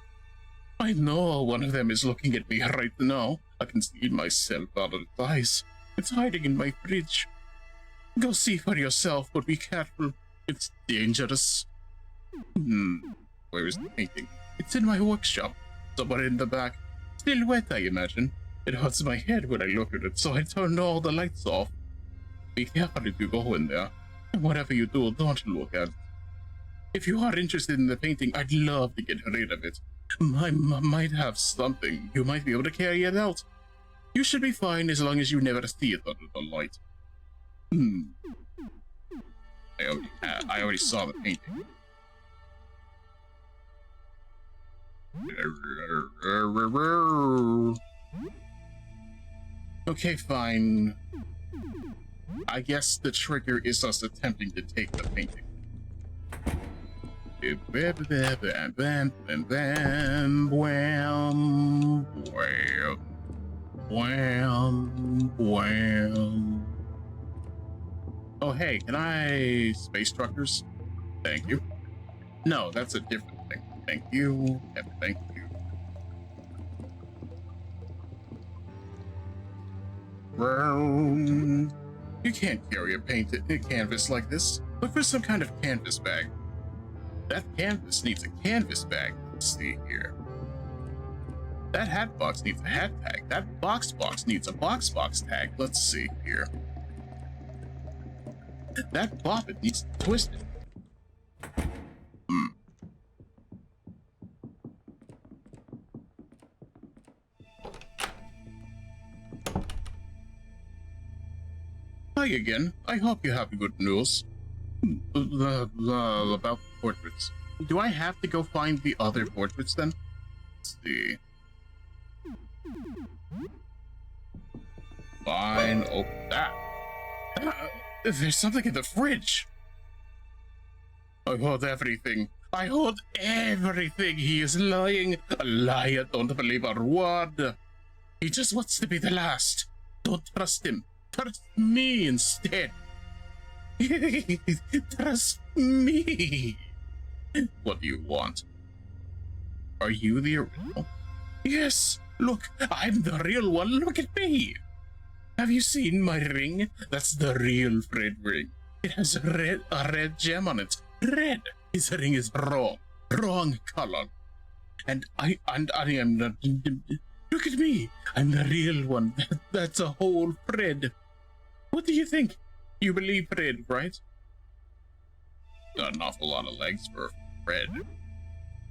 I know one of them is looking at me right now. I can see myself out of its eyes. It's hiding in my fridge. Go see for yourself, but be careful. It's dangerous. Where is the painting? It's in my workshop. Somewhere in the back. Still wet, I imagine. It hurts my head when I look at it, so I turned all the lights off. Be careful if you go in there. And whatever you do, don't look at it. If you are interested in the painting, I'd love to get rid of it. I might have something. You might be able to carry it out. You should be fine as long as you never see it under the light. I already saw the painting. Okay, fine. I guess the trigger is us attempting to take the painting. Oh, hey, can I space truckers? Thank you. No, that's a different thing. Thank you, and thank you. You can't carry a painted canvas like this. Look for some kind of canvas bag. That canvas needs a canvas bag. Let's see here. That hat box needs a hat tag. That box needs a box tag. Let's see here. That bobbin needs twisted. Hi again. I hope you have good news. About portraits. Do I have to go find the other portraits then? Let's see. Fine, open that. There's something in the fridge. I heard everything. I heard everything. He is lying. A liar. Don't believe a word. He just wants to be the last. Don't trust him. Trust me instead. Trust me. What do you want? Are you the original? Yes. Look, I'm the real one. Look at me. Have you seen my ring? That's the real Fred ring. It has a red gem on it. Red. His ring is wrong. Wrong color. And I am not. Look at me. I'm the real one. That's a whole Fred. What do you think? You believe Fred, right? Got an awful lot of legs for Fred.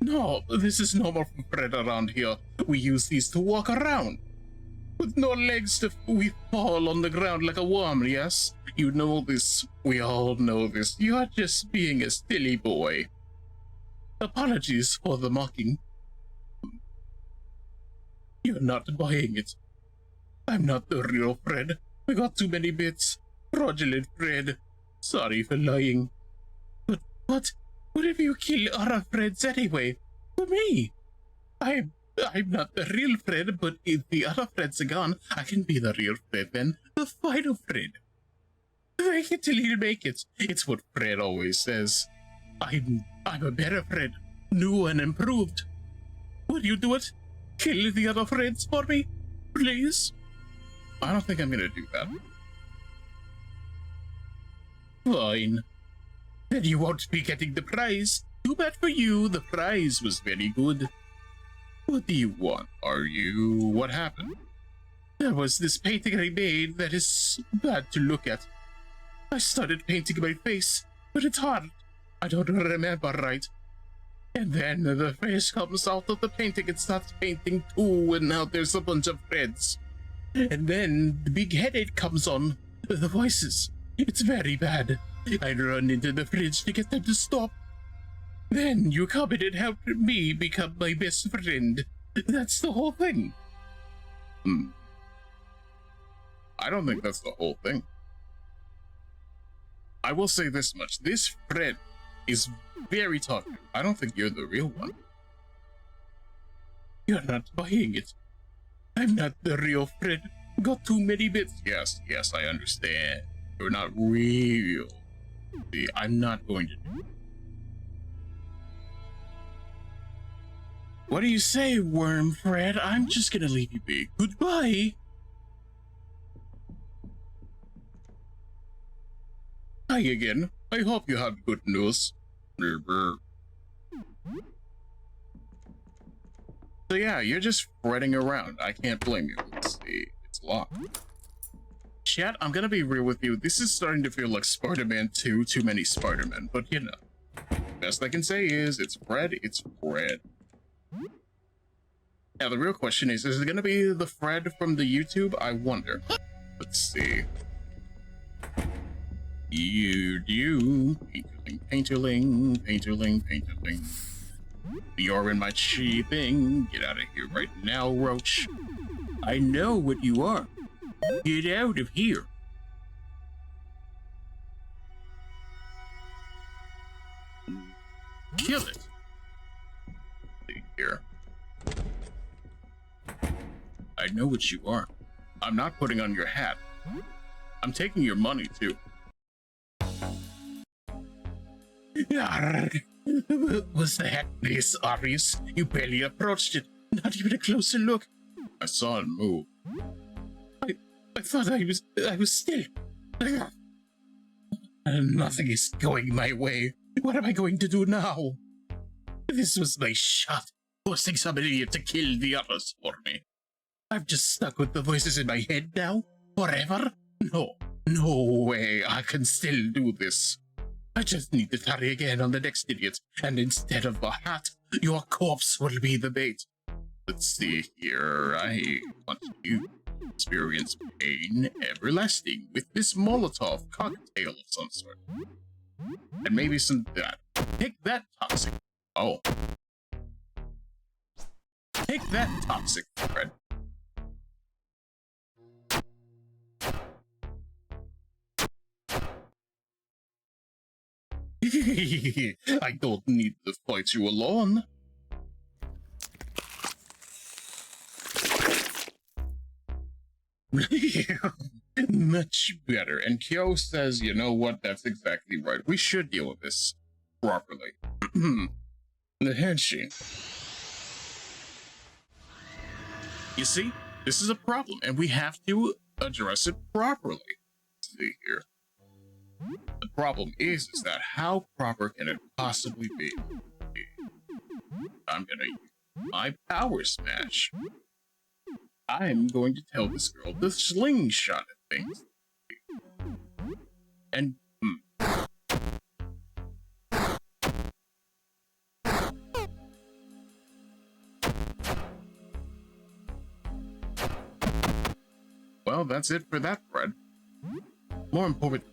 No, this is normal for Fred around here. We use these to walk around. With no legs, we fall on the ground like a worm, yes? You know this. We all know this. You're just being a silly boy. Apologies for the mocking. You're not buying it. I'm not the real Fred. I got too many bits. Fraudulent Fred. Sorry for lying. But what if you kill other Freds anyway? For me? I'm not the real Fred, but if the other Freds are gone, I can be the real Fred then. The final Fred. Make it till you make it. It's what Fred always says. I'm a better Fred. New and improved. Would you do it? Kill the other Freds for me? Please? I don't think I'm gonna do that. Fine. Then you won't be getting the prize. Too bad for you. The prize was very good. What do you want? What happened? There was this painting I made that is bad to look at. I started painting my face, but it's hard. I don't remember right. And then the face comes out of the painting and starts painting too, and now there's a bunch of Freds. And then the big headache comes on. The voices. It's very bad. I run into the fridge to get them to stop. Then you come in and help me become my best friend. That's the whole thing. I don't think that's the whole thing. I will say this much. This Fred is very talkative. I don't think you're the real one. You're not buying it. I'm not the real Fred. Got too many bits. Yes, I understand. You're not real. See, I'm not going to do it. What do you say, Worm Fred? I'm just gonna leave you be. Goodbye. Hi again. I hope you have good news. So yeah, you're just fretting around. I can't blame you. Let's see. It's locked. Chat, I'm gonna be real with you. This is starting to feel like Spider-Man 2, too many Spider-Men, but you know. Best I can say is, it's Fred, it's Fred. Now the real question is it gonna be the Fred from the YouTube? I wonder. Let's see. You, painterling. You're in my cheaping. Get out of here right now, Roach. I know what you are. Get out of here. Kill it. See here. I know what you are. I'm not putting on your hat. I'm taking your money, too. Was the hat this obvious? You barely approached it. Not even a closer look. I saw it move. I thought I was still. Nothing is going my way. What am I going to do now? This was my shot. forcing some idiot to kill the others for me. I'm just stuck with the voices in my head now? Forever? No. No way I can still do this. I just need to tarry again on the next idiot, and instead of the hat, your corpse will be the bait. Let's see here. I want you to experience pain everlasting with this Molotov cocktail of some sort. And maybe some that. Take that, toxic. Oh. Take that, toxic thread. I don't need to fight you alone. Much better. And Kyo says, you know what, that's exactly right. We should deal with this properly. The headshot. You see, this is a problem, and we have to address it properly. Let's see here. The problem is that how proper can it possibly be? I'm gonna use my power smash. I'm going to tell this girl to slingshot at things. And well, that's it for that thread. More importantly,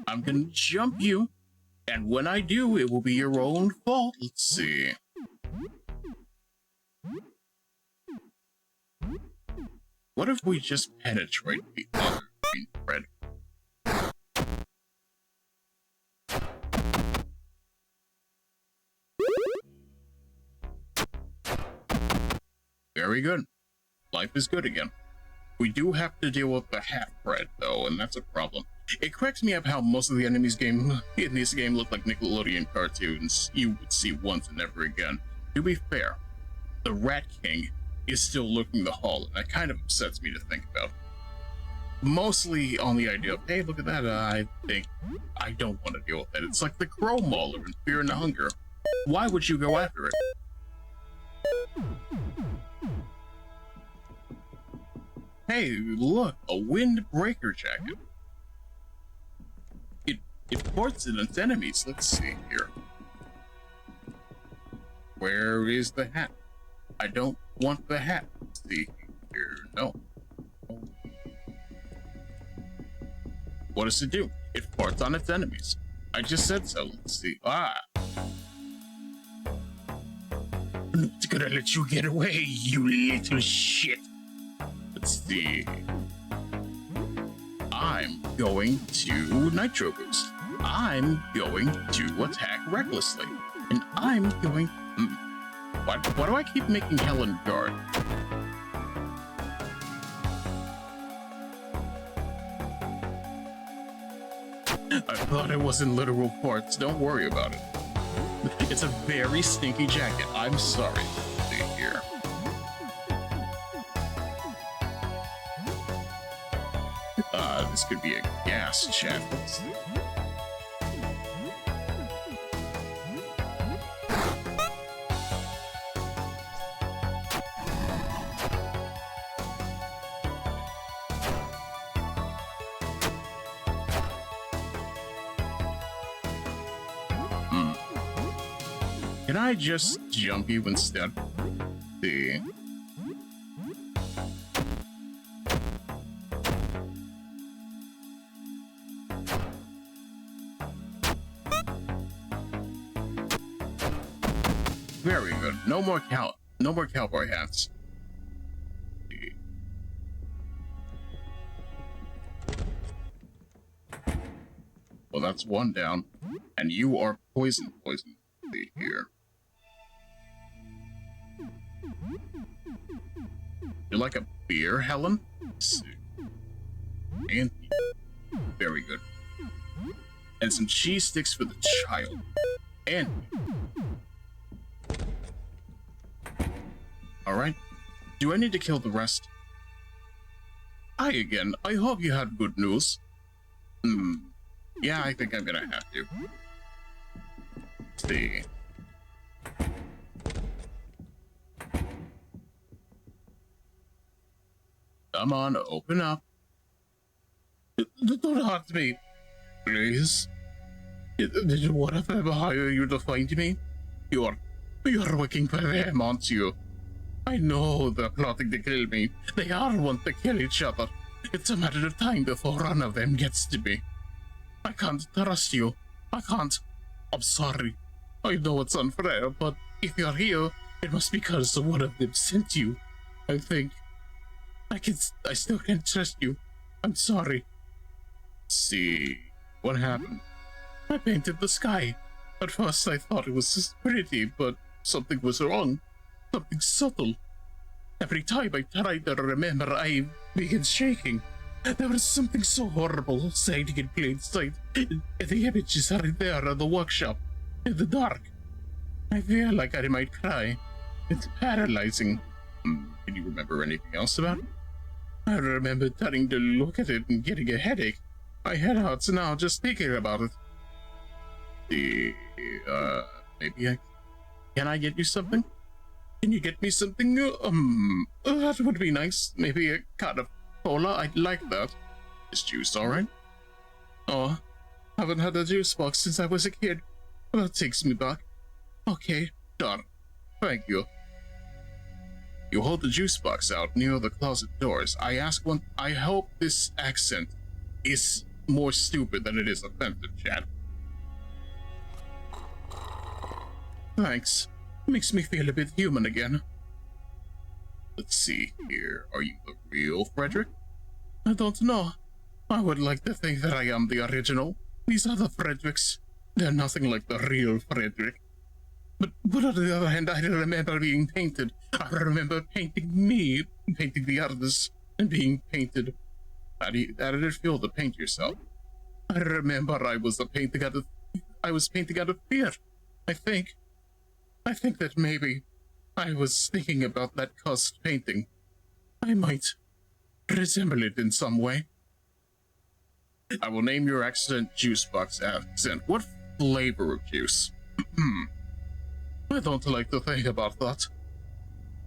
I'm gonna jump you, and when I do, it will be your own fault. Let's see. What if we just penetrate the other green thread? Very good. Life is good again. We do have to deal with the half thread, though, and that's a problem. It cracks me up how most of the enemies in this game look like Nickelodeon cartoons you would see once and never again. To be fair, the Rat King is still lurking the hall, and that kind of upsets me to think about. Mostly on the idea of, hey, look at that, I think I don't want to deal with that. It's like the Crow Mauler in Fear and Hunger. Why would you go after it? Hey, look, a windbreaker jacket. It ports in its enemies. Let's see here. Where is the hat? I don't want the hat. Let's see here. No. What does it do? It farts on its enemies. I just said so. Let's see. I'm not gonna let you get away, you little shit. Let's see. I'm going to Nitro Boost. I'm going to attack recklessly. And I'm going... Why do I keep making Helen guard? I thought it wasn't literal parts. Don't worry about it. It's a very stinky jacket. I'm sorry. Let's see here. This could be a gas chat. Let's see. Can I just jump you instead? Let's see. Very good. No more cowboy hats. Well, that's one down. And you are poison. see here. You like a beer, Helen? Let's see. And very good. And some cheese sticks for the child. And alright. Do I need to kill the rest? Hi again. I hope you had good news. Yeah, I think I'm gonna have to. Let's see. Come on, open up. Don't hurt me, please. Did one of them hire you to find me? You're working for them, aren't you? I know they're plotting to kill me. They all want to kill each other. It's a matter of time before one of them gets to me. I can't trust you. I can't. I'm sorry. I know it's unfair, but if you're here, it must be because one of them sent you. I think. I still can't trust you. I'm sorry. Let's see. What happened? I painted the sky. At first I thought it was just pretty, but something was wrong. Something subtle. Every time I tried to remember, I began shaking. There was something so horrible hiding in plain sight. The images are there in the workshop, in the dark. I feel like I might cry. It's paralyzing. Can you remember anything else about it? I remember turning to look at it and getting a headache. My head hurts now just thinking about it. Maybe can I get you something? Can you get me something? That would be nice. Maybe a can of cola. I'd like that. Is juice alright? Oh, haven't had a juice box since I was a kid. That takes me back. Okay, done. Thank you. You hold the juice box out near the closet doors. I hope this accent is more stupid than it is offensive, chat. Thanks. Makes me feel a bit human again. Let's see here. Are you the real Frederick? I don't know. I would like to think that I am the original. These other Fredericks, they're nothing like the real Frederick. But on the other hand, I remember being painted. I remember painting me, painting the others, and being painted. How did it feel to paint yourself? I remember I was painting out of fear. I think that maybe I was thinking about that cursed painting. I might resemble it in some way. I will name your accent Juice Box accent. What flavor of juice? I don't like to think about that.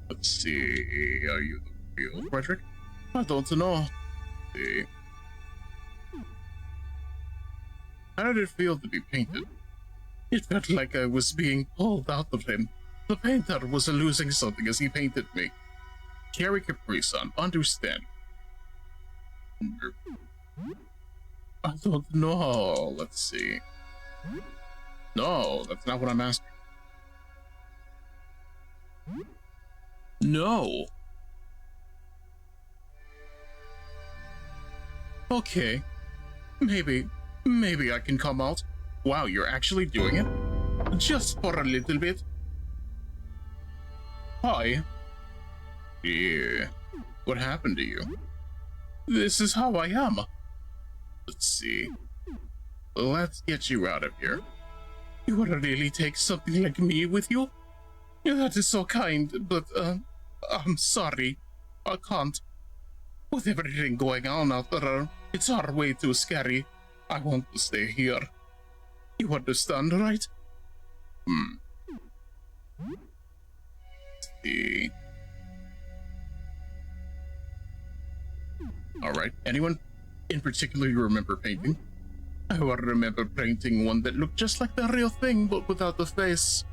Let's see. Are you the real Frederick? I don't know. Let's see. How did it feel to be painted? It felt like I was being pulled out of him. The painter was losing something as he painted me. Cherry Capri Sun, understand. I don't know. Let's see. No, that's not what I'm asking. No. Okay. Maybe I can come out. Wow, you're actually doing it? Just for a little bit. Hi. Yeah. What happened to you? This is how I am. Let's see. Let's get you out of here. You would really take something like me with you? That is so kind, but, I'm sorry. I can't. With everything going on out there, it's all way too scary. I want to stay here. You understand, right? See. Alright, anyone in particular you remember painting? I will remember painting one that looked just like the real thing, but without the face.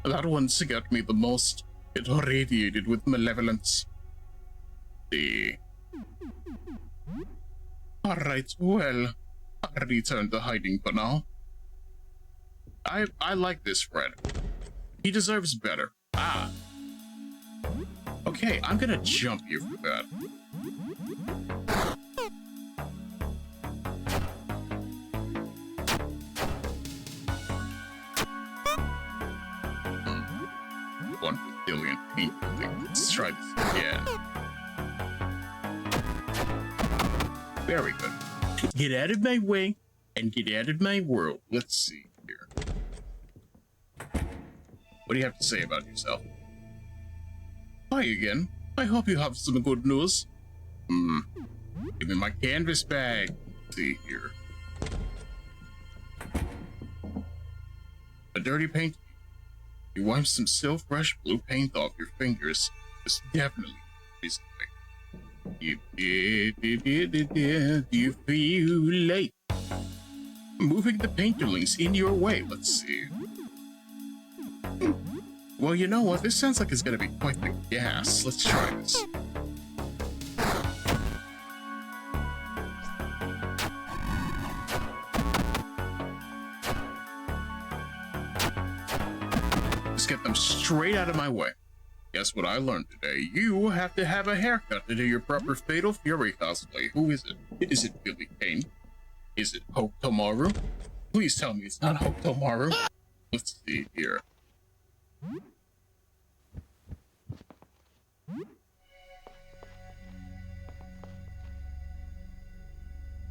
That one scared me the most. It radiated with malevolence. See. Alright, well, I'll return to hiding for now. I like this Fred. He deserves better. Ah. Okay, I'm gonna jump you for that. try this again. Very good. Get out of my way and get out of my world. Let's see here. What do you have to say about yourself? Hi again. I hope you have some good news. Give me my canvas bag. Let's see here. A dirty paint. You wipe some still fresh blue paint off your fingers. It's definitely recently. You feel late. Moving the painterlings in your way. Let's see. Well, you know what? This sounds like it's gonna be quite the gas. Let's try this. Just get them straight out of my way. Guess what I learned today? You have to have a haircut to do your proper Fatal Fury cosplay. Who is it? Is it Billy Kane? Is it Hokutomaru? Please tell me it's not Hokutomaru. Let's see here.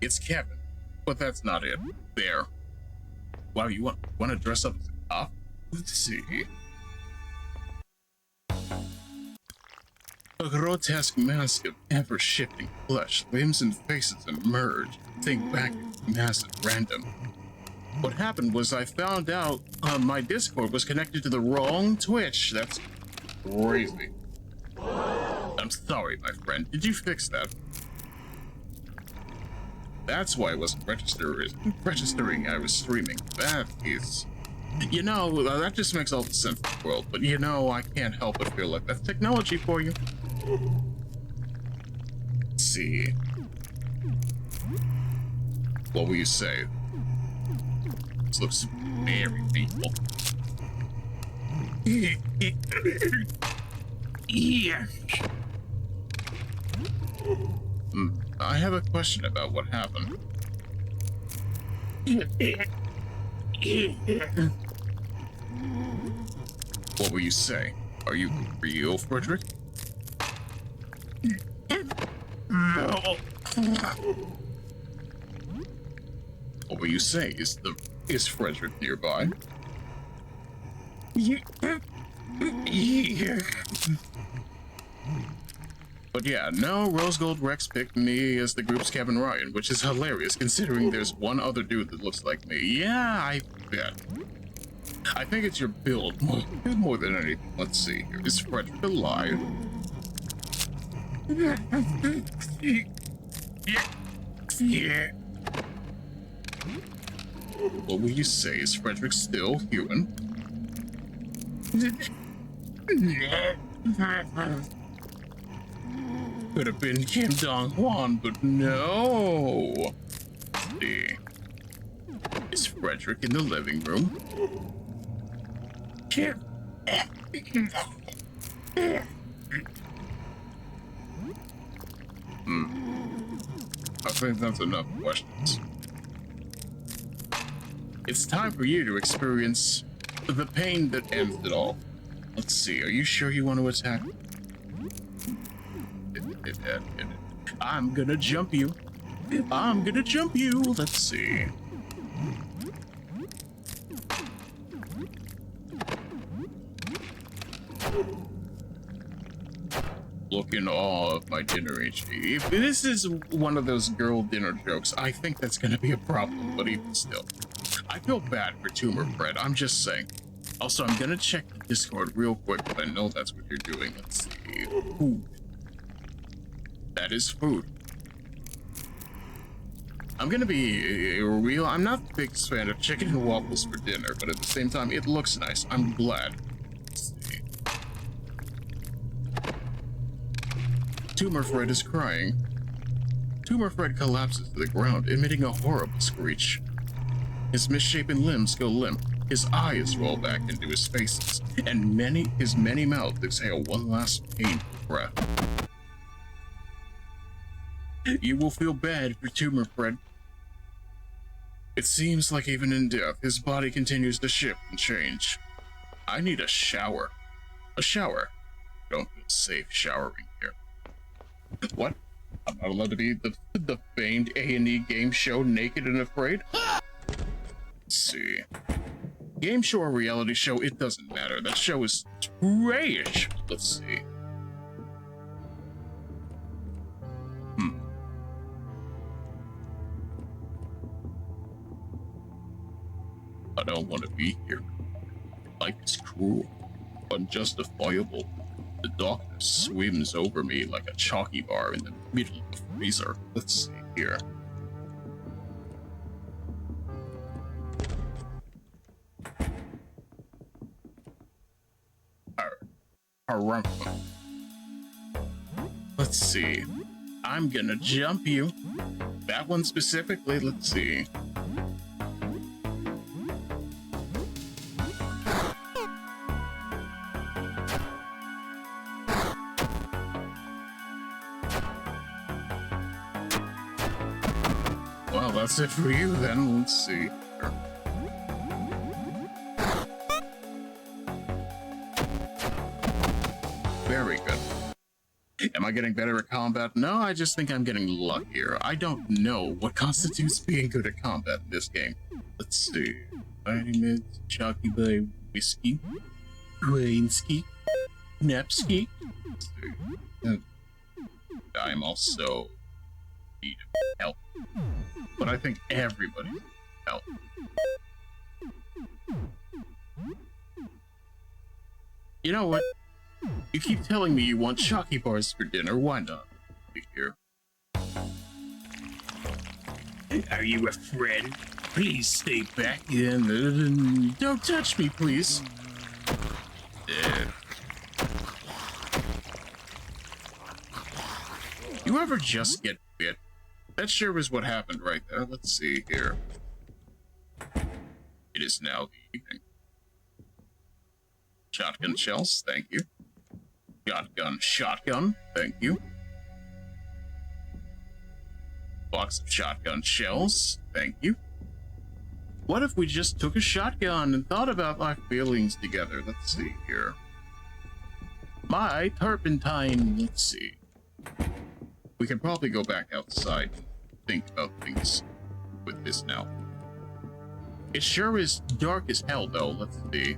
It's Kevin, but that's not it. There. Wow, you want to dress up as a cop? Let's see. A grotesque mask of ever-shifting flesh, limbs and faces emerge. Think back at mass at random. What happened was I found out my Discord was connected to the wrong Twitch. That's crazy. I'm sorry, my friend. Did you fix that? That's why I wasn't registering I was streaming. That is... You know, that just makes all the sense in the world. But you know, I can't help but feel like that's technology for you. Let's see. What will you say? This looks very painful. I have a question about what happened. What will you say? Are you real, Frederick? No. What will you say? Is Frederick nearby? But yeah, no, Rose Gold Rex picked me as the group's Kevin Ryan, which is hilarious considering there's one other dude that looks like me. Yeah, I bet. I think it's your build more than anything. Let's see here. Is Frederick alive? Yeah. What will you say? Is Frederick still human? Could have been Kim Dong-hwan, but no. Let's see. Is Frederick in the living room? I think that's enough questions. It's time for you to experience the pain that ends it all. Let's see, are you sure you want to attack? I'm gonna jump you. I'm gonna jump you. Let's see. Look in awe of my dinner HD. If this is one of those girl dinner jokes, I think that's gonna be a problem, but even still. I feel bad for Tumor Fred, I'm just saying. Also, I'm gonna check the Discord real quick, but I know that's what you're doing. Let's see. Food. That is food. I'm gonna be real. I'm not the biggest fan of chicken and waffles for dinner, but at the same time, it looks nice. I'm glad. Let's see. Tumor Fred is crying. Tumor Fred collapses to the ground, emitting a horrible screech. His misshapen limbs go limp. His eyes roll back into his faces, and his many mouths exhale one last painful breath. You will feel bad for Tumor Fred. It seems like even in death, his body continues to shift and change. I need a shower. A shower. Don't feel safe showering here. What? I'm not allowed to be the famed A&E game show Naked and Afraid? Let's see. Game show or reality show, it doesn't matter. That show is trash. Let's see. I don't want to be here. Life is cruel, unjustifiable. The darkness swims over me like a chalky bar in the middle of a freezer. Let's see here. Let's see. I'm gonna jump you. That one specifically, let's see. Well, that's it for you then. Let's see. Very good. Am I getting better at combat? No, I just think I'm getting luckier. I don't know what constitutes being good at combat in this game. Let's see. Vitamin, Chalky by Whiskey, Grainsky, Nepsky. Let's see. I'm also need help. But I think everybody needs help. You know what? You keep telling me you want chalky bars for dinner. Why not? Be here. Are you a friend? Please stay back. Don't touch me, please. You ever just get bit? That sure was what happened right there. Let's see here. It is now the evening. Shotgun shells, thank you. Shotgun, thank you. Box of shotgun shells, thank you. What if we just took a shotgun and thought about our feelings together? Let's see here. My turpentine, let's see. We can probably go back outside and think about things with this now. It sure is dark as hell though, let's see.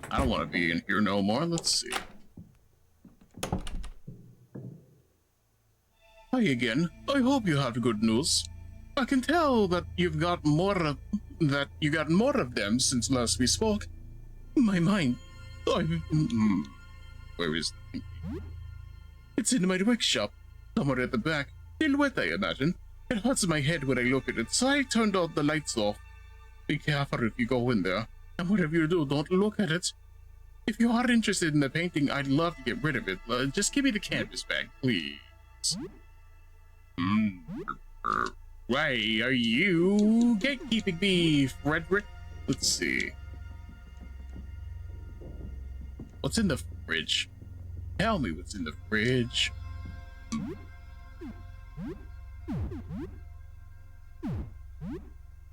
I don't want to be in here no more. Let's see. Hi again. I hope you have good news. I can tell that you got more of them since last we spoke. My mind. Where is the thinking? It's in my workshop, somewhere at the back. Still wet, I imagine. It hurts my head when I look at it, so I turned all the lights off. Be careful if you go in there. And whatever you do, don't look at it. If you are interested in the painting, I'd love to get rid of it. Just give me the canvas bag, please. Why are you gatekeeping me, Frederick? Let's see. What's in the fridge? Tell me what's in the fridge.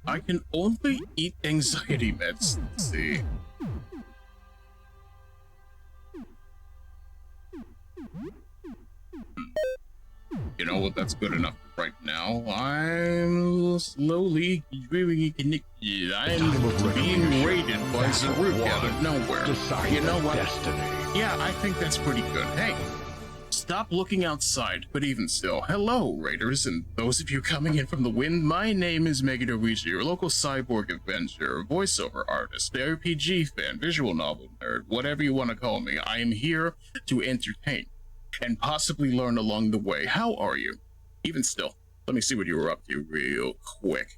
I can only eat anxiety meds. Let's see. You know what? That's good enough right now. I'm slowly being raided by Zaruk out of nowhere. You know what? Yeah, I think that's pretty good. Hey, stop looking outside, but even still, hello, raiders, and those of you coming in from the wind. My name is Megiddo Ichi, your local cyborg adventurer, voiceover artist, RPG fan, visual novel nerd, whatever you want to call me. I am here to entertain and possibly learn along the way. How are you? Even still, let me see what you were up to real quick.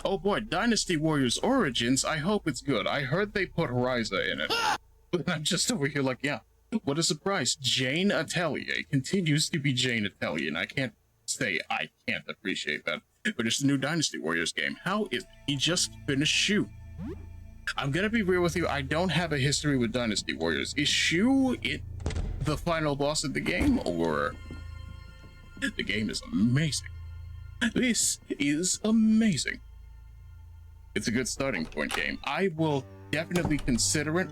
Oh boy, Dynasty Warriors Origins, I hope it's good. I heard they put Ryza in it. But I'm just over here like, yeah, what a surprise. Jane Atelier continues to be Jane Atelier, and I can't say I can't appreciate that. But it's the new Dynasty Warriors game. How is it? He just finished Shu. I'm gonna be real with you, I don't have a history with Dynasty Warriors. Is Shu the final boss of the game, or... The game is amazing. This is amazing. It's a good starting point game. I will definitely consider it.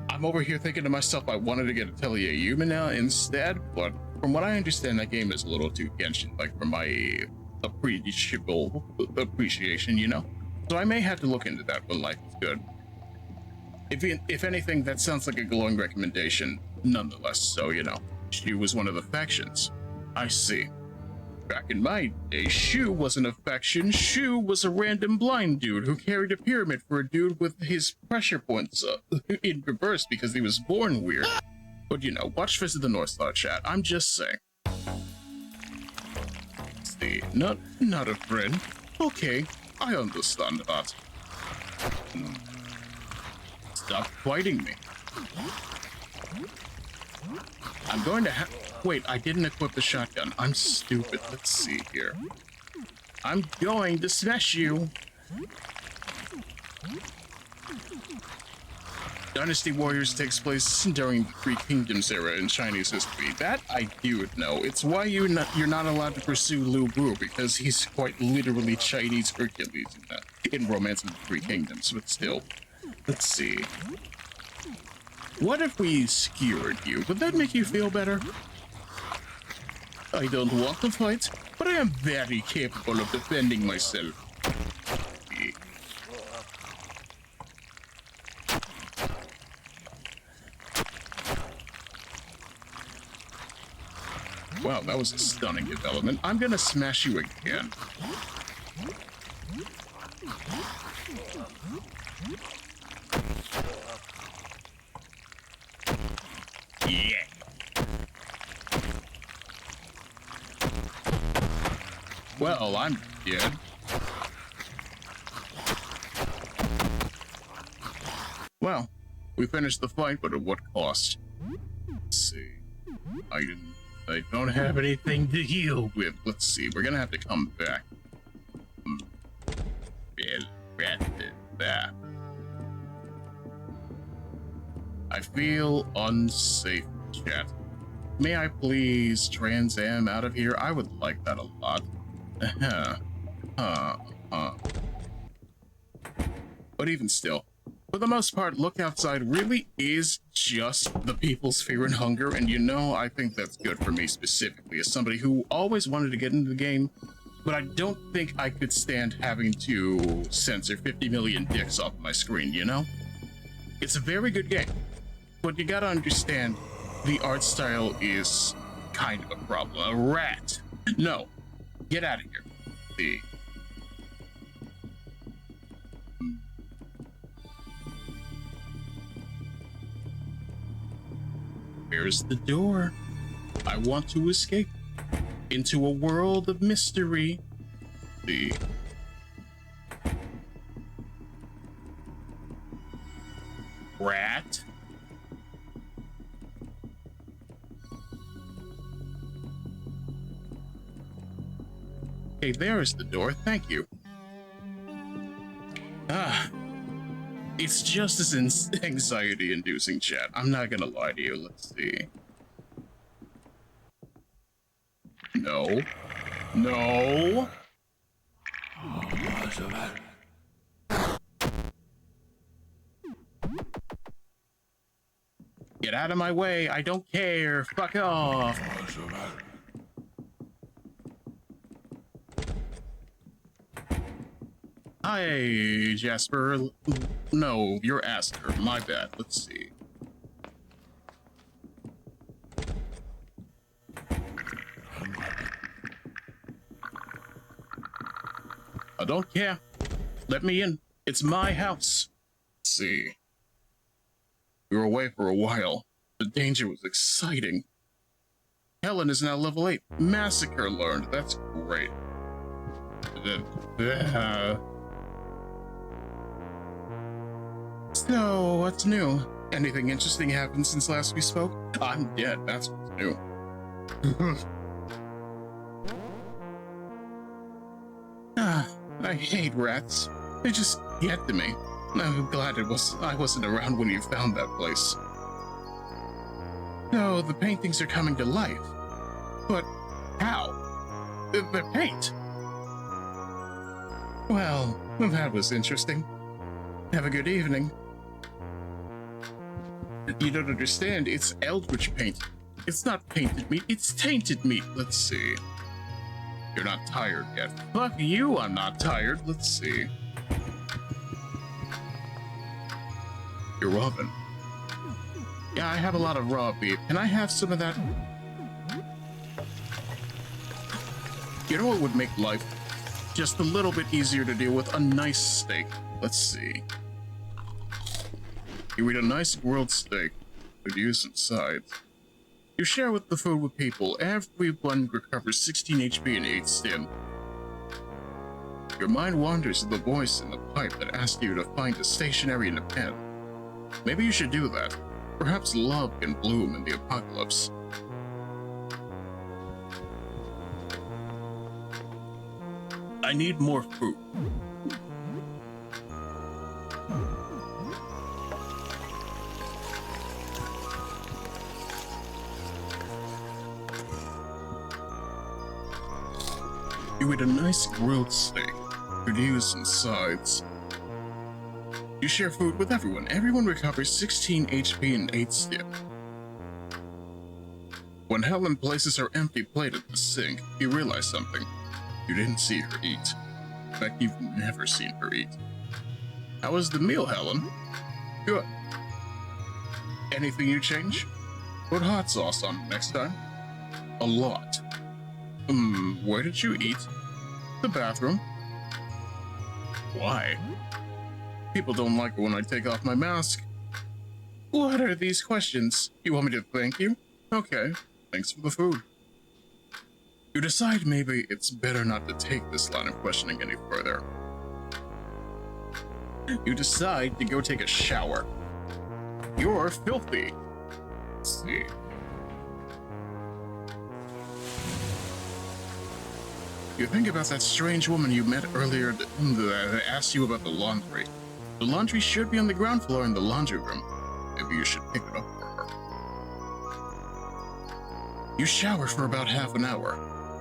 I'm over here thinking to myself, I wanted to get Atelier Human now instead, but from what I understand, that game is a little too Genshin, like for my appreciable appreciation, you know? So I may have to look into that when life is good. If anything, that sounds like a glowing recommendation, nonetheless, so, you know, she was one of the factions. I see. Back in my day, Shu wasn't a faction. Shu was a random blind dude who carried a pyramid for a dude with his pressure points in reverse because he was born weird. But you know, watch Fist of the North Star chat. I'm just saying. See, not a friend. Okay, I understand that. Stop fighting me. I'm going to wait, I didn't equip the shotgun. I'm stupid. Let's see here. I'm going to smash you. Dynasty Warriors takes place during the Three Kingdoms era in Chinese history. That I do know. It's why you're not allowed to pursue Lu Bu, because he's quite literally Chinese Hercules in Romance of the Three Kingdoms, but still. Let's see. What if we skewered you? Would that make you feel better? I don't want to fight, but I am very capable of defending myself. Wow, that was a stunning development. I'm gonna smash you again. Yeah. Well, I'm dead. Well, we finished the fight, but at what cost? Let's see. I don't have anything to heal with. Let's see. We're gonna have to come back. I feel unsafe, chat. May I please Trans Am out of here? I would like that a lot. But even still, for the most part, Look Outside really is just the people's fear and hunger, and you know, I think that's good for me specifically, as somebody who always wanted to get into the game, but I don't think I could stand having to censor 50 million dicks off my screen, you know? It's a very good game, but you gotta understand, the art style is kind of a problem. A rat! No, get out of here. See. Where's the door? I want to escape into a world of mystery. See. Rat. Okay, there is the door. Thank you. It's just as anxiety-inducing, chat. I'm not gonna lie to you. Let's see. No. No. Get out of my way. I don't care. Fuck off. Hi, Jasper. No, you're Aster. My bad. Let's see. I don't care. Let me in. It's my house. Let's see. We were away for a while. The danger was exciting. Helen is now level 8. Massacre learned. That's great. So, what's new? Anything interesting happened since last we spoke? I'm dead, that's what's new. I hate rats. They just get to me. I'm glad I wasn't around when you found that place. No, the paintings are coming to life. But how? They're paint. Well, that was interesting. Have a good evening. You don't understand, it's eldritch paint. It's not painted meat, it's tainted meat. Let's see. You're not tired yet. Fuck you, I'm not tired. Let's see. Your oven. Yeah, I have a lot of raw beef. Can I have some of that? You know what would make life just a little bit easier to deal with? A nice steak. Let's see. You eat a nice grilled steak with you some sides. You share with the food with people. Everyone recovers 16 HP and 8 stim. Your mind wanders to the voice in the pipe that asks you to find a stationery in a pen. Maybe you should do that. Perhaps love can bloom in the apocalypse. I need more food. You eat a nice grilled steak, could use some sides. You share food with everyone. Everyone recovers 16 HP and 8 stim. When Helen places her empty plate at the sink, you realize something. You didn't see her eat. In fact, you've never seen her eat. How was the meal, Helen? Good. Anything you change? Put hot sauce on it next time. A lot. Where did you eat? The bathroom. Why? People don't like it when I take off my mask. What are these questions? You want me to thank you? Okay, thanks for the food. You decide maybe it's better not to take this line of questioning any further. You decide to go take a shower. You're filthy. Let's see. You think about that strange woman you met earlier that asked you about the laundry. The laundry should be on the ground floor in the laundry room. Maybe you should pick it up for her. You shower for about half an hour.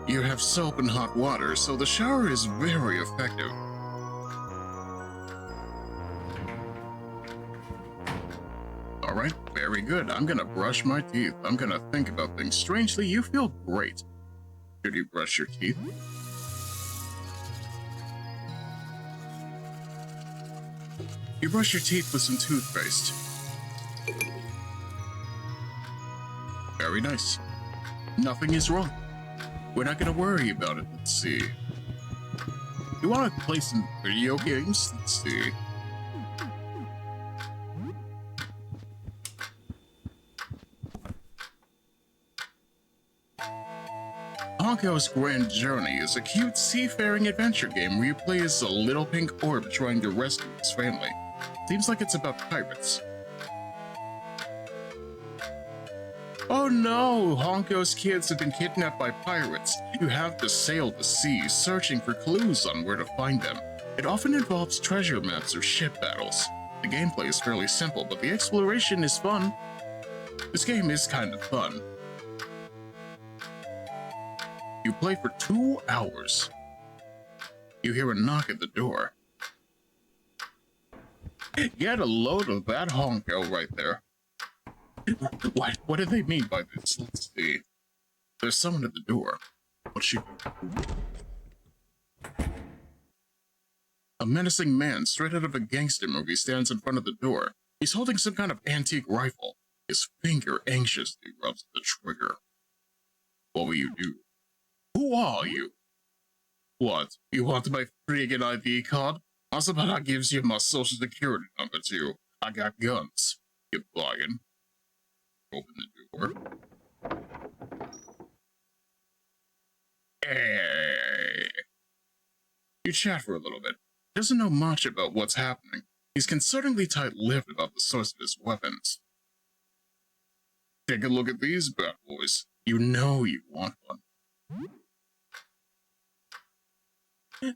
You have soap and hot water, so the shower is very effective. Alright, very good. I'm gonna brush my teeth. I'm gonna think about things. Strangely, you feel great. Should you brush your teeth? You brush your teeth with some toothpaste. Very nice. Nothing is wrong. We're not gonna worry about it. Let's see. You wanna play some video games? Let's see. Honko's Grand Journey is a cute seafaring adventure game where you play as a little pink orb trying to rescue his family. Seems like it's about pirates. Oh no! Honko's kids have been kidnapped by pirates. You have to sail the seas, searching for clues on where to find them. It often involves treasure maps or ship battles. The gameplay is fairly simple, but the exploration is fun. This game is kind of fun. You play for 2 hours. You hear a knock at the door. Get a load of that Honko right there. What do they mean by this? Let's see. There's someone at the door. What's she doing? A menacing man straight out of a gangster movie stands in front of the door. He's holding some kind of antique rifle. His finger anxiously rubs the trigger. What will you do? Who are you? What? You want my friggin' ID card? How's about I gives you my social security number too? I got guns. You buggin'. Open the door. Hey. You chat for a little bit. Doesn't know much about what's happening. He's concerningly tight-lipped about the source of his weapons. Take a look at these bad boys. You know you want one.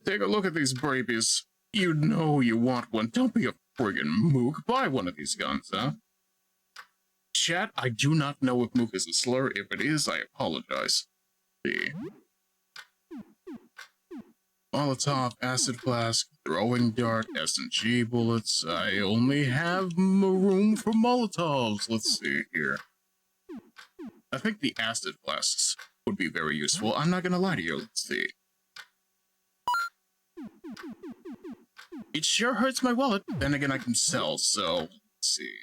Take a look at these babies. You know you want one. Don't be a friggin' mook. Buy one of these guns, huh? Chat, I do not know if mook is a slur. If it is, I apologize. See. Molotov, acid flask, throwing dart, S&G bullets. I only have room for Molotovs. Let's see here. I think the acid flasks would be very useful. I'm not gonna lie to you. Let's see. It sure hurts my wallet, but then again I can sell, so let's see.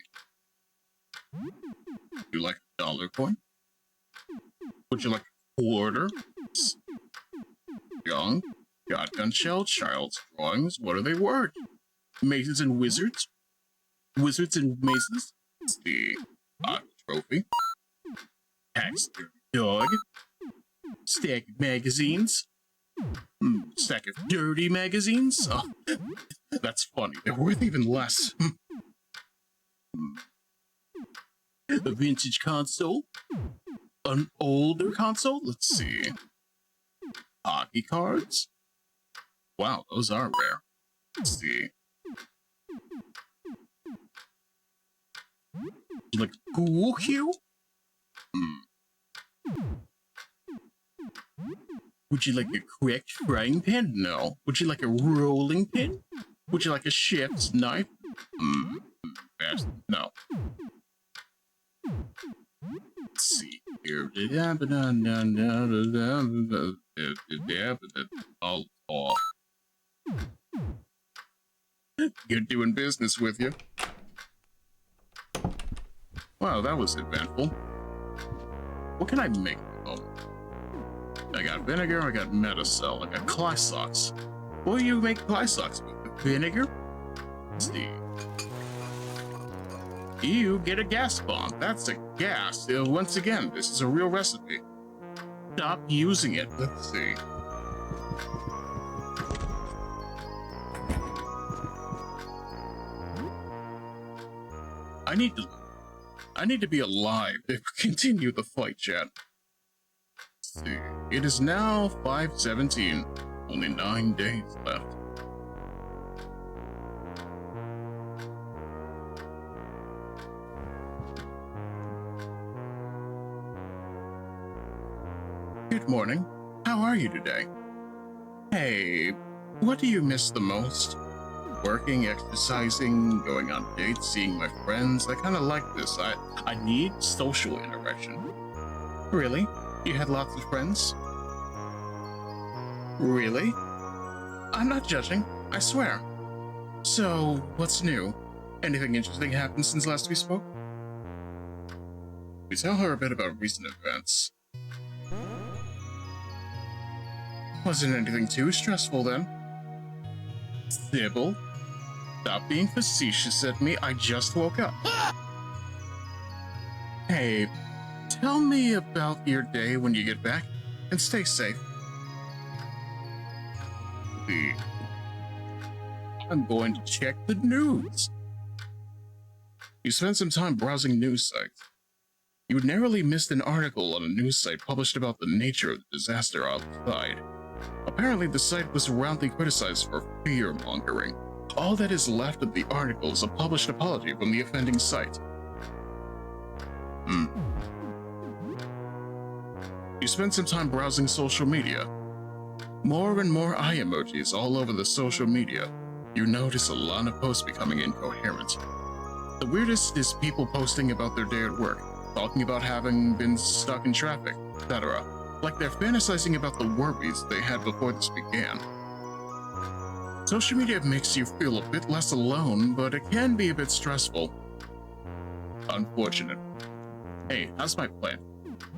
Would you like a dollar coin? Would you like a quarter? Young, shotgun shell, child's drawings, what are they worth? Mazes and wizards? Wizards and mazes? Let's see. Trophy. Tax dog. Stack of magazines. Stack of dirty magazines? Oh, that's funny. They're worth even less. A vintage console? An older console? Let's see. Hockey cards? Wow, those are rare. Let's see. Like pool cue? Would you like a correct frying pan? No. Would you like a rolling pin? Would you like a chef's knife? No. Let's see here. All off. You're doing business with you. Wow, that was eventful. What can I make? I got vinegar, I got Metacell, I got Clysocks. What do you make Clysocks with? Vinegar? Let's see. You get a gas bomb. That's a gas. Once again, this is a real recipe. Stop using it. Let's see. I need to be alive to continue the fight, chat. Let's see. It is now 5:17. Only 9 days left. Good morning. How are you today? Hey, what do you miss the most? Working, exercising, going on dates, seeing my friends. I kind of like this. I need social interaction. Really? You had lots of friends? Really? I'm not judging, I swear. So, what's new? Anything interesting happened since last we spoke? We tell her a bit about recent events. Wasn't anything too stressful then. Sybil, stop being facetious at me, I just woke up. Hey, tell me about your day when you get back, and stay safe. I'm going to check the news. You spent some time browsing news sites. You narrowly missed an article on a news site published about the nature of the disaster outside. Apparently, the site was roundly criticized for fear-mongering. All that is left of the article is a published apology from the offending site. You spent some time browsing social media. More and more eye emojis all over the social media. You notice a lot of posts becoming incoherent. The weirdest is people posting about their day at work, talking about having been stuck in traffic, etc. Like they're fantasizing about the worries they had before this began. Social media makes you feel a bit less alone, but it can be a bit stressful. Unfortunate. Hey, how's my plant?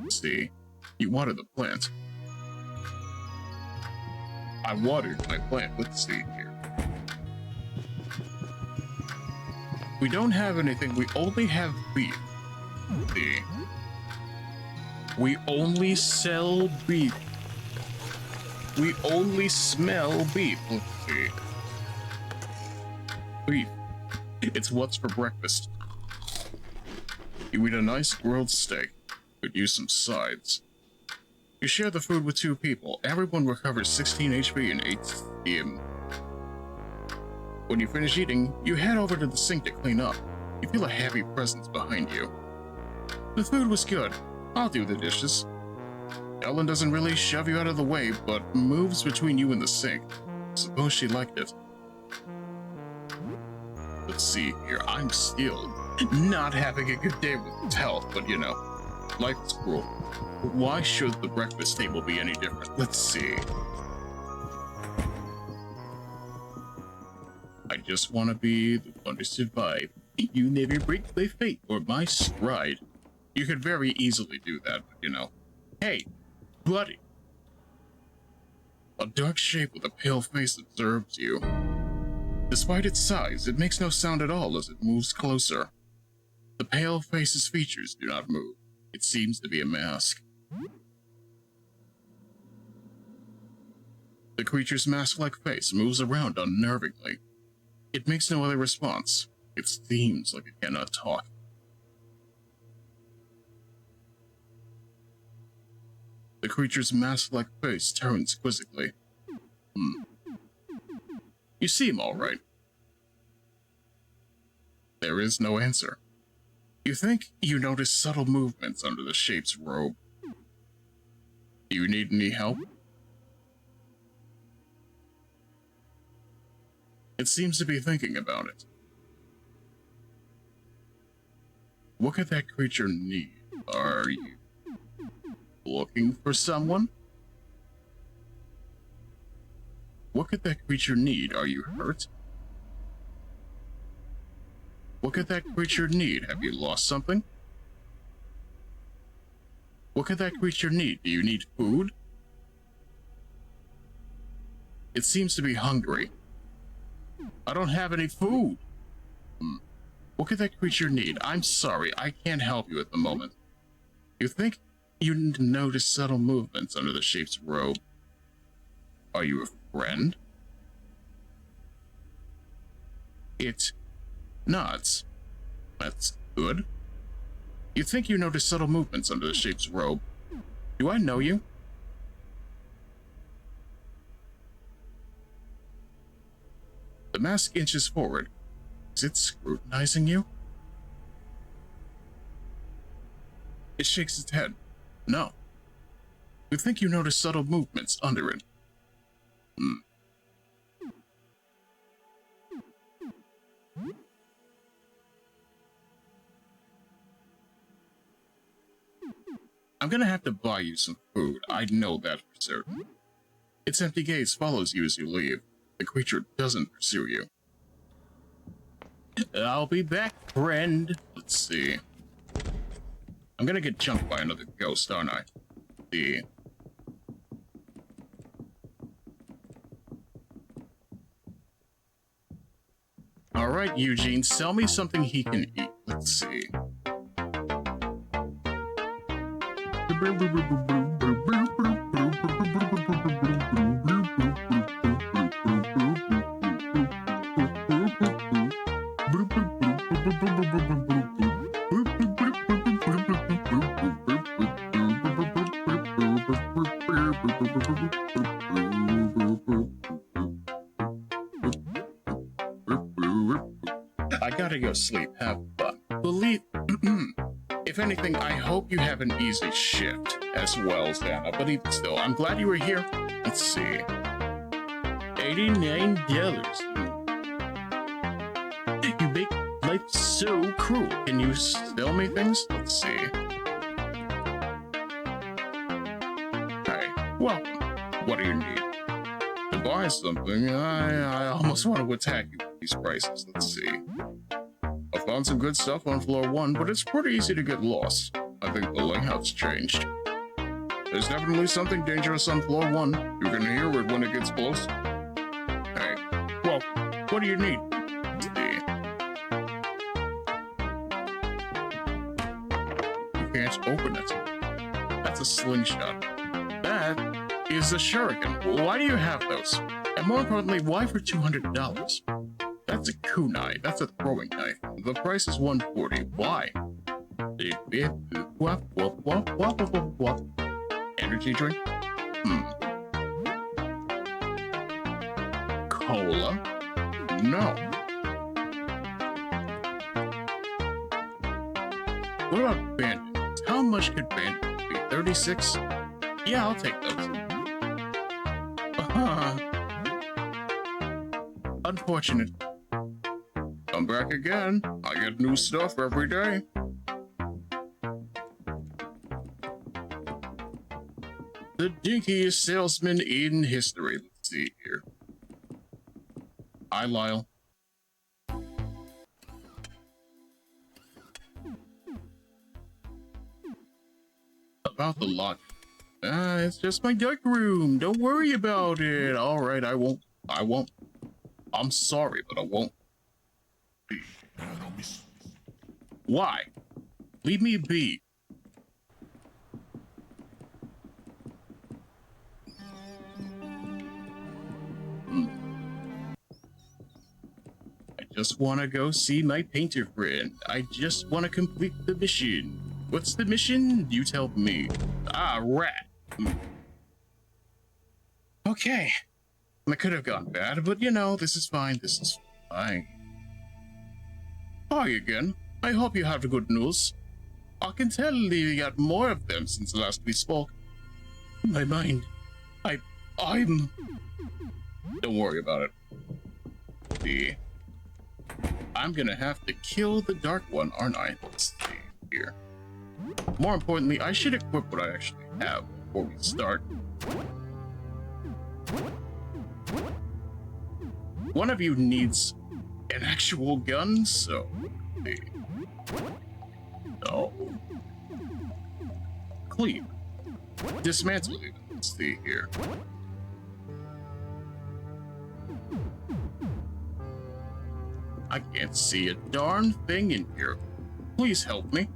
See, you water the plant. I watered my plant. Let's see here. We don't have anything, we only have beef. See. We only sell beef. We only smell beef. Let's see. Beef. It's what's for breakfast. You eat a nice grilled steak. Could use some sides. You share the food with 2 people. Everyone recovers 16 HP in 8 PM. When you finish eating, you head over to the sink to clean up. You feel a heavy presence behind you. The food was good. I'll do the dishes. Ellen doesn't really shove you out of the way, but moves between you and the sink. Suppose she liked it. Let's see here, I'm still not having a good day with its health, but you know, life is cruel. Why should the breakfast table be any different? Let's see. I just want to be the one to survive. You never break my fate or my stride. You could very easily do that, but you know. Hey, buddy. A dark shape with a pale face observes you. Despite its size, it makes no sound at all as it moves closer. The pale face's features do not move. It seems to be a mask. The creature's mask-like face moves around unnervingly. It makes no other response. It seems like it cannot talk. The creature's mask-like face turns quizzically. You seem all right. There is no answer. You think you notice subtle movements under the shape's robe. Do you need any help? It seems to be thinking about it. What could that creature need? Are you looking for someone? What could that creature need? Are you hurt? What could that creature need? Have you lost something? What could that creature need? Do you need food? It seems to be hungry. I don't have any food. What could that creature need? I'm sorry, I can't help you at the moment. You think you notice subtle movements under the shape's robe. Are you a friend? It nods. That's good. You think you notice subtle movements under the shape's robe. Do I know you? The mask inches forward. Is it scrutinizing you? It shakes its head. No. You think you notice subtle movements under it. I'm gonna have to buy you some food. I know that for certain. Its empty gaze follows you as you leave. The creature doesn't pursue you. I'll be back, friend. Let's see. I'm gonna get jumped by another ghost, aren't I? Let's see. Alright, Eugene, sell me something he can eat. Let's see. I gotta go sleep. Have fun. Believe... If anything, I hope you have an easy shift as well, Xana, but even still, I'm glad you were here. Let's see. $89. You make life so cruel. Can you sell me things? Let's see. Hey, welcome. What do you need? To buy something, I almost want to attack you with these prices. Let's see. I found some good stuff on floor 1, but it's pretty easy to get lost. I think the layout's changed. There's definitely something dangerous on floor 1. You can hear it when it gets close. Hey, well, what do you need? Let's see. You can't open it. That's a slingshot. That is a shuriken. Why do you have those? And more importantly, why for $200? That's a kunai. That's a throwing knife. The price is $140. Why? Energy drink? Cola? No. What about bandits? How much could bandits be? 36? Yeah, I'll take those. Unfortunate. Come back again. I get new stuff every day. The dinkiest salesman in history. Let's see here. Hi, Lyle. About the lot. It's just my duck room. Don't worry about it. All right, I won't. I'm sorry, but I won't. Why? Leave me be. I just want to go see my painter friend. I just want to complete the mission. What's the mission? You tell me. Ah, rat. Okay. That could have gone bad, but you know, this is fine. This is fine. Hi again. I hope you have good news. I can tell you got more of them since last we spoke. My mind. I'm... Don't worry about it. See. I'm gonna have to kill the dark one, aren't I? Let's see here. More importantly, I should equip what I actually have before we start. One of you needs an actual gun, so... No. Cleave. Dismantle it. Let's see here. I can't see a darn thing in here. Please help me.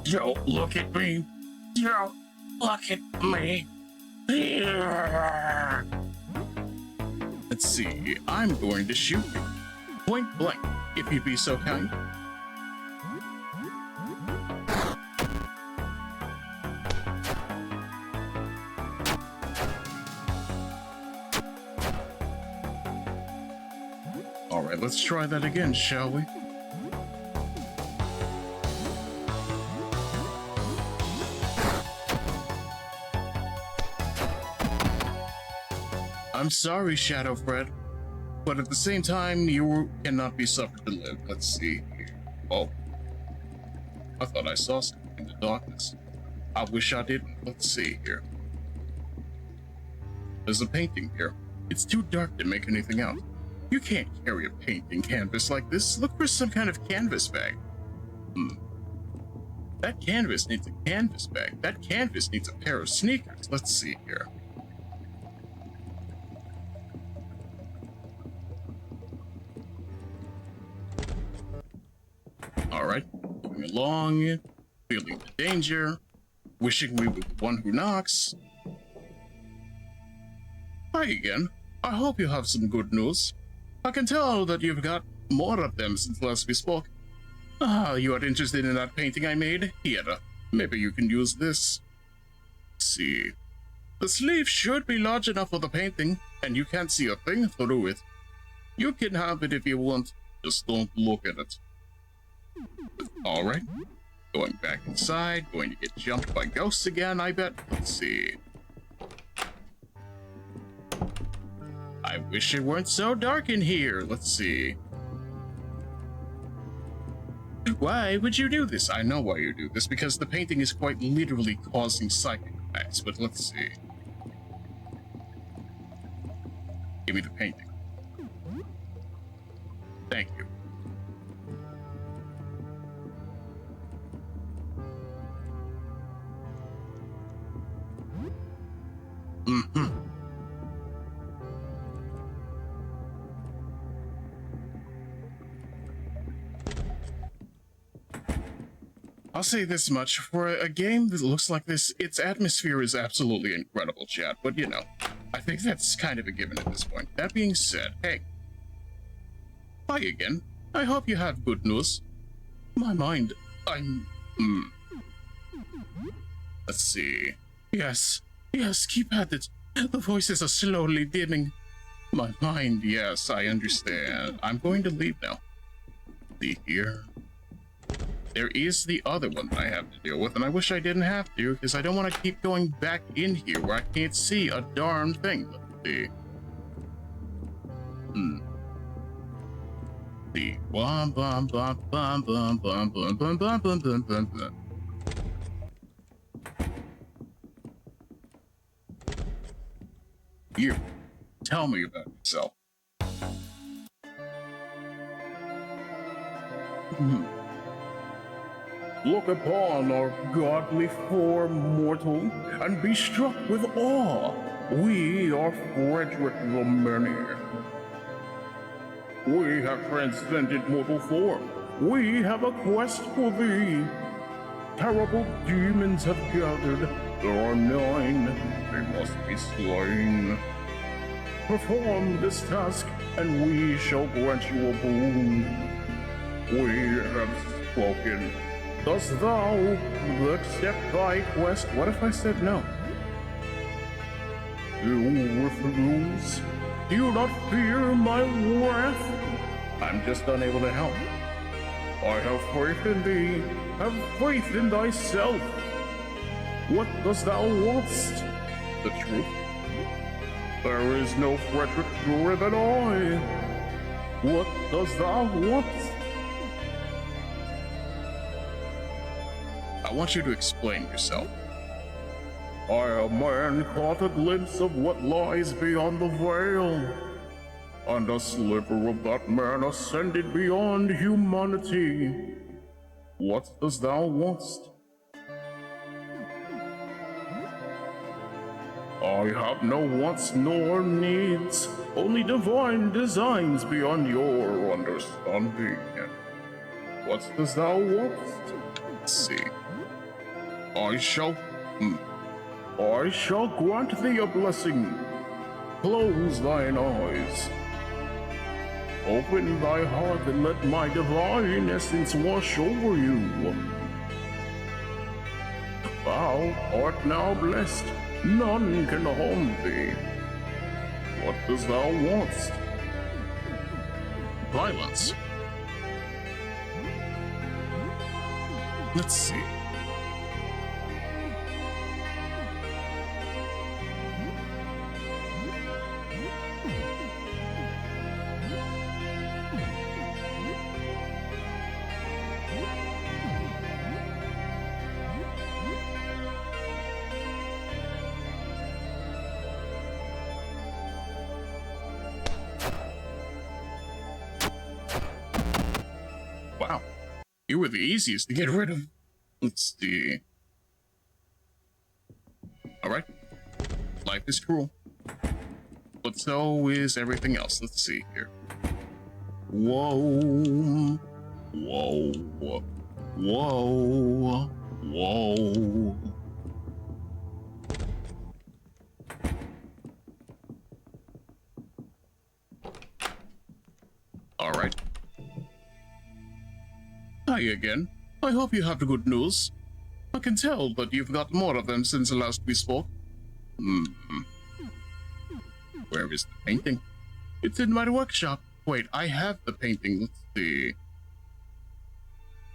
Don't look at me. Don't look at me. Let's see. I'm going to shoot you. Point blank, if you'd be so kind. All right, let's try that again, shall we? I'm sorry, Shadow Fred, but at the same time, you cannot be suffered to live. Let's see here. Oh. I thought I saw something in the darkness. I wish I didn't. Let's see here. There's a painting here. It's too dark to make anything out. You can't carry a painting canvas like this. Look for some kind of canvas bag. That canvas needs a canvas bag. That canvas needs a pair of sneakers. Let's see here. Alright, moving along, feeling the danger, wishing we were the one who knocks. Hi again. I hope you have some good news. I can tell that you've got more of them since last we spoke. Ah, you are interested in that painting I made? Here, maybe you can use this. Let's see. The sleeve should be large enough for the painting, and you can't see a thing through it. You can have it if you want, just don't look at it. Alright. Going back inside, going to get jumped by ghosts again, I bet. Let's see. I wish it weren't so dark in here. Let's see. Why would you do this? I know why you do this, because the painting is quite literally causing psychic effects, but let's see. Give me the painting. Thank you. I'll say this much, for a game that looks like this, its atmosphere is absolutely incredible, chat, but you know, I think that's kind of a given at this point. That being said, hey. Hi again. I hope you have good news. My mind, Let's see. Yes, keep at it. The voices are slowly dimming. My mind, yes, I understand. I'm going to leave now. See here. There is the other one that I have to deal with, and I wish I didn't have to, because I don't want to keep going back in here where I can't see a darn thing. Let's see. The bum bum bum bum bum bum bum bum bum bum bum bum bum. You, tell me about yourself. Look upon our godly form, mortal, and be struck with awe. We are Frederick the Many. We have transcended mortal form. We have a quest for thee. Terrible demons have gathered. There are 9. They must be slain. Perform this task, and we shall grant you a boon. We have spoken. Dost thou accept thy quest? What if I said no? You refuse? Do you not fear my wrath? I'm just unable to help. I have faith in thee. Have faith in thyself. What dost thou wantst? The truth? There is no Frederick truer than I. What dost thou want? I want you to explain yourself. I, a man, caught a glimpse of what lies beyond the veil, and a sliver of that man ascended beyond humanity. What dost thou wantst? I have no wants nor needs, only divine designs beyond your understanding. What dost thou want? Let's see. I shall grant thee a blessing. Close thine eyes. Open thy heart and let my divine essence wash over you. Thou art now blessed. None can harm thee. What dost thou want? Violence. Let's see. Wow, you were the easiest to get rid of. Let's see. Alright. Life is cruel. But so is everything else. Let's see here. Whoa. Whoa. Whoa. Whoa. Alright. Hi again. I hope you have the good news. I can tell that you've got more of them since the last we spoke. Where is the painting? It's in my workshop. Wait, I have the painting. Let's see.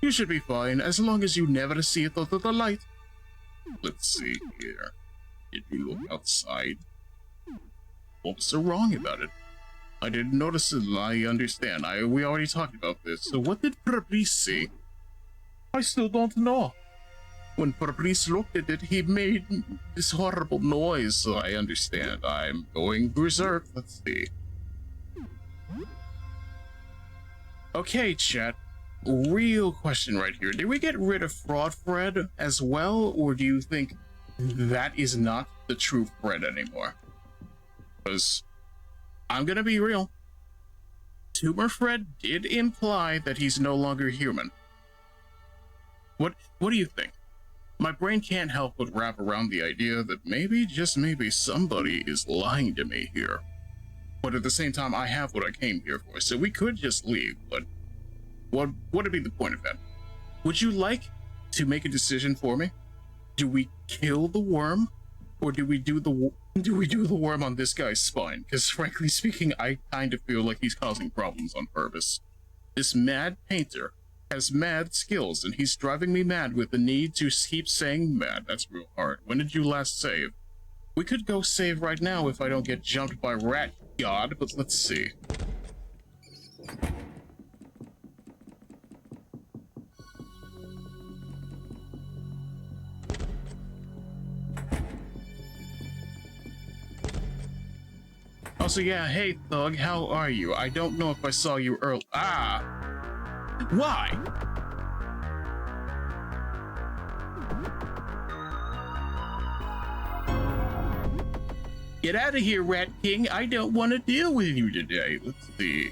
You should be fine as long as you never see it out of the light. Let's see here. Did you look outside? What's so wrong about it? I didn't notice it. I understand. We already talked about this. So what did Fabrice see? I still don't know. When Fabrice looked at it, he made this horrible noise, so I understand. I'm going berserk. Let's see. Okay, chat. Real question right here. Did we get rid of Fraud Fred as well, or do you think that is not the true Fred anymore? Because I'm gonna be real. Tumor Fred did imply that he's no longer human. What do you think? My brain can't help but wrap around the idea that maybe, just maybe, somebody is lying to me here. But at the same time, I have what I came here for, so we could just leave, but what would be the point of that? Would you like to make a decision for me? Do we kill the worm, or do we do the worm on this guy's spine? Because frankly speaking, I kind of feel like he's causing problems on purpose. This mad painter has mad skills, and he's driving me mad with the need to keep saying mad. That's real hard. When did you last save? We could go save right now if I don't get jumped by Rat God, but let's see. Also, yeah, hey, Thug, how are you? I don't know if I saw you early. Ah! Why? Get out of here, Rat King. I don't want to deal with you today. Let's see.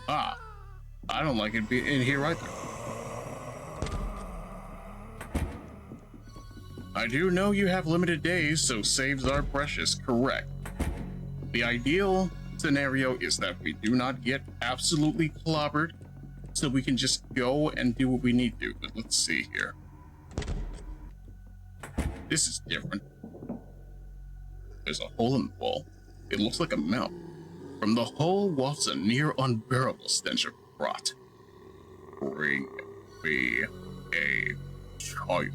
Ah, I don't like it being in here either. I do know you have limited days, so saves are precious, correct. The ideal scenario is that we do not get absolutely clobbered, so we can just go and do what we need to, but let's see here. This is different. There's a hole in the wall. It looks like a mouth. From the hole wafts a near unbearable stench of rot. Bring me a child.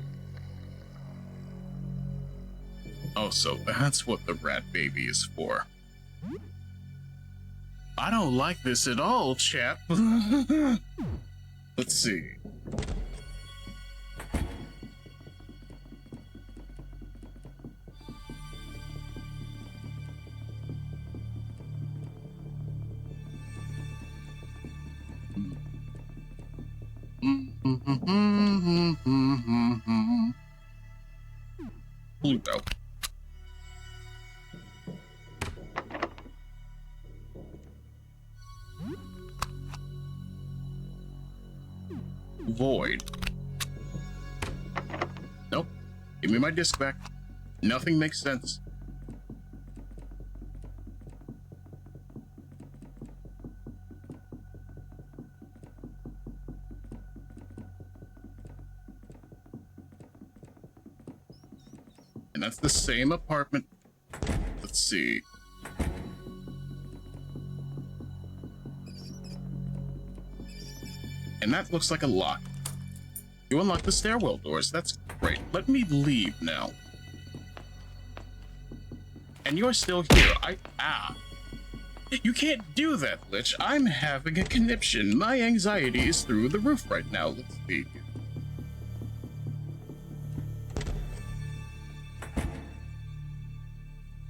Oh, so that's what the rat baby is for. I don't like this at all, chap. Let's see. Pluto. Void. Nope. Give me my disc back. Nothing makes sense. And that's the same apartment. Let's see. And that looks like a lock. You unlock the stairwell doors. That's great. Let me leave now. And you're still here. You can't do that, Lich. I'm having a conniption. My anxiety is through the roof right now. Let's see.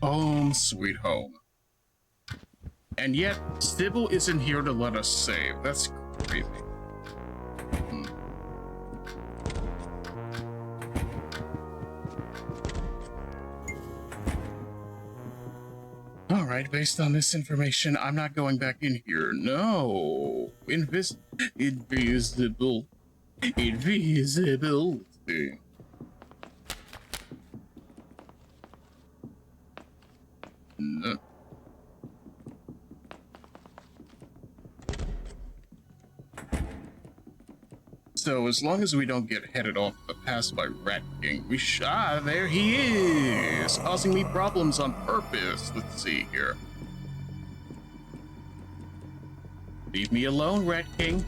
Home sweet home. And yet, Sybil isn't here to let us save. That's crazy. Alright, based on this information, I'm not going back in here. No. Invisible. Invisible. Let's see. No. So as long as we don't get headed off the pass by Rat King, there he is, causing me problems on purpose. Let's see here. Leave me alone, Rat King.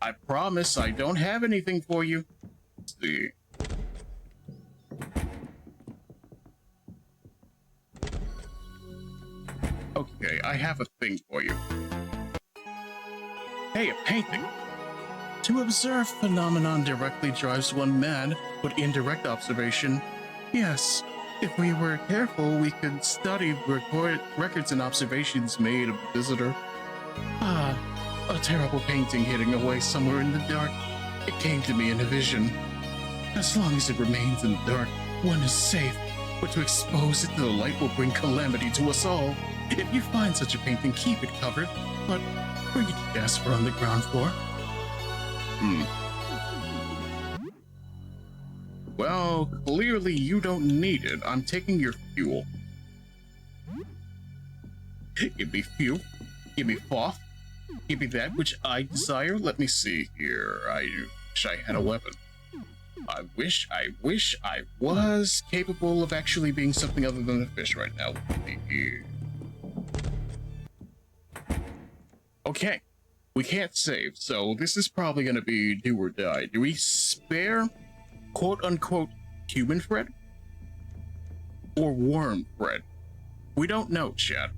I promise I don't have anything for you. Let's see. Okay, I have a thing for you. Hey, a painting. To observe phenomenon directly drives one mad, but indirect observation, yes. If we were careful, we could study records and observations made of the visitor. Ah, a terrible painting hidden away somewhere in the dark. It came to me in a vision. As long as it remains in the dark, one is safe, but to expose it to the light will bring calamity to us all. If you find such a painting, keep it covered, but bring it to Jasper on the ground floor. Well, clearly you don't need it. I'm taking your fuel. Give me fuel. Give me foff. Give me that which I desire. Let me see here. I wish I had a weapon. I wish I was capable of actually being something other than a fish right now. Okay, we can't save, so this is probably going to be do or die. Do we spare quote-unquote human Fred? Or worm Fred? We don't know, chat.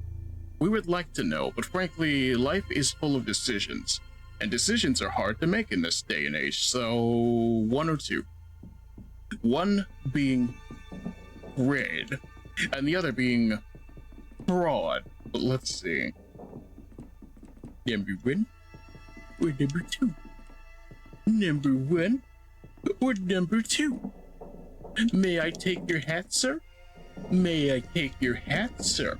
We would like to know, but frankly, life is full of decisions, and decisions are hard to make in this day and age, so one or two. One being red, and the other being fraud. But let's see. Number one or number two? Number one or number two? May I take your hat, sir? May I take your hat, sir?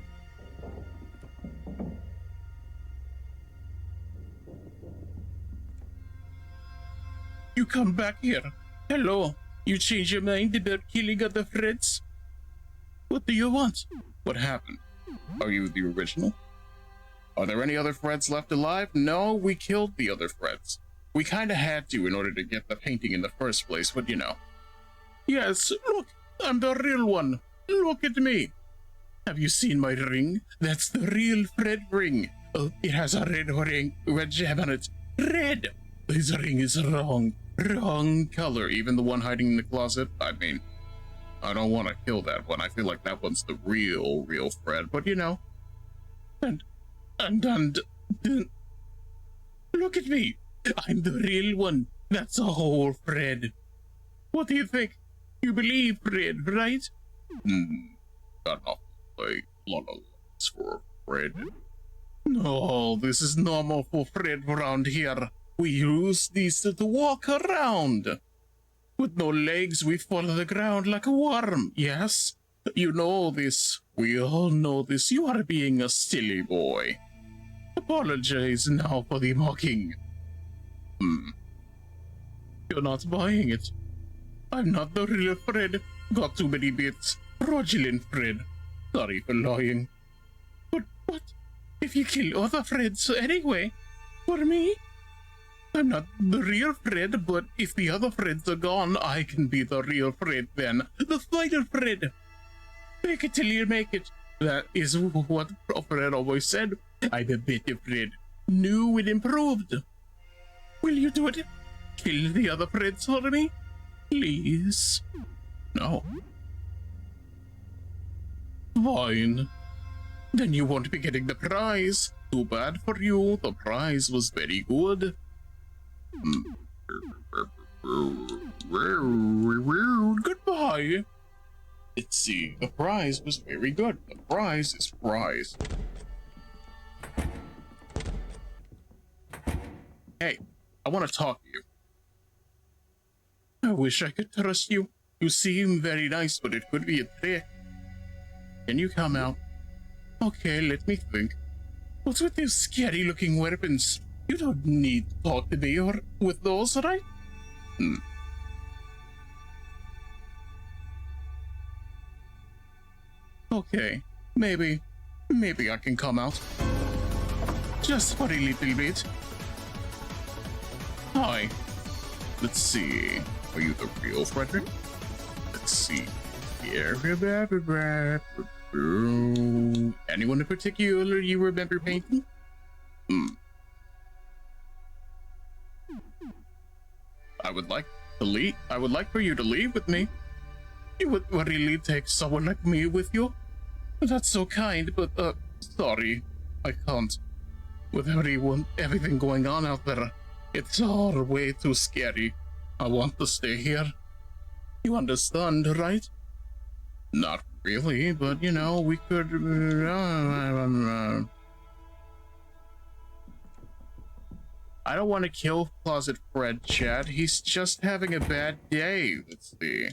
You come back here. Hello. You change your mind about killing other Freds? What do you want? What happened? Are you the original? Are there any other Freds left alive? No, we killed the other Freds. We kinda had to in order to get the painting in the first place, but you know. Yes, look, I'm the real one. Look at me. Have you seen my ring? That's the real Fred ring. Oh, it has a red gem on it. Red! His ring is wrong. Wrong color. Even the one hiding in the closet? I mean, I don't want to kill that one. I feel like that one's the real Fred, but you know. And look at me. I'm the real one. That's a whole Fred. What do you think? You believe Fred, right? Got off like a lot of lots for Fred. No, this is normal for Fred around here. We use these to walk around. With no legs, we fall to the ground like a worm, yes? You know this. We all know this. You are being a silly boy. Apologize now for the mocking. You're not buying it. I'm not the real Fred. Got too many bits. Fraudulent Fred. Sorry for lying. But if you kill other Freds anyway, for me? I'm not the real Fred, but if the other Freds are gone, I can be the real Fred then. The final Fred. Make it till you make it. That is what Fred always said. I'm a better Fred. New and improved. Will you do it? Kill the other Freds for me? Please. No. Fine. Then you won't be getting the prize. Too bad for you. The prize was very good. Goodbye. Let's see. The prize was very good. The prize is prize. Hey, I want to talk to you. I wish I could trust you. You seem very nice, but it could be a trick. Can you come out? Okay, let me think. What's with these scary-looking weapons? You don't need to talk to me or with those, right? Okay, maybe I can come out. Just for a little bit. Hi. Let's see. Are you the real Frederick? Let's see. Anyone in particular you remember painting? I would like for you to leave with me. You would really take someone like me with you? That's so kind, but sorry, I can't. With everything going on out there, it's all way too scary. I want to stay here. You understand, right? Not really, but you know, we could... I don't want to kill Closet Fred, Chad. He's just having a bad day. Let's see.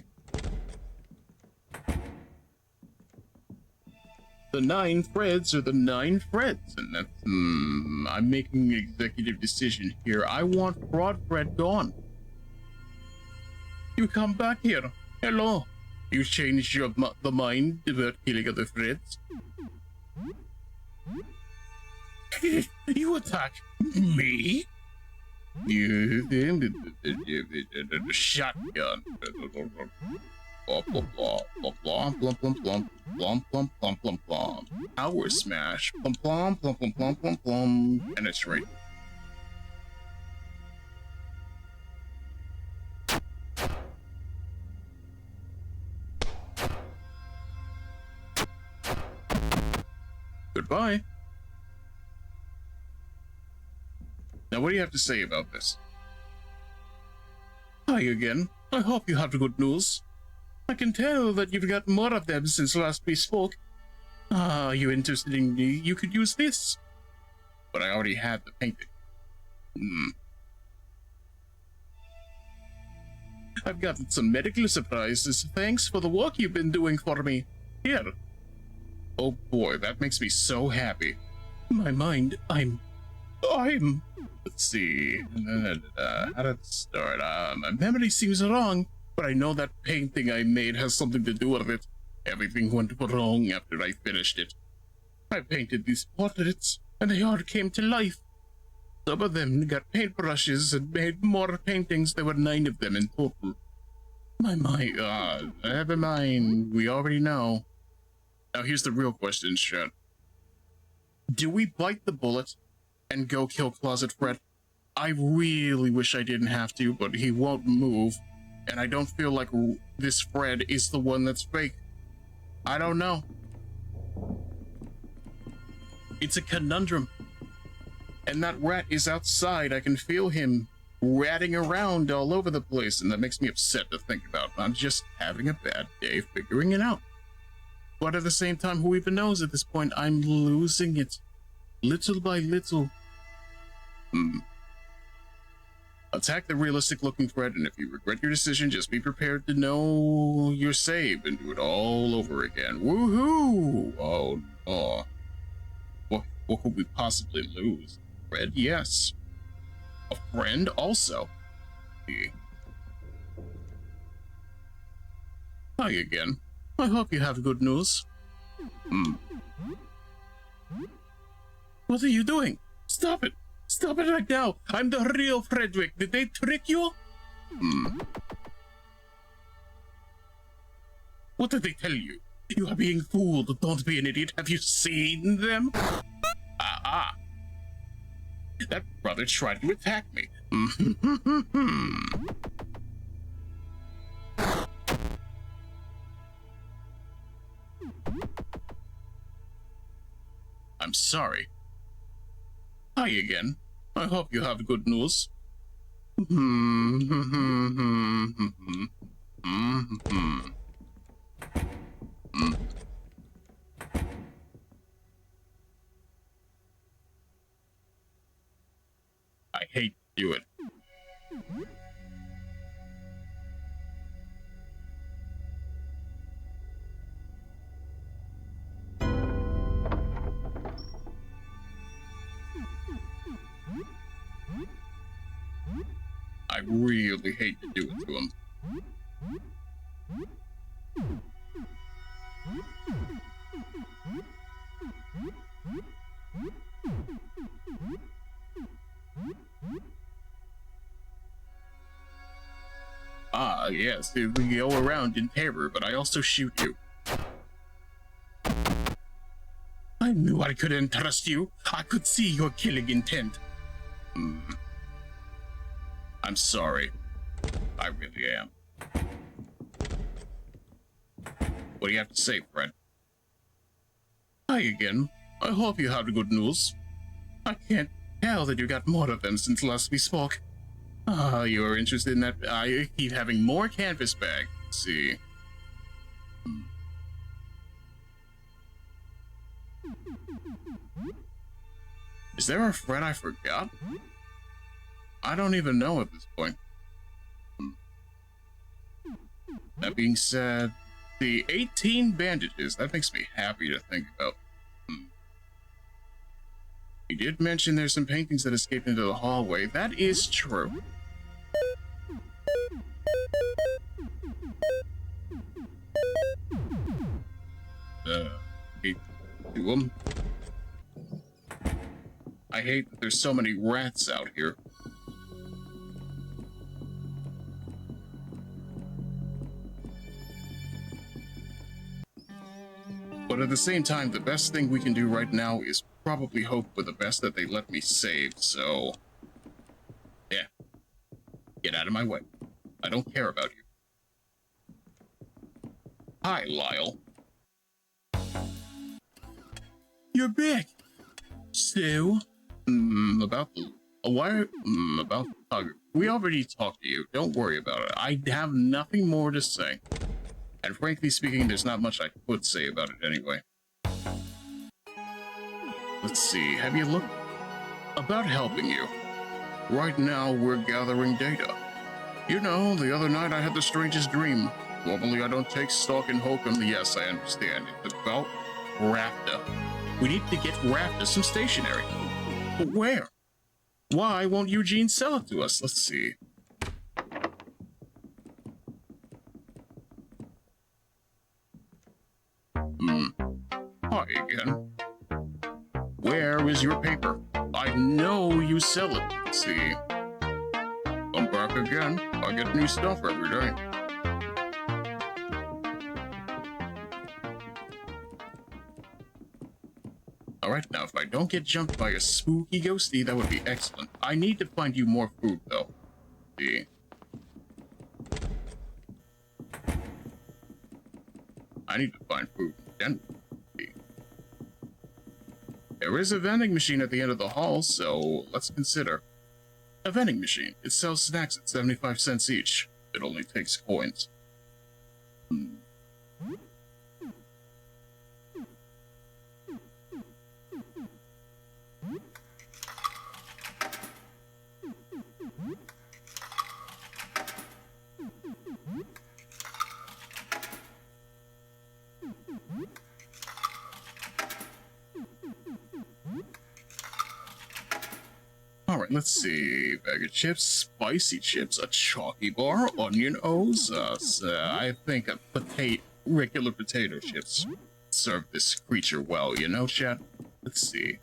The 9 Freds are the 9 Freds, and that's... I'm making an executive decision here. I want Fraud Fred gone. You come back here. Hello. You changed the mind about killing other Freds? You attack me? You shotgun. Blah blah blah blah blah blah blah blah blah blah blah blah blah. Power smash. Blah blah blah blah blah blah blah. And it's right. Goodbye. Now, what do you have to say about this? Hi again. I hope you have good news. I can tell that you've got more of them since last we spoke. Ah, you interested in me? You could use this. But I already had the painting. I've gotten some medical surprises. Thanks for the work you've been doing for me. Here. Oh boy, that makes me so happy. My mind, I'm... Let's see. How did it start? My memory seems wrong, but I know that painting I made has something to do with it. Everything went wrong after I finished it. I painted these portraits, and they all came to life. Some of them got paintbrushes and made more paintings. There were 9 of them in total. Never mind. We already know. Now here's the real question, Shad. Do we bite the bullet and go kill Closet Fred? I really wish I didn't have to, but he won't move, and I don't feel like this Fred is the one that's fake. I don't know. It's a conundrum. And that rat is outside. I can feel him ratting around all over the place, and that makes me upset to think about. I'm just having a bad day figuring it out. But at the same time, who even knows at this point? I'm losing it. Little by little. Attack the realistic-looking Fred, and if you regret your decision, just be prepared to know you're saved and do it all over again. Woohoo! Oh, no. What could we possibly lose? Fred, yes. A friend, also. Hi again. I hope you have good news. What are you doing? Stop it! Stop it right now! I'm the real Frederick. Did they trick you? What did they tell you? You are being fooled. Don't be an idiot. Have you seen them? That brother tried to attack me. I'm sorry. Hi again. I hope you have good news. I hate to do it. I really hate to do it to him. Ah, yes, we go around in terror, but I also shoot you. I knew I couldn't trust you. I could see your killing intent. I'm sorry. I really am. What do you have to say, Fred? Hi again. I hope you have good news. I can't tell that you got more of them since last we spoke. Ah, you are interested in that? I keep having more canvas bags. Let's see. Is there a Fred I forgot? I don't even know at this point. That being said, the 18 bandages, that makes me happy to think about. You did mention there's some paintings that escaped into the hallway. That is true. Hate to do them. I hate that there's so many rats out here. But at the same time, the best thing we can do right now is probably hope for the best that they let me save, so... yeah. Get out of my way. I don't care about you. Hi, Lyle. You're back. So? About the... about the hug. We already talked to you. Don't worry about it. I have nothing more to say. And frankly speaking, there's not much I could say about it anyway. Let's see, have you looked? About helping you. Right now, we're gathering data. You know, the other night I had the strangest dream. Normally I don't take stock in hokum. Yes, I understand. It's about Rafta. We need to get Rafta some stationery. But where? Why won't Eugene sell it to us? Let's see. Hi again. Where is your paper? I know you sell it. Let's see. I'm back again. I get new stuff every day. Alright, now if I don't get jumped by a spooky ghosty, that would be excellent. I need to find you more food, though. Let's see. I need to find food. Then there is a vending machine at the end of the hall, so let's consider. A vending machine. It sells snacks at 75 cents each. It only takes coins. Alright, let's see. Bag of chips, spicy chips, a chalky bar, onion O's, I think a regular potato chips serve this creature well, you know, chat? Let's see.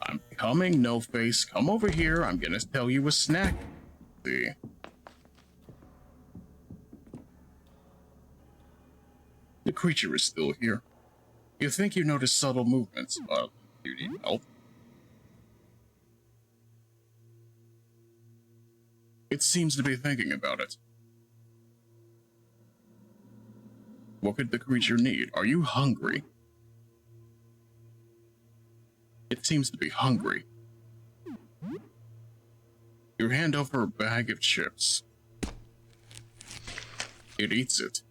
I'm coming, No Face. Come over here. I'm gonna tell you a snack. Let's see. The creature is still here. You think you notice subtle movements. You need help? It seems to be thinking about it. What could the creature need? Are you hungry? It seems to be hungry. You hand over a bag of chips. It eats it.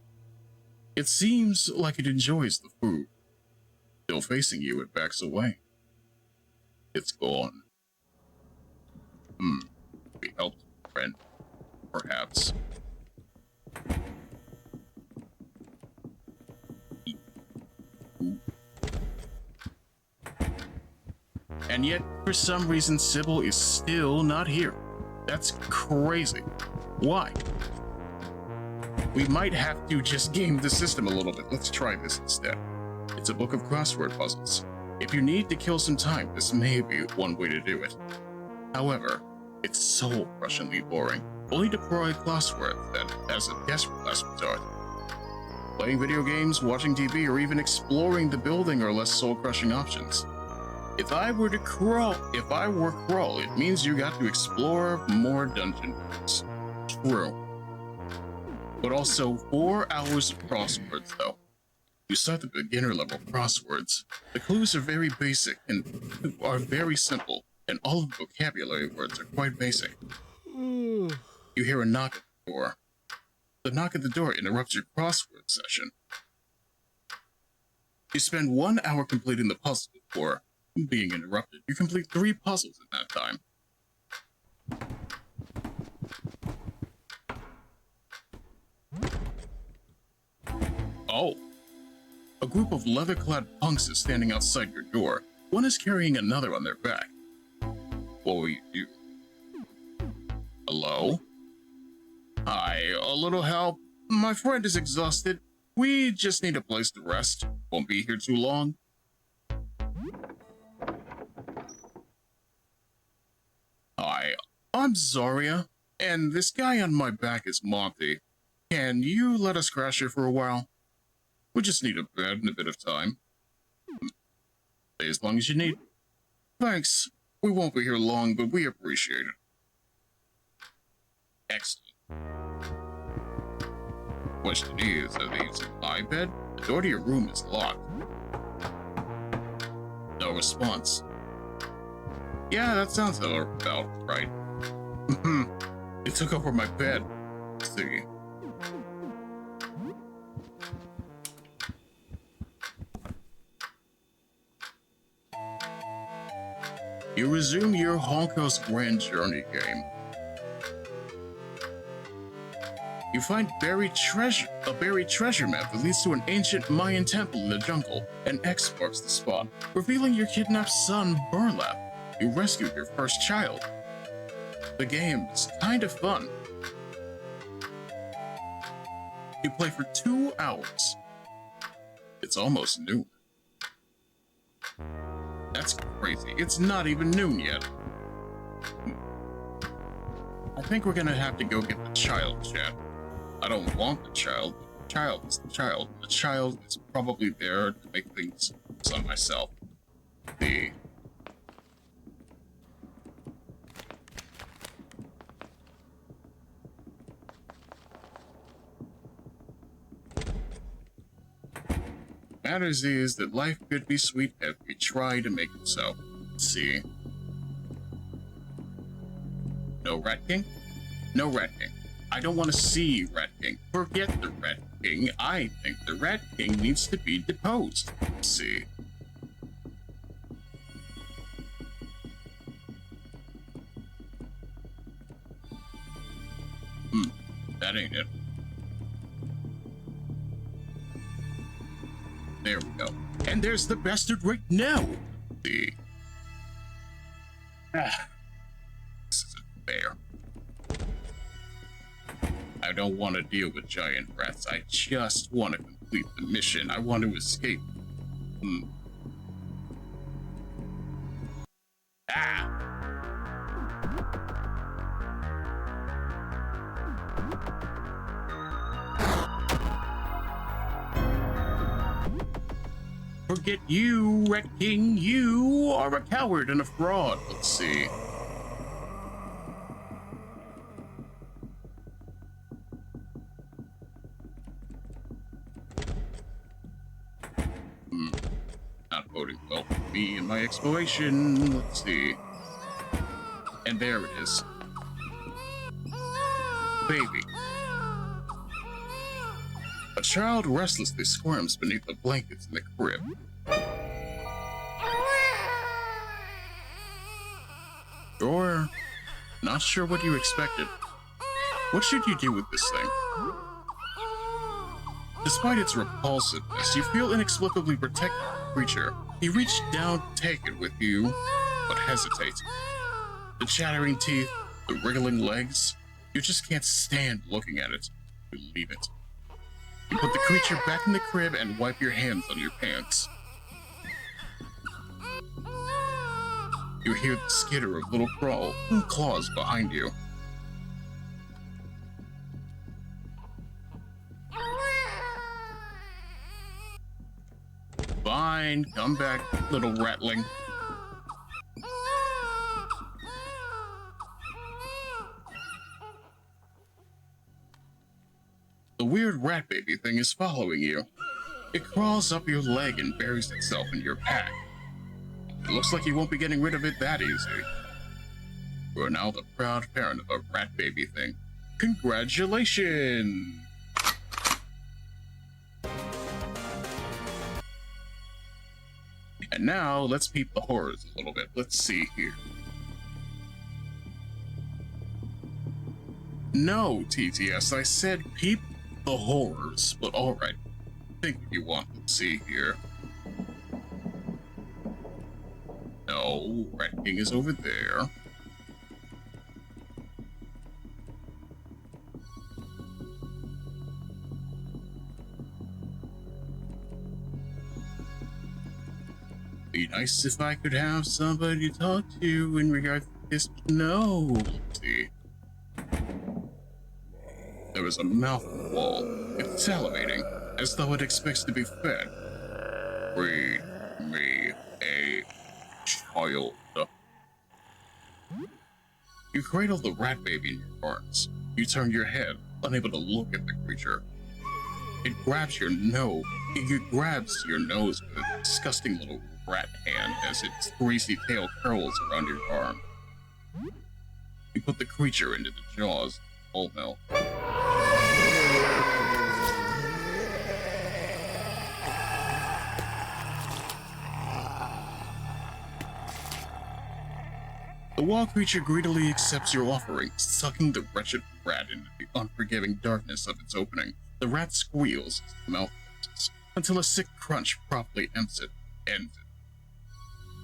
It seems like it enjoys the food. Still facing you, it backs away. It's gone. Be helped, friend. Perhaps. And yet, for some reason, Sybil is still not here. That's crazy. Why? We might have to just game the system a little bit. Let's try this instead. It's a book of crossword puzzles. If you need to kill some time, this may be one way to do it. However, it's soul-crushingly boring. Only deploy crosswords that as a desperate last resort. Playing video games, watching TV, or even exploring the building are less soul-crushing options. If I were Crawl, it means you got to explore more dungeon rooms. True. But also 4 hours of crosswords, though. You start the beginner level crosswords. The clues are very basic and are very simple, and all of the vocabulary words are quite basic. You hear a knock at the door. The knock at the door interrupts your crossword session. You spend 1 hour completing the puzzle before being interrupted. You complete 3 puzzles in that time. Oh. A group of leather-clad punks is standing outside your door. One is carrying another on their back. What will you do? Hello? Hi, a little help? My friend is exhausted. We just need a place to rest. Won't be here too long. Hi, I'm Zarya, and this guy on my back is Monty. Can you let us crash here for a while? We just need a bed and a bit of time. Stay as long as you need. Thanks. We won't be here long, but we appreciate it. Excellent. Question is, are these my bed? The door to your room is locked. No response. Yeah, that sounds about right. It took over my bed. Let's see. You resume your Honko's Grand Journey game. You find a buried treasure map that leads to an ancient Mayan temple in the jungle, and X marks the spot, revealing your kidnapped son, Burlap. You rescued your first child. The game is kind of fun. You play for 2 hours. It's almost noon. That's crazy. It's not even noon yet. I think we're gonna have to go get the child, chat. I don't want the child. The child is the child. The child is probably there to make things on myself. The matters is that life could be sweet if we try to make it so. Let's see. No Rat King? No Rat King. I don't want to see Rat King. Forget the Rat King. I think the Rat King needs to be deposed. Let's see. That ain't it. There we go. And there's the bastard right now. See. This isn't fair. I don't want to deal with giant rats. I just want to complete the mission. I want to escape. Ah! Forget you, Rat King. You are a coward and a fraud. Let's see. Not boding well for me in my exploration. Let's see. And there it is. Baby. A child restlessly squirms beneath the blankets in the crib. Sure. Not sure what you expected. What should you do with this thing? Despite its repulsiveness, you feel inexplicably protected by the creature. You reach down to take it with you, but hesitate. The chattering teeth, the wriggling legs, you just can't stand looking at it. You leave it. You put the creature back in the crib and wipe your hands on your pants. You hear the skitter of little claws behind you. Fine, come back, little ratling. The weird rat baby thing is following you. It crawls up your leg and buries itself in your pack. It looks like you won't be getting rid of it that easy. You are now the proud parent of a rat baby thing. Congratulations! And now, let's peep the horrors a little bit. Let's see here. No, TTS, I said peep the horrors, but alright. Think what you want. Let's see here. No, Rat King is over there. Be nice if I could have somebody to talk to in regards to this. No. Let's see. There was a mouth on the wall. It's salivating, as though it expects to be fed. Feed me a child. You cradle the rat baby in your arms. You turn your head, unable to look at the creature. It grabs your nose. It grabs your nose with a disgusting little rat hand as its greasy tail curls around your arm. You put the creature into the jaws of the mill. The wall creature greedily accepts your offering, sucking the wretched rat into the unforgiving darkness of its opening. The rat squeals as the mouth closes, until a sick crunch promptly ends it.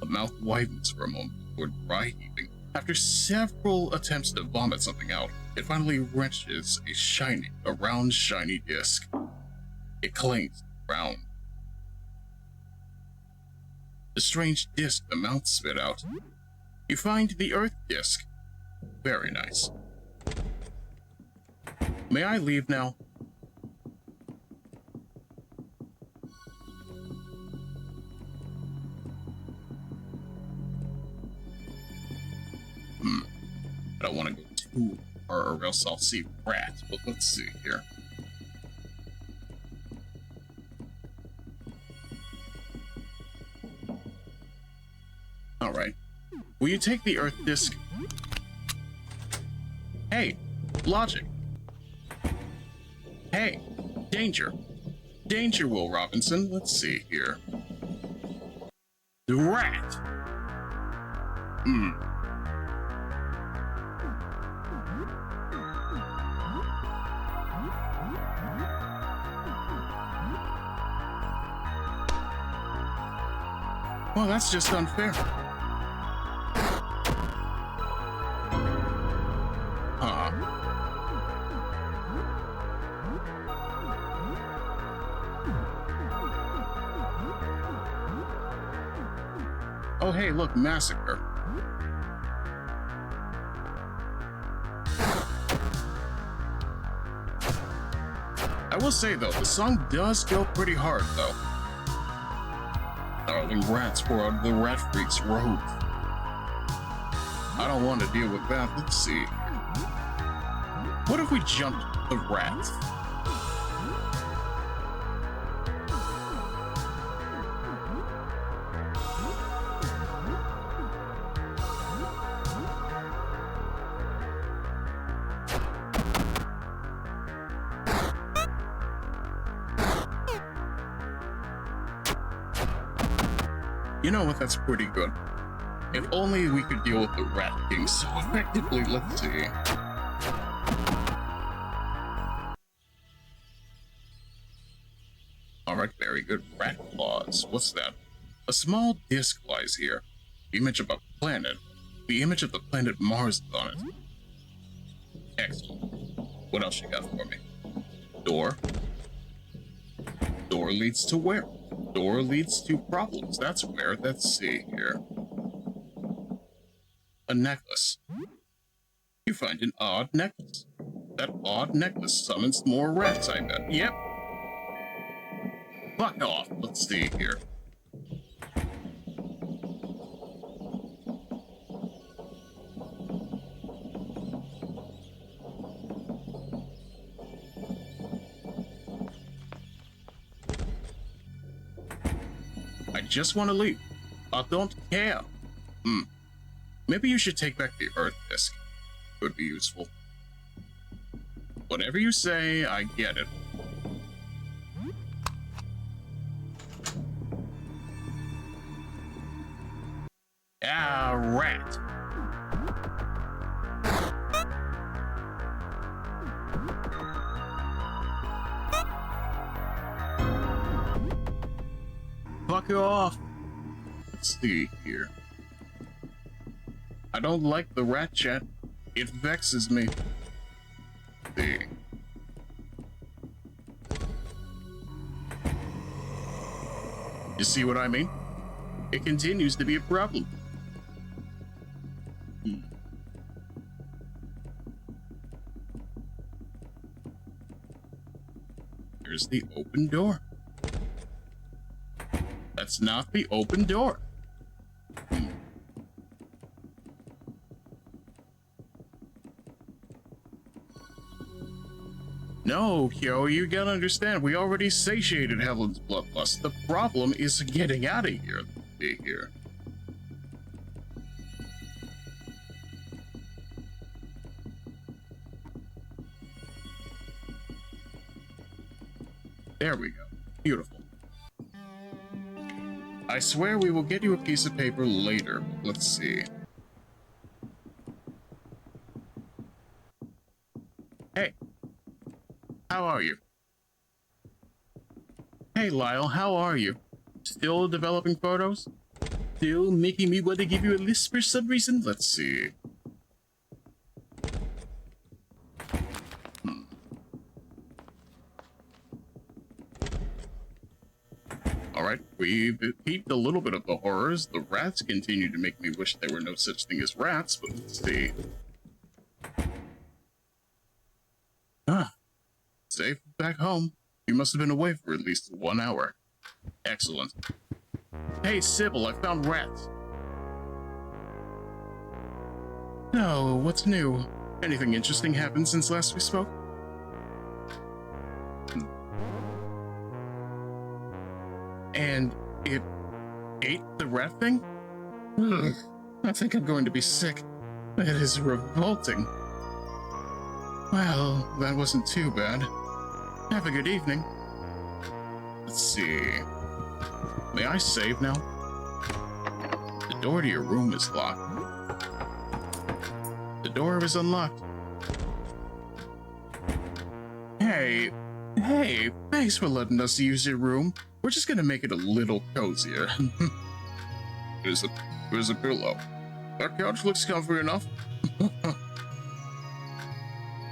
The mouth widens for a moment before dry heaving. After several attempts to vomit something out, it finally wrenches a round, shiny disc. It clings round. The strange disc the mouth spit out. You find the Earth disc. Very nice. May I leave now? I don't want to go too far or else I'll see rats, but let's see here. Alright. Will you take the Earth disc? Hey, logic. Hey, danger. Danger, Will Robinson. Let's see here. The rat. Well, that's just unfair. Oh, hey, look, massacre. I will say, though, the song does go pretty hard, though. Darling rats pour out of the rat freak's robe. I don't want to deal with that. Let's see. What if we jumped the rat? You know what, that's pretty good. If only we could deal with the Rat King so effectively. Let's see. Alright, very good. Rat claws. What's that? A small disc lies here. The image of a planet. The image of the planet Mars is on it. Excellent. What else you got for me? Door. Door leads to where? Door leads to problems. That's where. Let's see here. A necklace. You find an odd necklace. That odd necklace summons more rats, I bet. Yep. Fuck off. Let's see here. I just want to leave. I don't care. Maybe you should take back the Earth Disc. Could be useful. Whatever you say, I get it. Ah, rat. Fuck off. Let's see here. I don't like the rat chat. It vexes me. Let's see. You see what I mean? it continues to be a problem. There's the open door. That's not the open door. No, Kyo, you gotta understand, we already satiated Helen's bloodlust. The problem is getting out of here. There we go. Beautiful. I swear we will get you a piece of paper later. Let's see. Hey. How are you? Hey, Lyle, how are you? Still developing photos? Still making me want to give you a list for some reason? Let's see. Alright, we've peeped a little bit of the horrors. The rats continue to make me wish there were no such thing as rats, but let's see. Safe back home. You must have been away for at least 1 hour. Excellent. Hey, Sybil, I found rats. No, what's new? Anything interesting happened since last we spoke? And it ate the rat thing? Ugh, I think I'm going to be sick. It is revolting. Well, that wasn't too bad. Have a good evening. Let's see. May I save now? The door to your room is locked. The door is unlocked. Hey, thanks for letting us use your room. We're just gonna make it a little cozier. Here's a pillow. That couch looks comfy enough.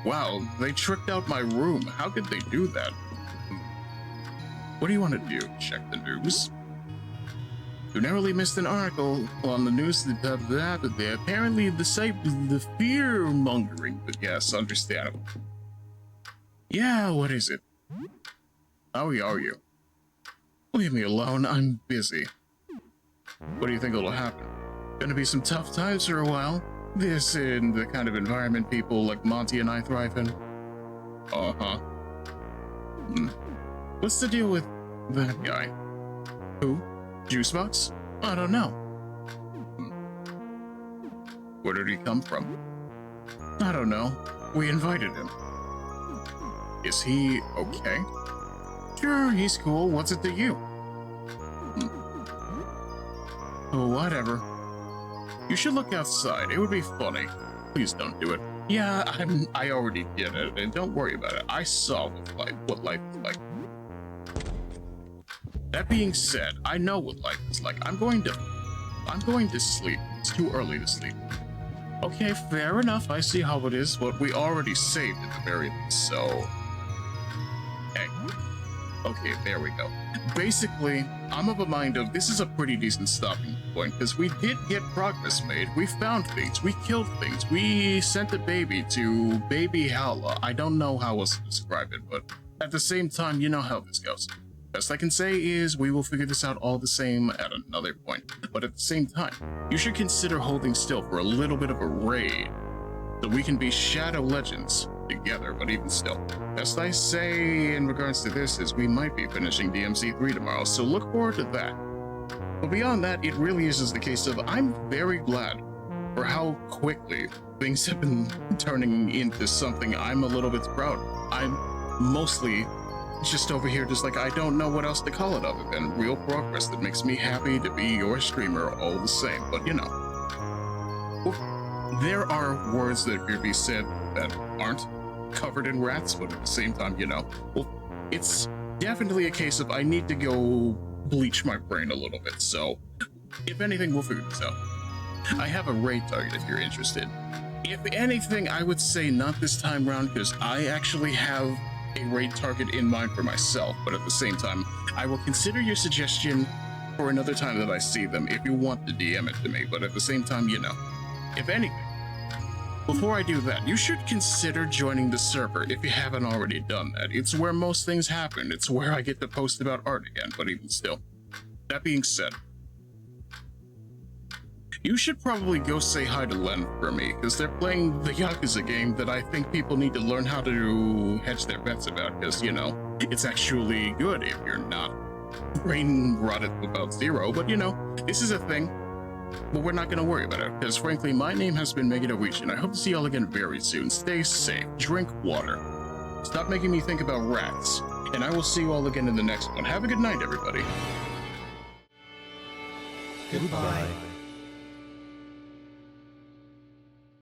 Wow, they tricked out my room. How could they do that? What do you want to do? Check the news? You narrowly missed an article on the news that apparently the site the fear-mongering, but yes, understandable. Yeah, what is it? How are you? Leave me alone, I'm busy. What do you think will happen? Gonna be some tough times for a while. This in the kind of environment people like Monty and I thrive in. Uh-huh. What's the deal with that guy? Who? Juicebox? I don't know. Where did he come from? I don't know. We invited him. Is he okay? Sure, he's cool. What's it to you? Oh, whatever. You should look outside. It would be funny. Please don't do it. Yeah, I already did it, and don't worry about it. I saw what life is like. That being said, I know what life is like. I'm going to sleep. It's too early to sleep. Okay, fair enough. I see how it is. But we already saved at the very least, so... Hey. Okay, there we go. Basically, I'm of a mind of this is a pretty decent stopping point, because we did get progress made. We found things. We killed things. We sent a baby to Baby Hala. I don't know how else to describe it, but at the same time, you know how this goes. Best I can say is we will figure this out all the same at another point. But at the same time, you should consider holding still for a little bit of a raid, so we can be Shadow Legends together, but even still. Best I say in regards to this is we might be finishing DMC3 tomorrow, so look forward to that. But beyond that, it really is just the case of I'm very glad for how quickly things have been turning into something I'm a little bit proud. I'm mostly just over here just like I don't know what else to call it other than real progress that makes me happy to be your streamer all the same. But you know, there are words that could be said that aren't covered in rats, but at the same time, you know, well, it's definitely a case of I need to go bleach my brain a little bit, so if anything, we'll figure this out. I have a raid target if you're interested. If anything, I would say not this time round, because I actually have a raid target in mind for myself, but at the same time, I will consider your suggestion for another time that I see them if you want to DM it to me, but at the same time, you know. If anything, before I do that, you should consider joining the server if you haven't already done that. It's where most things happen. It's where I get to post about art again, but even still. That being said, you should probably go say hi to Len for me, because they're playing the Yakuza game that I think people need to learn how to hedge their bets about, because, you know, it's actually good if you're not brain rotted to about zero, but you know, this is a thing. But we're not going to worry about it, because frankly, my name has been Megiddo Ichi, and I hope to see y'all again very soon. Stay safe, drink water, stop making me think about rats, and I will see you all again in the next one. Have a good night, everybody. Goodbye.